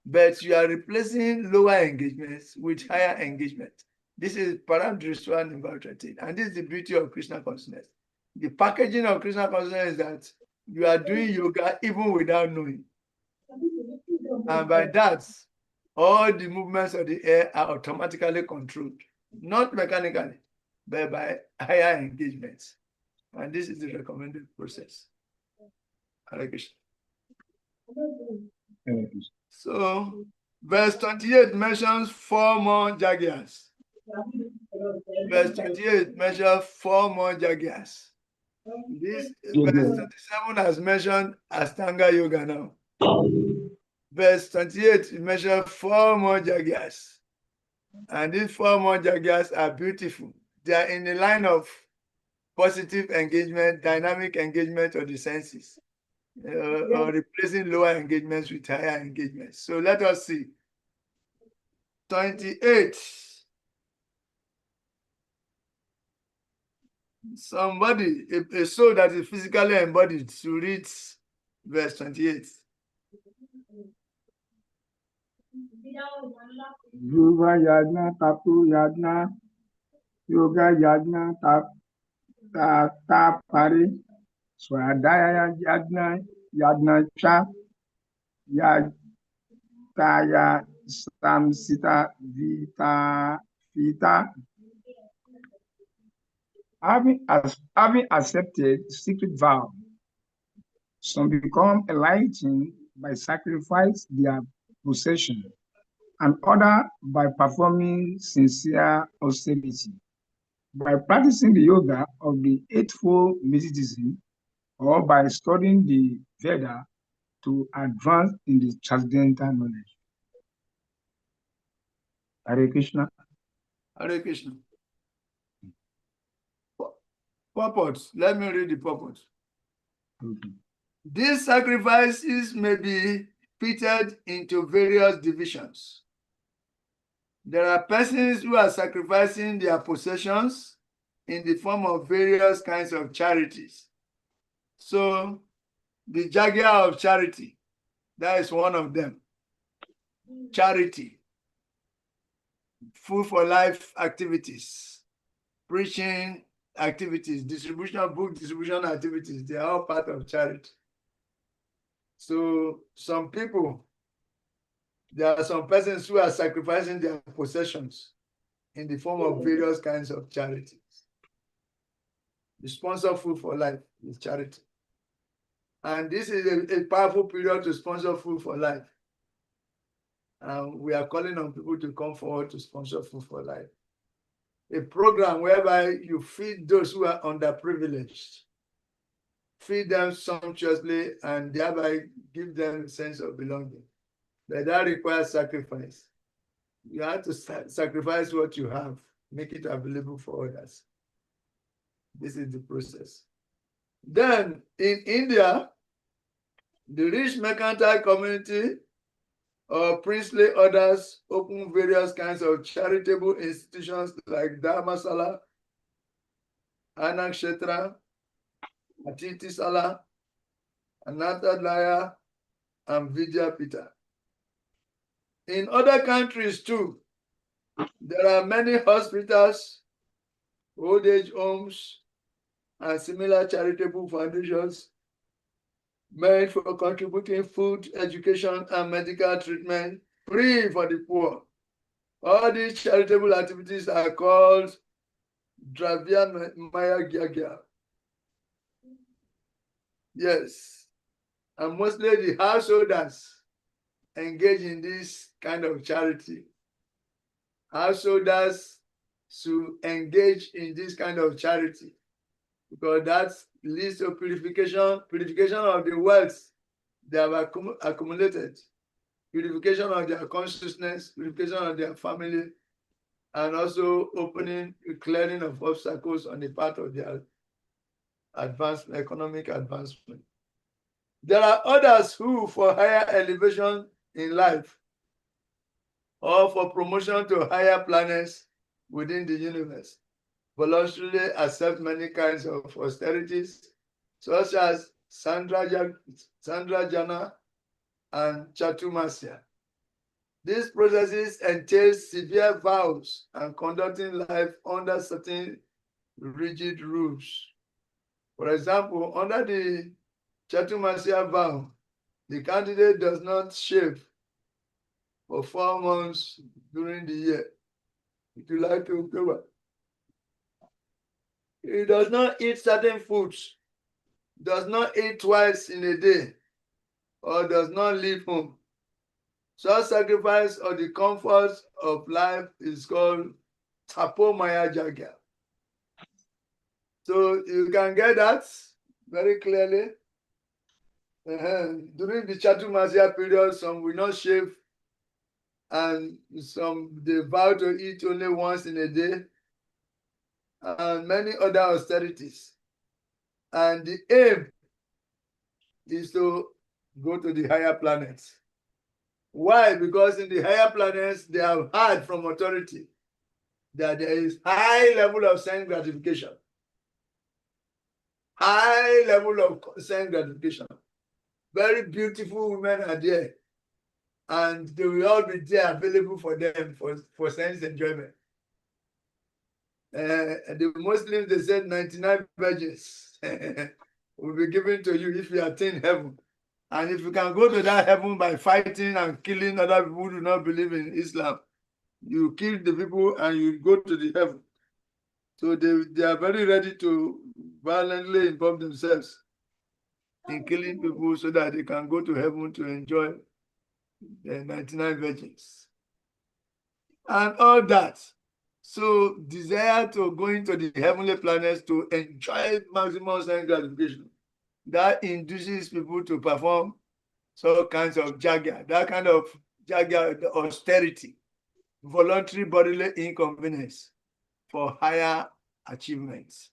but you are replacing lower engagements with higher engagement. This is Paramdriswan Inverted. And this is the beauty of Krishna consciousness. The packaging of Krishna consciousness is that you are doing yoga even without knowing. And by that, all the movements of the air are automatically controlled, not mechanically, but by higher engagements. And this is the recommended process. Hare Krishna. So, verse 28 mentions 4 more jagyas. Verse 28 mentions 4 more jagyas. This verse 27 has mentioned Astanga Yoga now. Verse 28 mentions 4 more jagyas. And these 4 more jagyas are beautiful. They are in the line of positive engagement, dynamic engagement of the senses, or replacing lower engagements with higher engagements. So let us see. 28. Somebody, a soul that is physically embodied, to read verse 28. Yoga Yajna Tapu Yajna Yoga Yajna Tapari Swadaya Yajna Yajna Cha Yajaya Samsita Vita. Having accepted secret vow, some become enlightened by sacrifice their possession, and other by performing sincere austerity, by practicing the yoga of the Eightfold Mysticism, or by studying the Veda to advance in the transcendental knowledge. Hare Krishna. Hare Krishna. Purport. Let me read the purport. Okay. These sacrifices may be fitted into various divisions. There are persons who are sacrificing their possessions in the form of various kinds of charities. So, the Jagya of charity, that is one of them. Charity, food for life activities, preaching activities, distribution of book distribution activities, they are all part of charity. So some people, there are some persons who are sacrificing their possessions in the form of various kinds of charities. The sponsor food for life is charity. And this is a powerful period to sponsor food for life. And we are calling on people to come forward to sponsor food for life. A program whereby you feed those who are underprivileged, feed them sumptuously, and thereby give them a sense of belonging. But that requires sacrifice. You have to sacrifice what you have, make it available for others. This is the process. Then in India, the rich mercantile community or princely orders open various kinds of charitable institutions like Dharmasala, Anakshetra, Atitisala, Anantadaya, and Vidyapita. In other countries too, there are many hospitals, old age homes, and similar charitable foundations meant for contributing food, education, and medical treatment free for the poor. All these charitable activities are called Dravya Maya Gyagya. Yes. And mostly the householders engage in this kind of charity. Householders should engage in this kind of charity. because that leads to purification of the wealth they have accumulated, purification of their consciousness, purification of their family, and also clearing of obstacles on the part of their economic advancement. There are others who, for higher elevation in life or for promotion to higher planets within the universe, voluntarily accept many kinds of austerities, such as Sandrajana and Chaturmasya. These processes entail severe vows and conducting life under certain rigid rules. For example, under the Chaturmasya vow, the candidate does not shave for 4 months during the year, July to October. He does not eat certain foods, does not eat twice in a day, or does not leave home. Such sacrifice of the comforts of life is called Tapomaya Jagya. So you can get that very clearly. During the Chaturmasya period, some will not shave, and some they vow to eat only once in a day, and many other austerities. And the aim is to go to the higher planets. Why? Because in the higher planets, they have heard from authority that there is high level of sense gratification. High level of sense gratification. Very beautiful women are there, and they will all be there available for them for sense enjoyment. The Muslims, they said 99 virgins will be given to you if you attain heaven. And if you can go to that heaven by fighting and killing other people who do not believe in Islam, you kill the people and you go to the heaven. So they are very ready to violently involve themselves in killing people so that they can go to heaven to enjoy the 99 virgins. And all that. So desire to go into the heavenly planets to enjoy maximum sense gratification, that induces people to perform some kinds of jagya, that kind of jagya, the austerity, voluntary bodily inconvenience for higher achievements.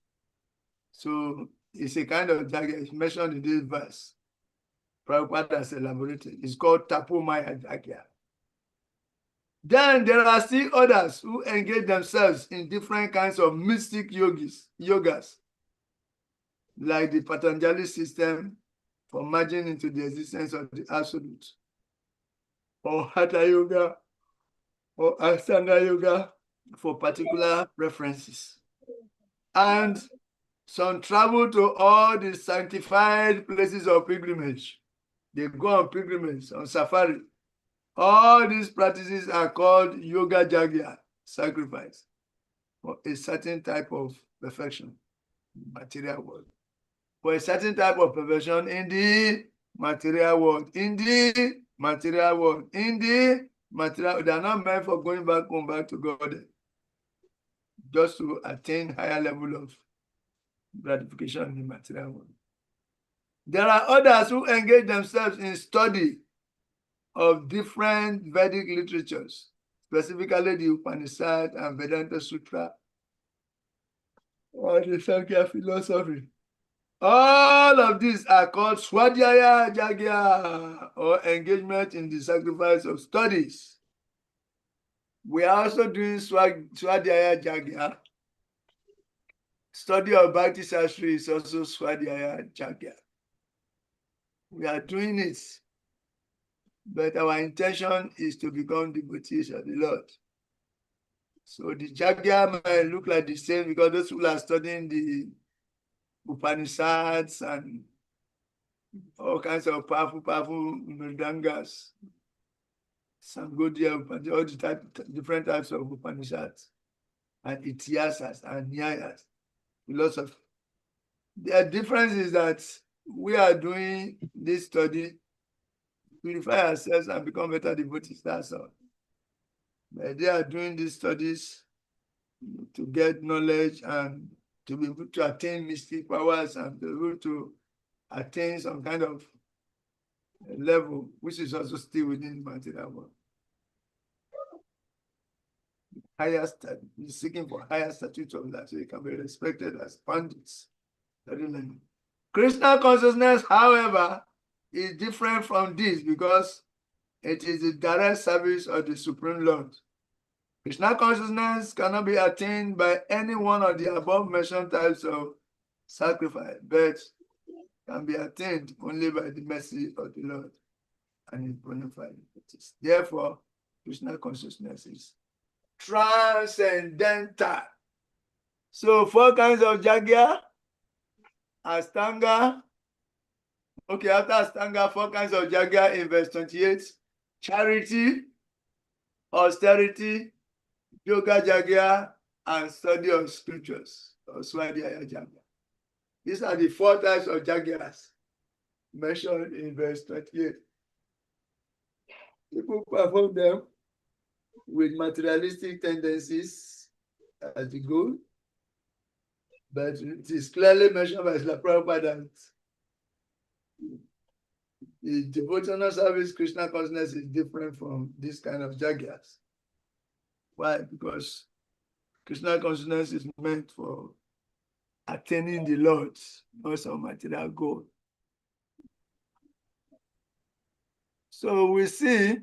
So it's a kind of jagya. It's mentioned in this verse. Prabhupada has elaborated. It's called Tapomaya Jagya. Then there are still others who engage themselves in different kinds of mystic yogas, like the Patanjali system for merging into the existence of the Absolute, or Hatha Yoga, or Ashtanga Yoga for particular preferences. And some travel to all the sanctified places of pilgrimage. They go on pilgrimage, on safari. All these practices are called Yoga Jagya, sacrifice, for a certain type of perfection in the material world. For a certain type of perfection in the material world. In the material world. In the material world. They are not meant for going back home, back to God. Just to attain higher level of gratification in the material world. There are others who engage themselves in study of different Vedic literatures, specifically the Upanishad and Vedanta Sutra, or the Sankhya philosophy. All of these are called Swadhyaya Jagya, or engagement in the sacrifice of studies. We are also doing Swadhyaya Jagya. Study of Bhakti Sastri is also Swadhyaya Jagya. We are doing it, but our intention is to become devotees of the Lord. So the Jagya might look like the same because those people are studying the Upanishads and all kinds of powerful Mridangas, Sangodiya, all the different types of Upanishads, and Ityasas and Nyayas, philosophy. The difference is that we are doing this study, purify ourselves and become better devotees, that's all. But they are doing these studies to get knowledge and to be able to attain mystic powers and be able to attain some kind of level, which is also still within the material world. Higher seeking for higher status of that, so you can be respected as pandits. Krishna consciousness, however, is different from this because it is the direct service of the Supreme Lord. Krishna consciousness cannot be attained by any one of the above mentioned types of sacrifice, but can be attained only by the mercy of the Lord and his bona fide entities. Therefore, Krishna consciousness is transcendental. So 4 kinds of Jagya, Astanga. Okay, after Astanga, 4 kinds of Jagya in verse 28. Charity, austerity, Yoga Jagya, and study of scriptures, or Swadhyaya Jagya. These are the 4 types of Jagyas mentioned in verse 28. People perform them with materialistic tendencies as the goal, but it is clearly mentioned by Srila Prabhupada that the devotional service Krishna consciousness is different from this kind of Jagyas. Why? Because Krishna consciousness is meant for attaining the Lord, not some material goal. So we see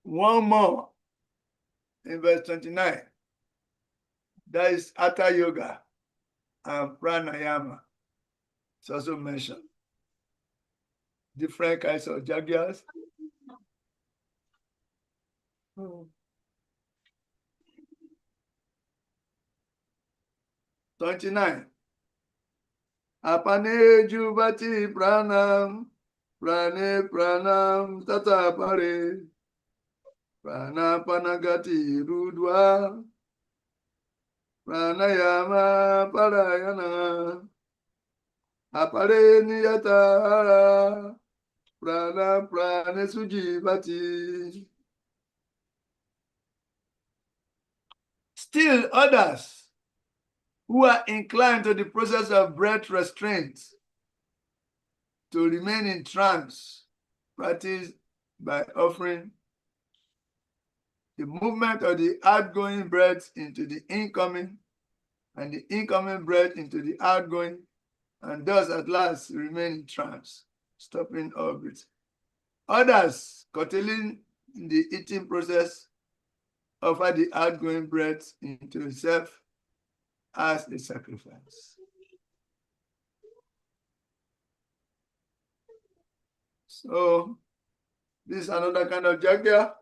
one more in verse 29. That is Hatha Yoga and Pranayama. It's also mentioned. Different kinds of Jagyas. 29. Apane jubati pranam, prane pranam tata pare, prana panagati rudwa, pranayama parayana, apare niyata, prana prane sujibati. Still others who are inclined to the process of breath restraint to remain in trance, practice by offering the movement of the outgoing breath into the incoming and the incoming breath into the outgoing, and thus at last remain in trance, stopping all breathing. Others, curtailing the eating process, offer the outgoing breath into itself as a sacrifice. So this is another kind of Jagya.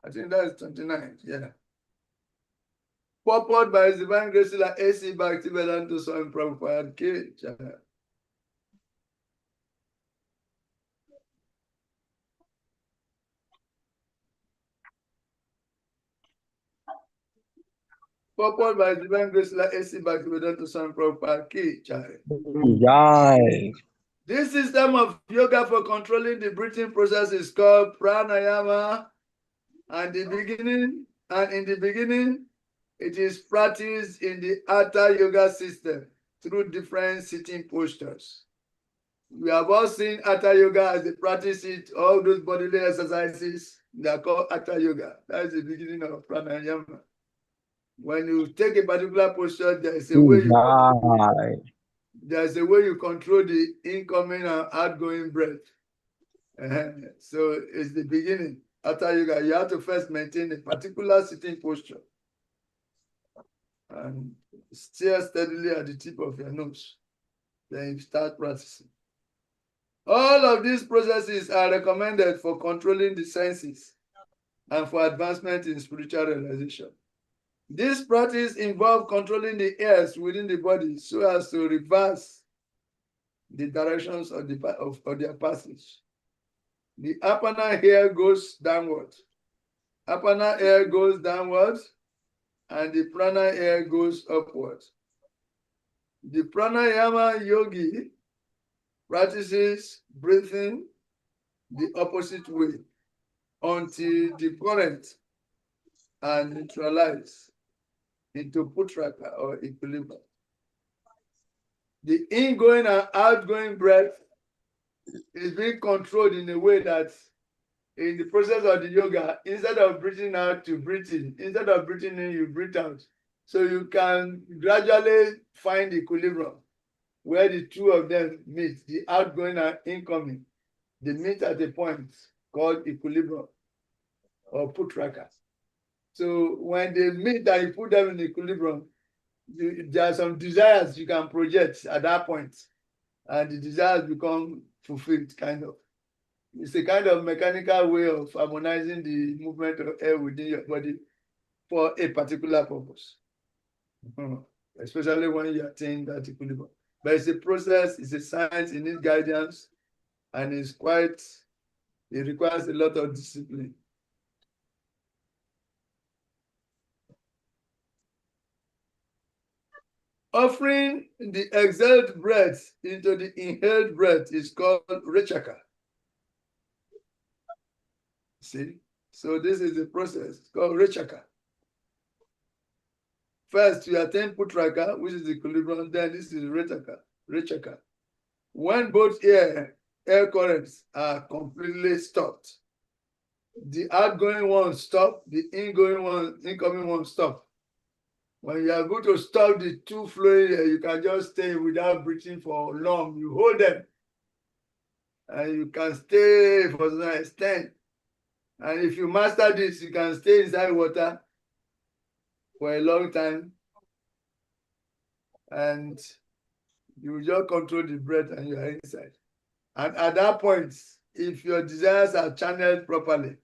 I think that's 29. Yeah. Purport by His Divine Grace like A.C. Bhakti Vedanta Swami Prabhupada K. Jagya. Purport by His Divine Grace like A.C. Bhakti Vedanta Swami Prabhupada K. Jagya. This system of yoga for controlling the breathing process is called pranayama, and in the beginning, it is practiced in the Hatha Yoga system through different sitting postures. We have all seen Hatha Yoga as they practice it, all those bodily exercises, they are called Hatha Yoga. That is the beginning of pranayama. When you take a particular posture, there is a way you control the incoming and outgoing breath. So it's the beginning. Hatha Yoga, you have to first maintain a particular sitting posture and stare steadily at the tip of your nose. Then you start practicing. All of these processes are recommended for controlling the senses and for advancement in spiritual realization. This practice involves controlling the airs within the body so as to reverse the directions of their passage. The apana air goes downward. Apana air goes downward, and the prana air goes upward. The pranayama yogi practices breathing the opposite way until the current are neutralized into putraka or equilibrium. The ingoing and outgoing breath is being controlled in a way that in the process of the yoga, instead of breathing out, you breathe in. Instead of breathing in, you breathe out. So you can gradually find equilibrium where the two of them meet, the outgoing and incoming. They meet at a point called equilibrium or putraka. So when they meet and you put them in equilibrium, there are some desires you can project at that point, and the desires become fulfilled, kind of. It's a kind of mechanical way of harmonizing the movement of air within your body for a particular purpose, especially when you attain that equilibrium. But it's a process, it's a science, it needs guidance, and it requires a lot of discipline. Offering the exhaled breath into the inhaled breath is called rechaka. See? So this is the process. It's called rechaka. First, you attain putraka, which is equilibrium, then this is rechaka. When both air currents are completely stopped, the outgoing one stop, the incoming one stop. When you are going to stop the two flowing air, you can just stay without breathing for long. You hold them, and you can stay for some extent. And if you master this, you can stay inside water for a long time, and you just control the breath and you are inside. And at that point, if your desires are channeled properly,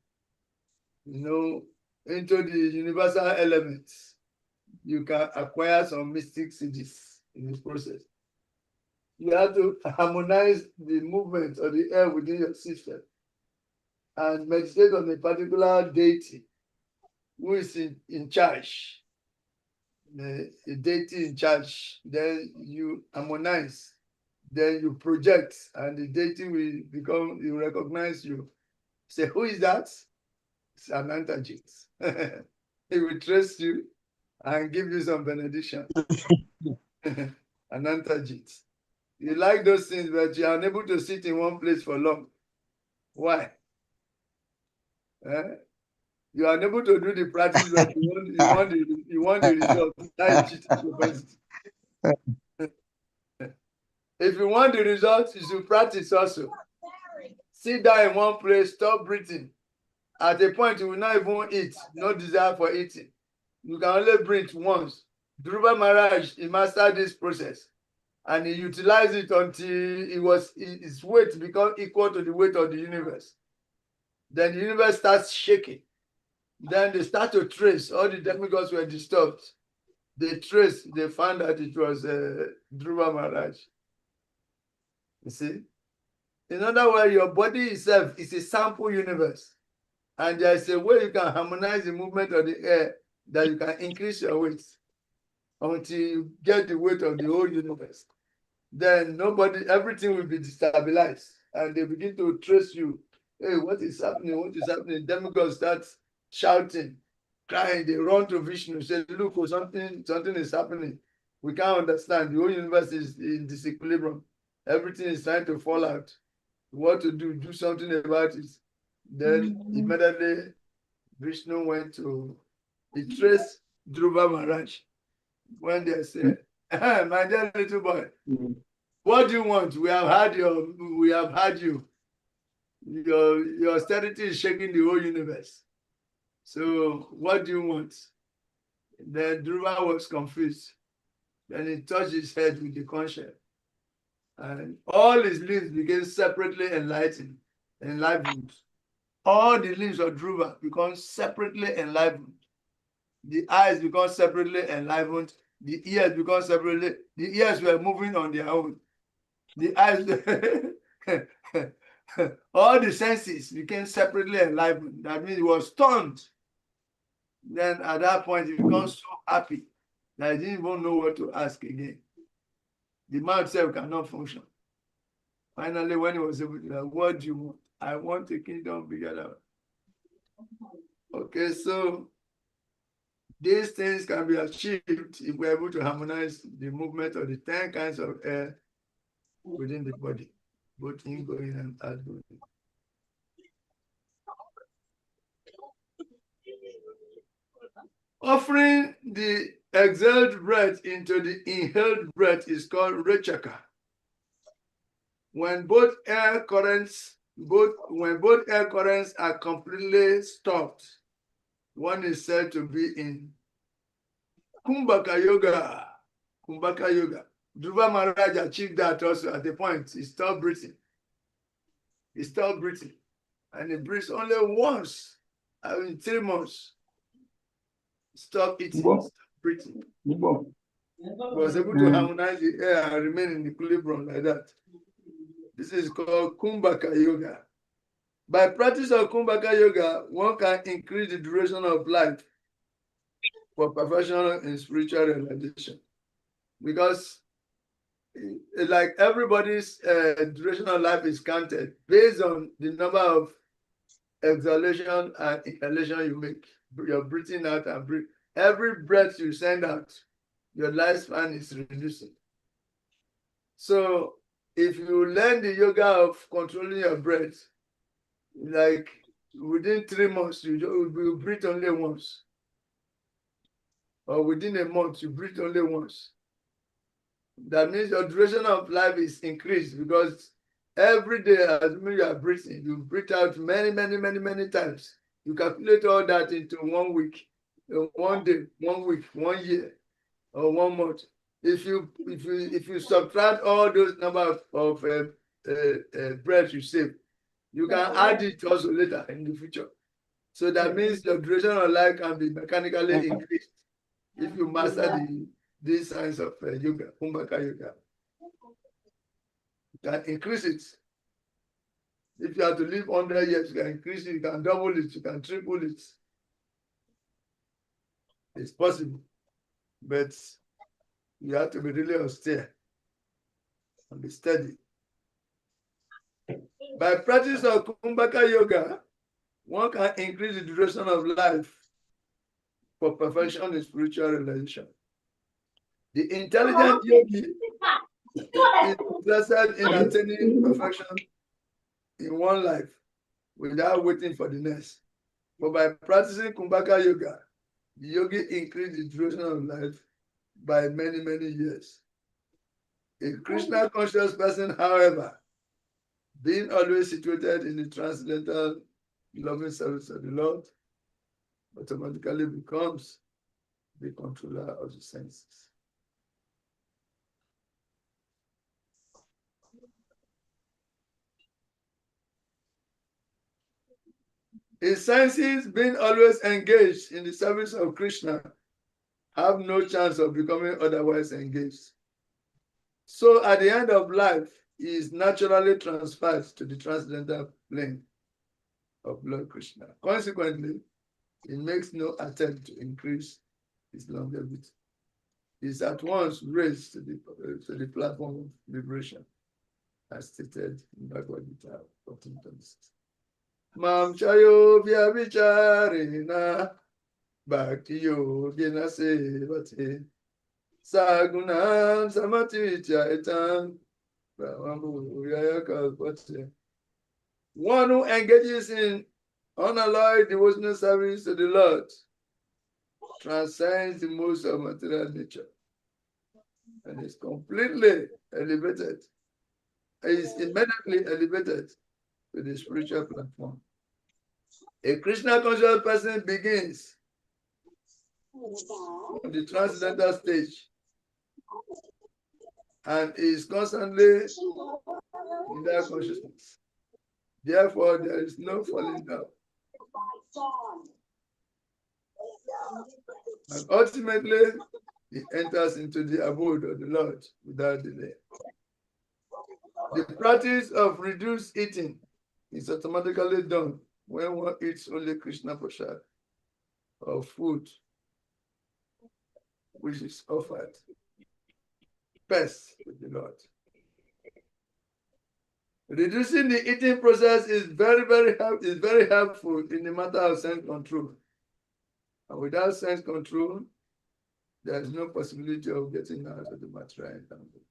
into the universal elements, you can acquire some mystic cities in this process. You have to harmonize the movement of the air within your system and meditate on a particular deity who is in charge. The deity in charge, then you harmonize, then you project, and the deity will recognize you. Say, who is that? It's an antajit. He will trace you and give you some benediction. An antajit. You like those things, but you are unable to sit in one place for long. Why? You are unable to do the practice, but you want the result. That is cheating. If you want the results, you should practice also. Sit down in one place, stop breathing. At a point, you will not even eat, no desire for eating. You can only breathe once. Dhruva Maharaj, he mastered this process, and he utilized it until his weight become equal to the weight of the universe. Then the universe starts shaking. Then they start to trace. All the demigods were disturbed. They found that it was Dhruva Maharaj. You see? In other words, your body itself is a sample universe. And there is a way you can harmonize the movement of the air that you can increase your weight until you get the weight of the whole universe. Then everything will be destabilized. And they begin to trace you. Hey, what is happening? What is happening? Demigods start shouting, crying. They run to Vishnu, say, look, something is happening. We can't understand. The whole universe is in disequilibrium. Everything is trying to fall out. What to do something about it. Then immediately Vishnu went to traced Dhruva Maharaj. When they said, my dear little boy, what do you want? We have had you. Your austerity is shaking the whole universe. So what do you want? Then Dhruva was confused. Then he touched his head with the conscience. And all his limbs became separately enlivened. All the limbs of Dhruva become separately enlivened. The eyes become separately enlivened. The ears become separately. The ears were moving on their own. The eyes, all the senses became separately enlivened. That means he was stunned. Then at that point, he becomes so happy that he didn't even know what to ask again. The mouth itself cannot function. Finally, when he was able to, what do you want? I want a kingdom bigger than. Okay, so These things can be achieved if we're able to harmonize the movement of the 10 kinds of air within the body, both ingoing and outgoing. Offering the exhaled breath into the inhaled breath is called rechaka. When both air currents are completely stopped, one is said to be in Kumbhaka Yoga. Kumbhaka Yoga. Dhruva Maharaj achieved that also at the point. He stopped breathing. And he breathes only once in 3 months. Stop eating, stop breathing. He was able to harmonize the air and remain in equilibrium like that. This is called Kumbhaka Yoga. By practice of Kumbhaka Yoga, one can increase the duration of life for professional and spiritual realization. Because like everybody's duration of life is counted based on the number of exhalation and inhalation you make. You're breathing out and breathe. Every breath you send out, your lifespan is reducing. So if you learn the yoga of controlling your breath, like within 3 months, you breathe only once. Or within a month, you breathe only once. That means your duration of life is increased because every day, as you are breathing, you breathe out many times. You calculate all that into 1 week, 1 day, 1 week, 1 year, or 1 month. If you subtract all those number of breaths you save, you can add it also later in the future. So that means your duration of life can be mechanically increased if you master these science of yoga, Kumbhaka Yoga. You can increase it. If you have to live 100 years, you can increase it, you can double it, you can triple it. It's possible, but you have to be really austere and be steady. By practice of Kumbhaka Yoga, one can increase the duration of life for perfection in spiritual realization. The intelligent yogi is interested in attaining perfection in one life without waiting for the next. But by practicing Kumbhaka Yoga, the yogi increased the duration of life by many years. A Krishna conscious person, however, being always situated in the transcendental loving service of the Lord, automatically becomes the controller of the senses. His senses, being always engaged in the service of Krishna, have no chance of becoming otherwise engaged. So at the end of life, he is naturally transferred to the transcendental plane of Lord Krishna. Consequently, he makes no attempt to increase his longevity. He is at once raised to the platform of liberation, as stated in Bhagavad Gita 14:26. Mam chayo vyabicharena bhakti yogena sevate sagunam samatitya etam brahmabhuyaya kalpate. One who engages in unalloyed devotional service to the Lord transcends the most of material nature and is completely elevated. He is immediately elevated to the spiritual platform. A Krishna conscious person begins on the transcendental stage and is constantly in that consciousness. Therefore, there is no falling down. And ultimately, he enters into the abode of the Lord without delay. The practice of reduced eating is automatically done when one eats only Krishna Prasad or food which is offered best with the Lord. Reducing the eating process is very helpful in the matter of self-control. And without sense control, there is no possibility of getting out of the material entanglement.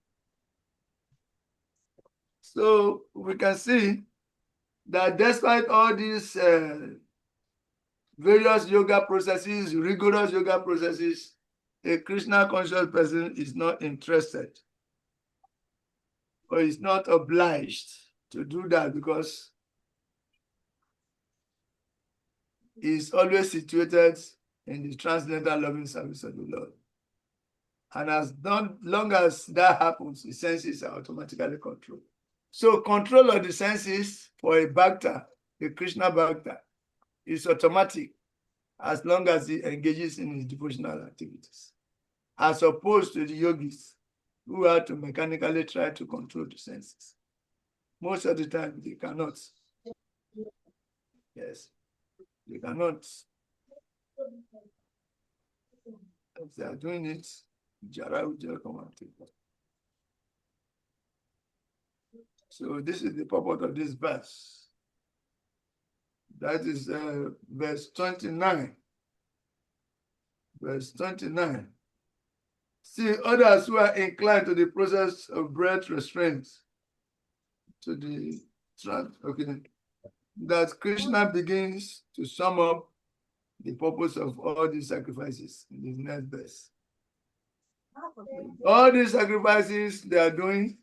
So we can see that despite all these various yoga processes, rigorous yoga processes, a Krishna conscious person is not interested or is not obliged to do that because he is always situated in the transcendental loving service of the Lord. And as long as that happens, the senses are automatically controlled. So control of the senses for a Bhakta, a Krishna Bhakta, is automatic as long as he engages in his devotional activities, as opposed to the yogis who have to mechanically try to control the senses. Most of the time, they cannot. Yes, they cannot. If they are doing it, Jara will just come and take it. So this is the purport of this verse. That is verse 29. Verse 29. See, others who are inclined to the process of breath restraint, to the that Krishna begins to sum up the purpose of all these sacrifices in this next verse. All these sacrifices they are doing,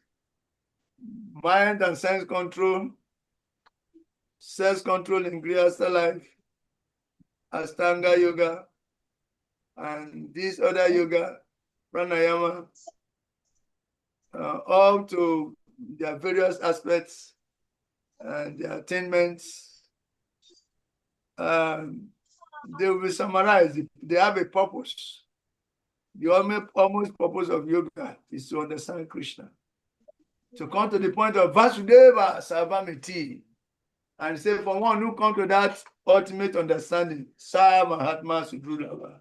mind and sense control, self-control in Grihastha life, Ashtanga yoga, and this other yoga, pranayama, all to their various aspects and their attainments. They will be summarized. They have a purpose. The almost purpose of yoga is to understand Krishna. To come to the point of Vasudeva Sarvamiti and say, for one who comes to that ultimate understanding, Sa Mahatma Sudrulava.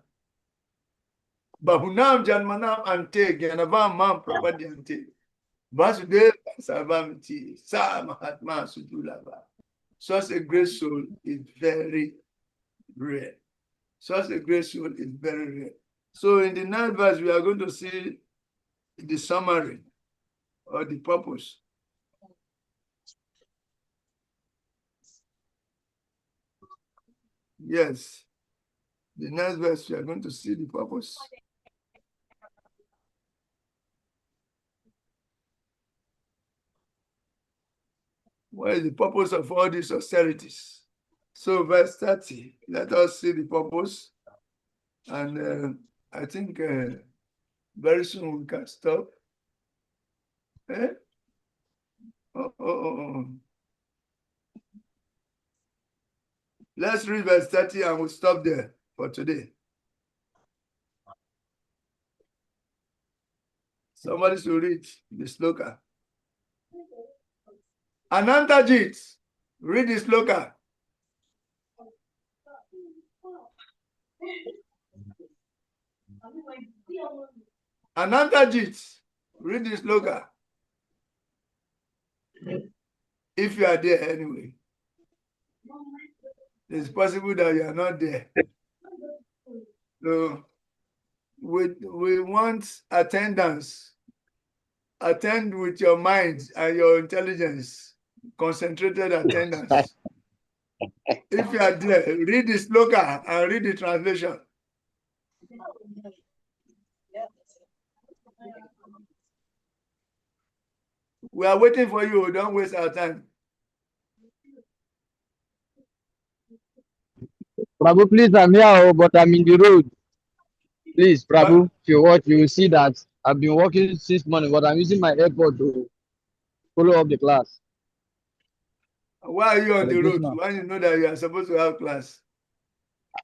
Bahunam Janmanam Ante Gyanavam Mam Prapadyante. Vasudeva Sarvamiti, Sa Mahatma Sudrulava. Such a great soul is very rare. Such a great soul is very rare. So in the next verse, we are going to see the summary or the purpose. Yes. The next verse, we are going to see the purpose. What is the purpose of all these austerities? So verse 30, let us see the purpose. And I think very soon we can stop. Eh? Oh. Let's read verse 30 and we'll stop there for today. Somebody should read the sloka. Anantajit, read the sloka. Anantajit, read the sloka. If you are there anyway. It's possible that you are not there. So we want attendance. Attend with your mind and your intelligence. Concentrated attendance. If you are there, read the sloka and read the translation. We are waiting for you. Don't waste our time. Prabhu, please, I'm here, but I'm in the road. Please, Prabhu, if you watch, you will see that I've been working since morning, but I'm using my airport to follow up the class. Why are you on the road? Why you know that you are supposed to have class?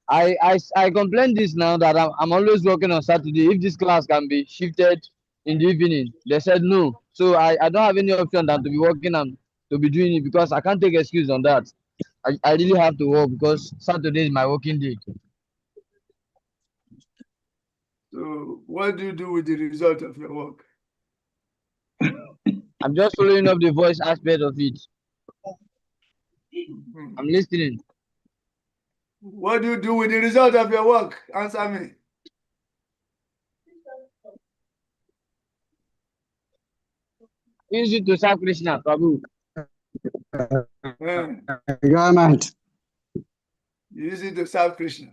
I complained this now that I'm always working on Saturday. If this class can be shifted in the evening, they said no. So I don't have any option than to be working and to be doing it because I can't take excuse on that. I really have to work because Saturday is my working day. So what do you do with the result of your work? I'm just following up the voice aspect of it. Hmm. I'm listening. What do you do with the result of your work? Answer me. Use it to serve Krishna, Prabhu. Enjoyment. Use it to serve Krishna.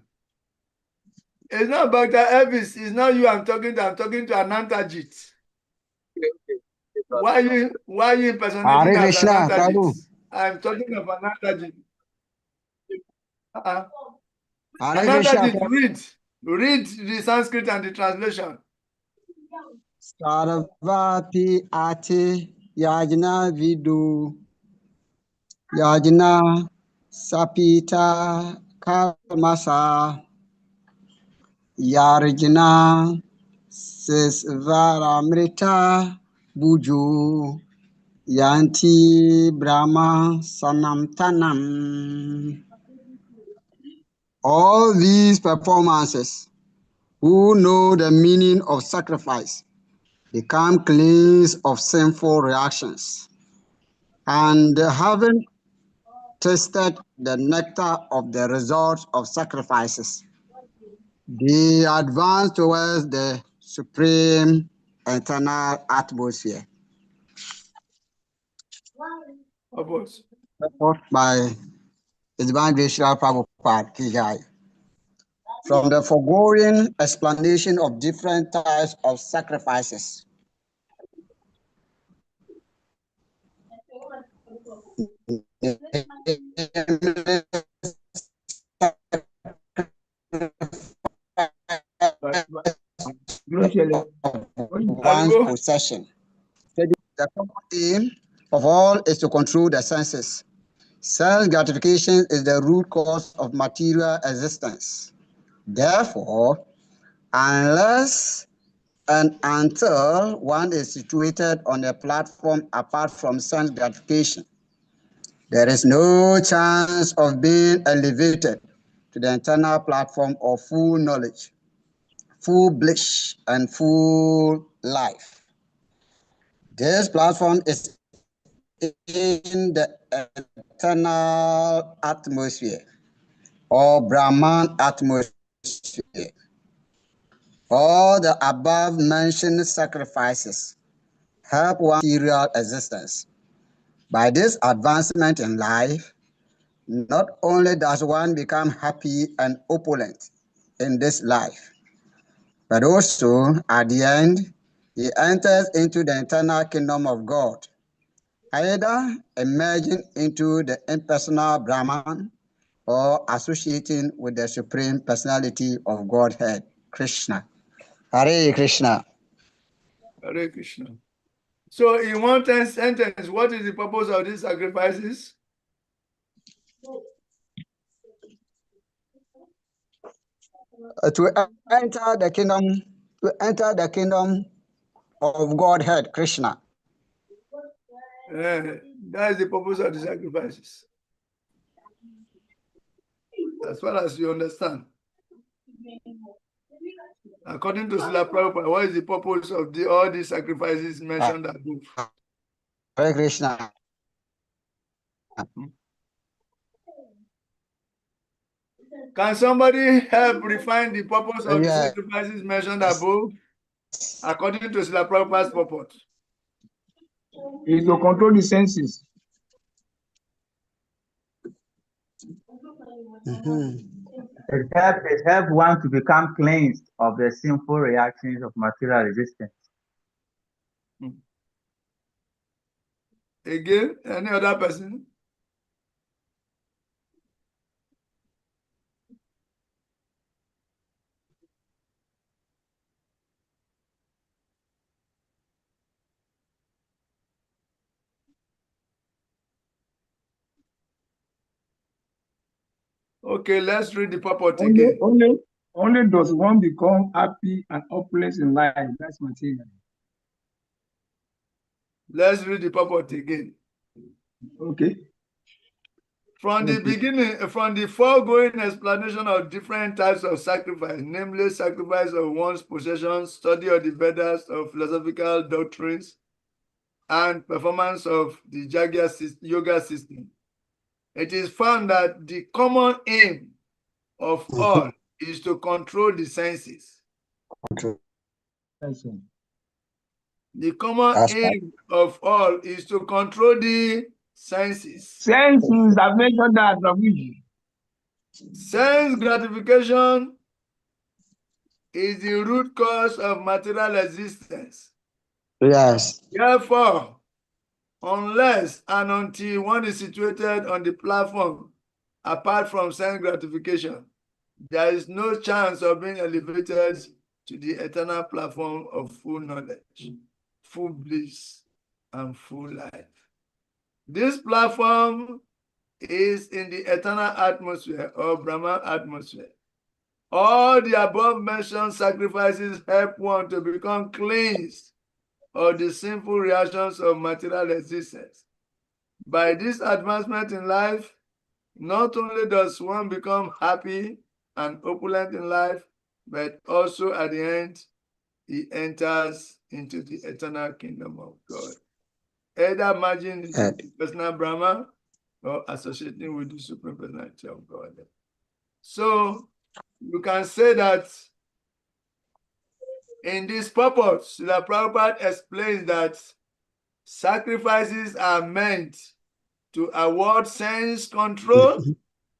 It's not Dr. Elvis. It's not you I'm talking to. I'm talking to Anantajit. Why you impersonating Hare as Krishna, Anantajit? Prabhu. I'm talking of Anantajit. Hare Krishna, Anantajit, Prabhu. read the Sanskrit and the translation. Sarvati ate yajna vidu yajna sapita kalmasa yarjna sesvaramrita buju yanti brahma sanamtanam. All these performances, who know the meaning of sacrifice, become cleansed of sinful reactions, and having tasted the nectar of the results of sacrifices, they advance towards the supreme eternal atmosphere. By His Divine Grace Prabhupada Kijai. From the foregoing explanation of different types of sacrifices, one's possession. The common aim of all is to control the senses. Self-gratification is the root cause of material existence. Therefore, unless and until one is situated on a platform apart from sense gratification, there is no chance of being elevated to the internal platform of full knowledge, full bliss, and full life. This platform is in the eternal atmosphere or Brahman atmosphere. All the above mentioned sacrifices help one material existence. By this advancement in life, not only does one become happy and opulent in this life, but also at the end, he enters into the eternal kingdom of God, either emerging into the impersonal Brahman or associating with the Supreme Personality of Godhead, Krishna. Hare Krishna. Hare Krishna. So in one sentence, what is the purpose of these sacrifices? To enter the kingdom of Godhead, Krishna. That is the purpose of the sacrifices. As far as you understand. According to Srila Prabhupada, what is the purpose of all these sacrifices mentioned above? Hare Krishna. Can somebody help refine the purpose of the sacrifices mentioned above? According to Srila Prabhupada's purpose. Is to control the senses. It helps one to become cleansed of the sinful reactions of material resistance. Again, any other person? Okay, let's read the purport again. Only does one become happy and opulent in life. That's material. Let's read the purport again. Okay. From the beginning, from the foregoing explanation of different types of sacrifice, namely sacrifice of one's possessions, study of the Vedas, of philosophical doctrines, and performance of the yoga system, it is found that the common aim of all is to control the senses. The common aim of all is to control the senses. Senses, I mentioned that, Ravi. Sense gratification is the root cause of material existence. Yes. Therefore, unless and until one is situated on the platform apart from sense gratification, there is no chance of being elevated to the eternal platform of full knowledge, full bliss, and full life. This platform is in the eternal atmosphere or Brahma atmosphere. All the above mentioned sacrifices help one to become cleansed of the sinful reactions of material existence. By this advancement in life, not only does one become happy and opulent in life, but also at the end, he enters into the eternal kingdom of God, either merging into the personal Brahma or associating with the Supreme Personality of God. So you can say that in this purpose, the Prabhupada explains that sacrifices are meant to award sense control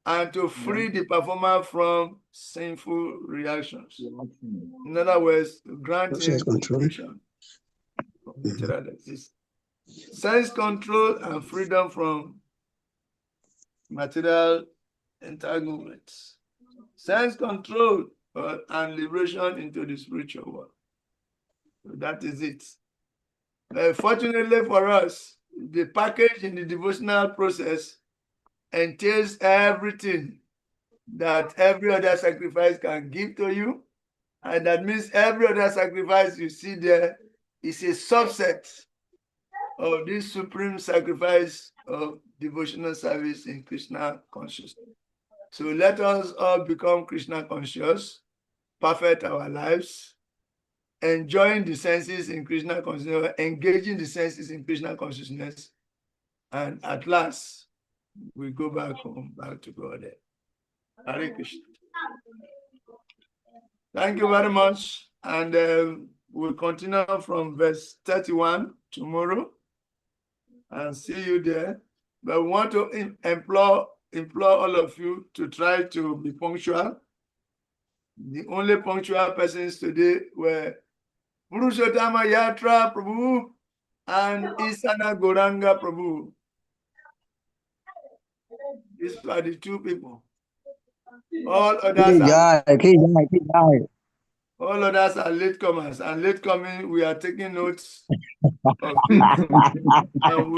and to free the performer from sinful reactions. In other words, granting liberation from material existence. Sense control and freedom from material entanglements. Sense control and liberation into the spiritual world. So that is it. Fortunately for us, the package in the devotional process entails everything that every other sacrifice can give to you. And that means every other sacrifice you see there is a subset of this supreme sacrifice of devotional service in Krishna consciousness. So let us all become Krishna conscious, perfect our lives, enjoying the senses in Krishna consciousness, engaging the senses in Krishna consciousness, and at last we go back home, back to God. Hare Krishna. Thank you very much. And we'll continue from verse 31 tomorrow and see you there. But we want to implore all of you to try to be punctual. The only punctual persons today were Purushottama Yatra Prabhu and Isana Goranga Prabhu. These are the two people. All others are latecomers, and latecoming, we are taking notes of it. And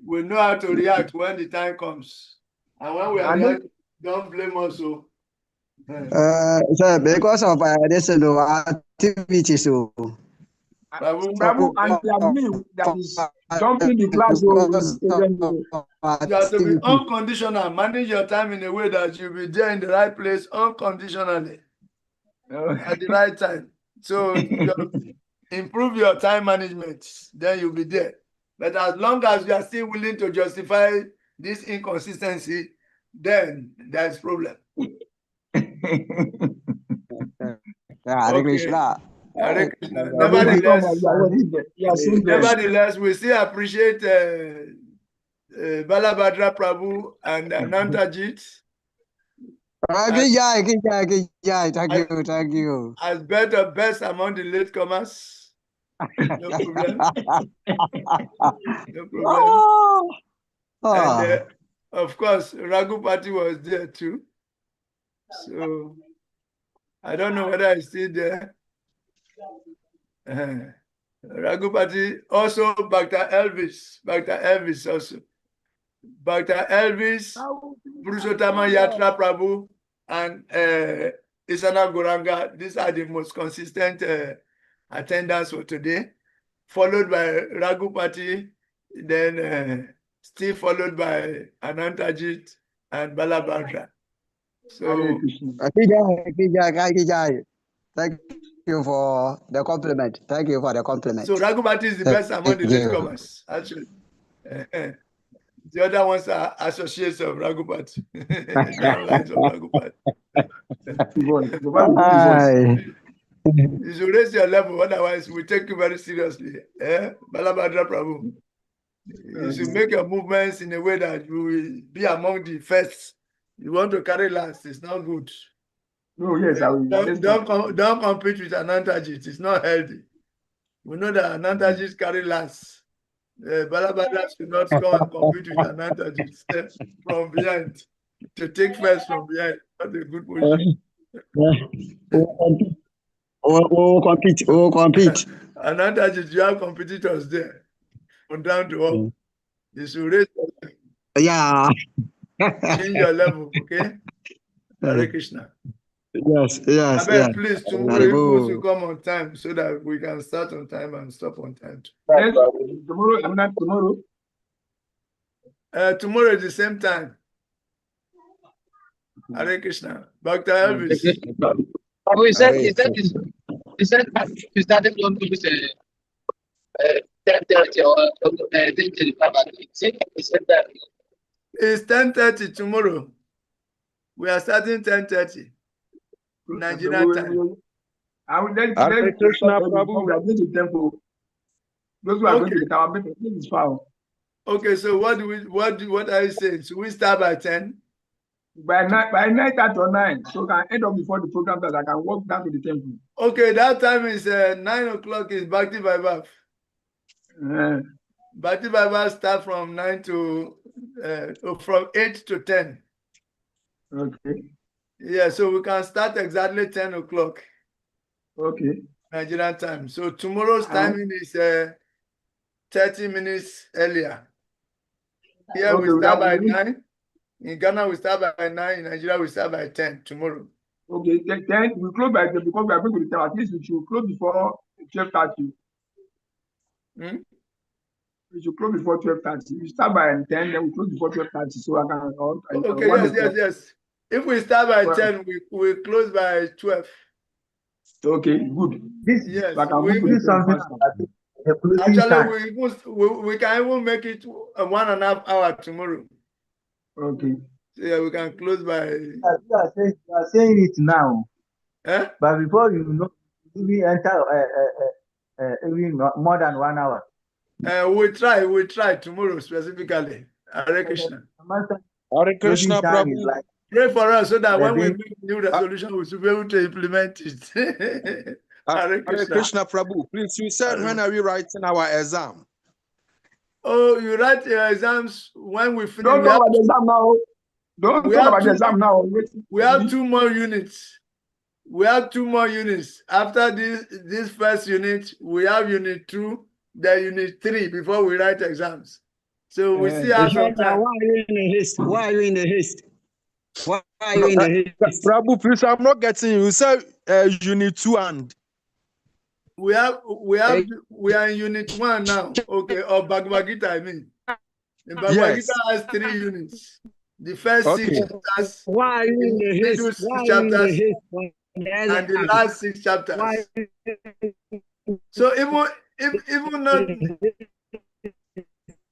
we know how to react when the time comes. And when we are react, don't blame us. So because of this activity, so Babu, and me that is jumping the class. You have to be unconditional. Manage your time in a way that you'll be there in the right place unconditionally at the right time. So improve your time management, then you'll be there. But as long as you are still willing to justify this inconsistency, then there's problem. Hare Krishna. Hare Krishna. Nevertheless, we still appreciate Balabhadra Prabhu and Anantajit. Thank you. As best among the latecomers. No problem. No problem. And of course, Raghupati was there too. So I don't know whether he's still there. Raghupati, also Bhakti Elvis also. Bhakti Elvis, Purushottama Yatra Prabhu, and Isana Goranga. These are the most consistent attendants for today, followed by Raghupati, then still followed by Anantajit and Balabhadra. So thank you for the compliment. Thank you for the compliment. So Raghupati is the best among the latecomers, actually. The other ones are associates of Raghupat. Downlines of Raghupat. You should raise your level, otherwise we take you very seriously. Balabhadra Prabhu. You should make your movements in a way that you will be among the first. You want to carry last, it's not good. No, yes, I will. Don't compete with Anantajit, it's not healthy. We know that Anantajit carry last. Balabhadra should not go and compete with Anantajit from behind. To take first from behind, not a good position. Compete. Anantajit, you have competitors there from down to up. You should raise your level. Yeah. Change your level, okay? Hare Krishna. Yes. Abel, please, tomorrow you will come on time so that we can start on time and stop on time. Yes, tomorrow, I'm not tomorrow. Tomorrow at the same time. Hare Krishna. Bhakti Elvis. He said he started from 10:30 or 10:35. He said that. It's 10:30 tomorrow. We are starting 10:30 Nigerian time. I will let Krishna Prabhu. We are going to temple. Those who are going to the tower, this is far. Okay, so what are you saying? Should we start by 10? By 9:30 or 9, so I can end up before the program that I can walk down to the temple. Okay, that time is 9 o'clock is Bhakti Vaibhav. Bhakti Vaibhav start from 9 to from 8 to 10. Okay. Yeah, so we can start exactly 10 o'clock. Okay. Nigerian time. So tomorrow's timing is 30 minutes earlier. Here we start by 9. In Ghana, we start by 9. In Nigeria, we start by 10 tomorrow. Okay, 10. We close by 10 because we are going to the time. At least we should close before 12:30. We should close before 12:30. We start by 10, then we close before 12:30. So I can. Okay, yes. If we start by 10, we close by 12. Okay, good. Yes, actually, we can even make it 1.5 hours tomorrow. Okay. So yeah, we can close by. You are saying it now. But before you know, we enter even more than 1 hour. We try tomorrow specifically. Hare Krishna. Hare Krishna Prabhu. Like, pray for us so that when we make new resolution, we should be able to implement it. Hare Krishna Prabhu. Please, you said when are we writing our exam? Oh, you write your exams when we finish. Don't talk about the exam now. Don't talk about the exam now. We have 2 more units. We have 2 more units. After this first unit, we have unit 2, then unit 3 before we write exams. So we still have some time. Why are you in the haste? Why are you in the haste? Prabhu, please, I'm not getting you. You said unit 2 and we are in unit 1 now. Okay, or Bhagavad Gita, I mean. And Bhagavad Gita has 3 units. The first 6 chapters, why are you in the haste? middle 6 chapters, and the last 6 chapters. So even not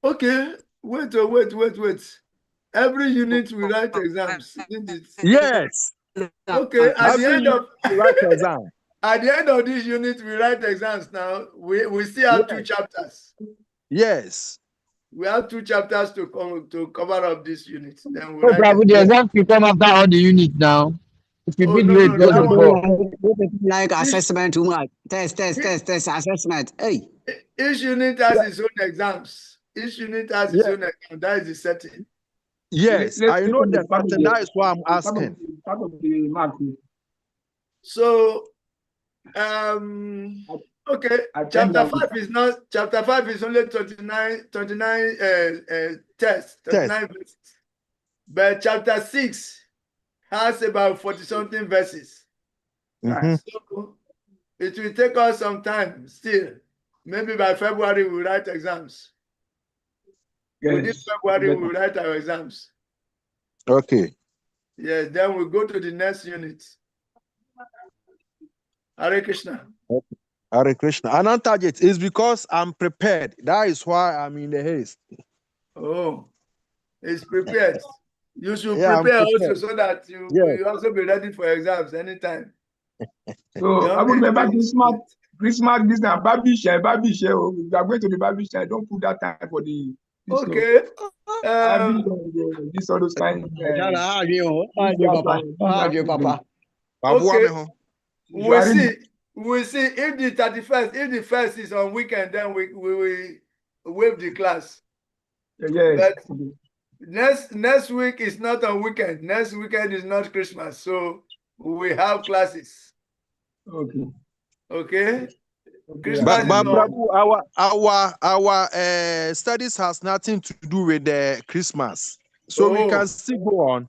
okay. Wait. Every unit we write exams, isn't it? Yes. Okay. At the end of this unit, we write exams now. We still have 2 chapters. Yes. We have 2 chapters to cover up this unit. Then we Prabhu, the exams will come after all the units now. If you like assessment too much. Test, assessment. Hey. Each unit has its own exams. Its unit has its own exam. That is the setting. Yes, I know that, and that is why I'm asking. So, okay, chapter 5 is only 29 tests, 39 verses. But chapter 6 has about 40-something verses. So it will take us some time still. Maybe by February we'll write exams. Within February we'll write our exams. Okay. Yeah, then we'll go to the next unit. Hare Krishna. Hare Krishna. Anantajit is because I'm prepared. That is why I'm in the haste. Oh. is prepared. You should Yeah, I'm prepare also prepared. so that you Yes. will also be ready for exams anytime. So I Don't would be remember doing Christmas, this time, baby share. Oh, we are going to the baby share. Don't put that time for the this. okay. This all those kind. Papa. Okay. You are ready. We see if the 31st, if the first is on weekend, then we will waive the class. Yes. But next week is not on weekend. Next weekend is not Christmas, so we have classes. Okay. Okay. Christmas But is on. Prabhu, our studies has nothing to do with the Christmas, so we can still go on.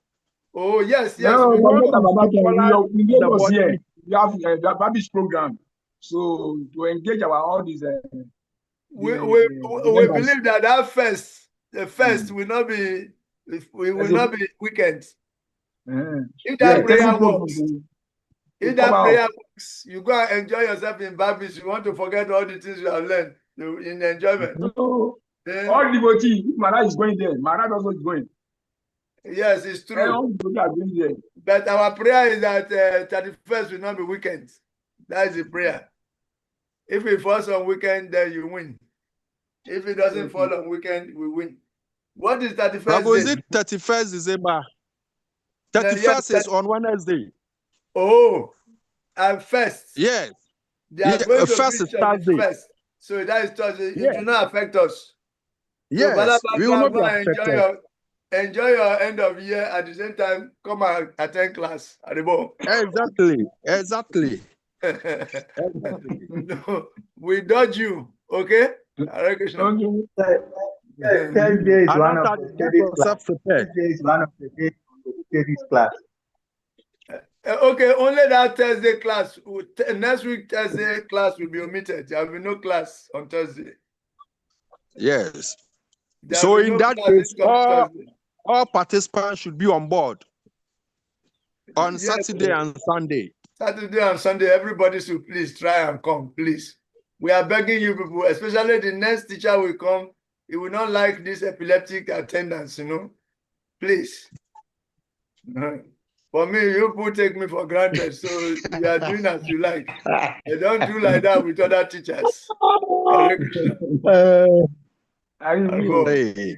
Oh yes, yes. No, we forget want about that. We the Lagos body. here. We have the babish program. So to engage our all these. we members. believe that the first will not be weekends. If that prayer works, you go and enjoy yourself in Babish. You want to forget all the things you have learned in enjoyment. No, all devotees, Mara is going there. Mara also is going. Yes, it's true. All devotees are going there. But our prayer is that 31st will not be weekends. That is the prayer. If it falls on weekend, then you win. If it doesn't fall on weekend, we win. What is 31st? Prabhu, is it 31st December? 31st is on Wednesday. Oh, and first. Yes. They are going to first is Thursday. First. So that is Thursday. Yes. It will not affect us. Yes, so we will not be affected. Enjoy your end of year at the same time. Come and attend class at the ball. Exactly. No, we dodge you. Okay? Thursday is one of the studies class. Thursday is one of the days of the studies class. Okay, only that Thursday class. Next week Thursday class will be omitted. There will be no class on Thursday. Yes. So in that case, all participants should be on board on Saturday and Sunday. Saturday and Sunday, everybody should please try and come, please. We are begging you people, especially the next teacher will come. He will not like this epileptic attendance, Please. For me, you people take me for granted, so you are doing as you like. They don't do like that with other teachers. Hey.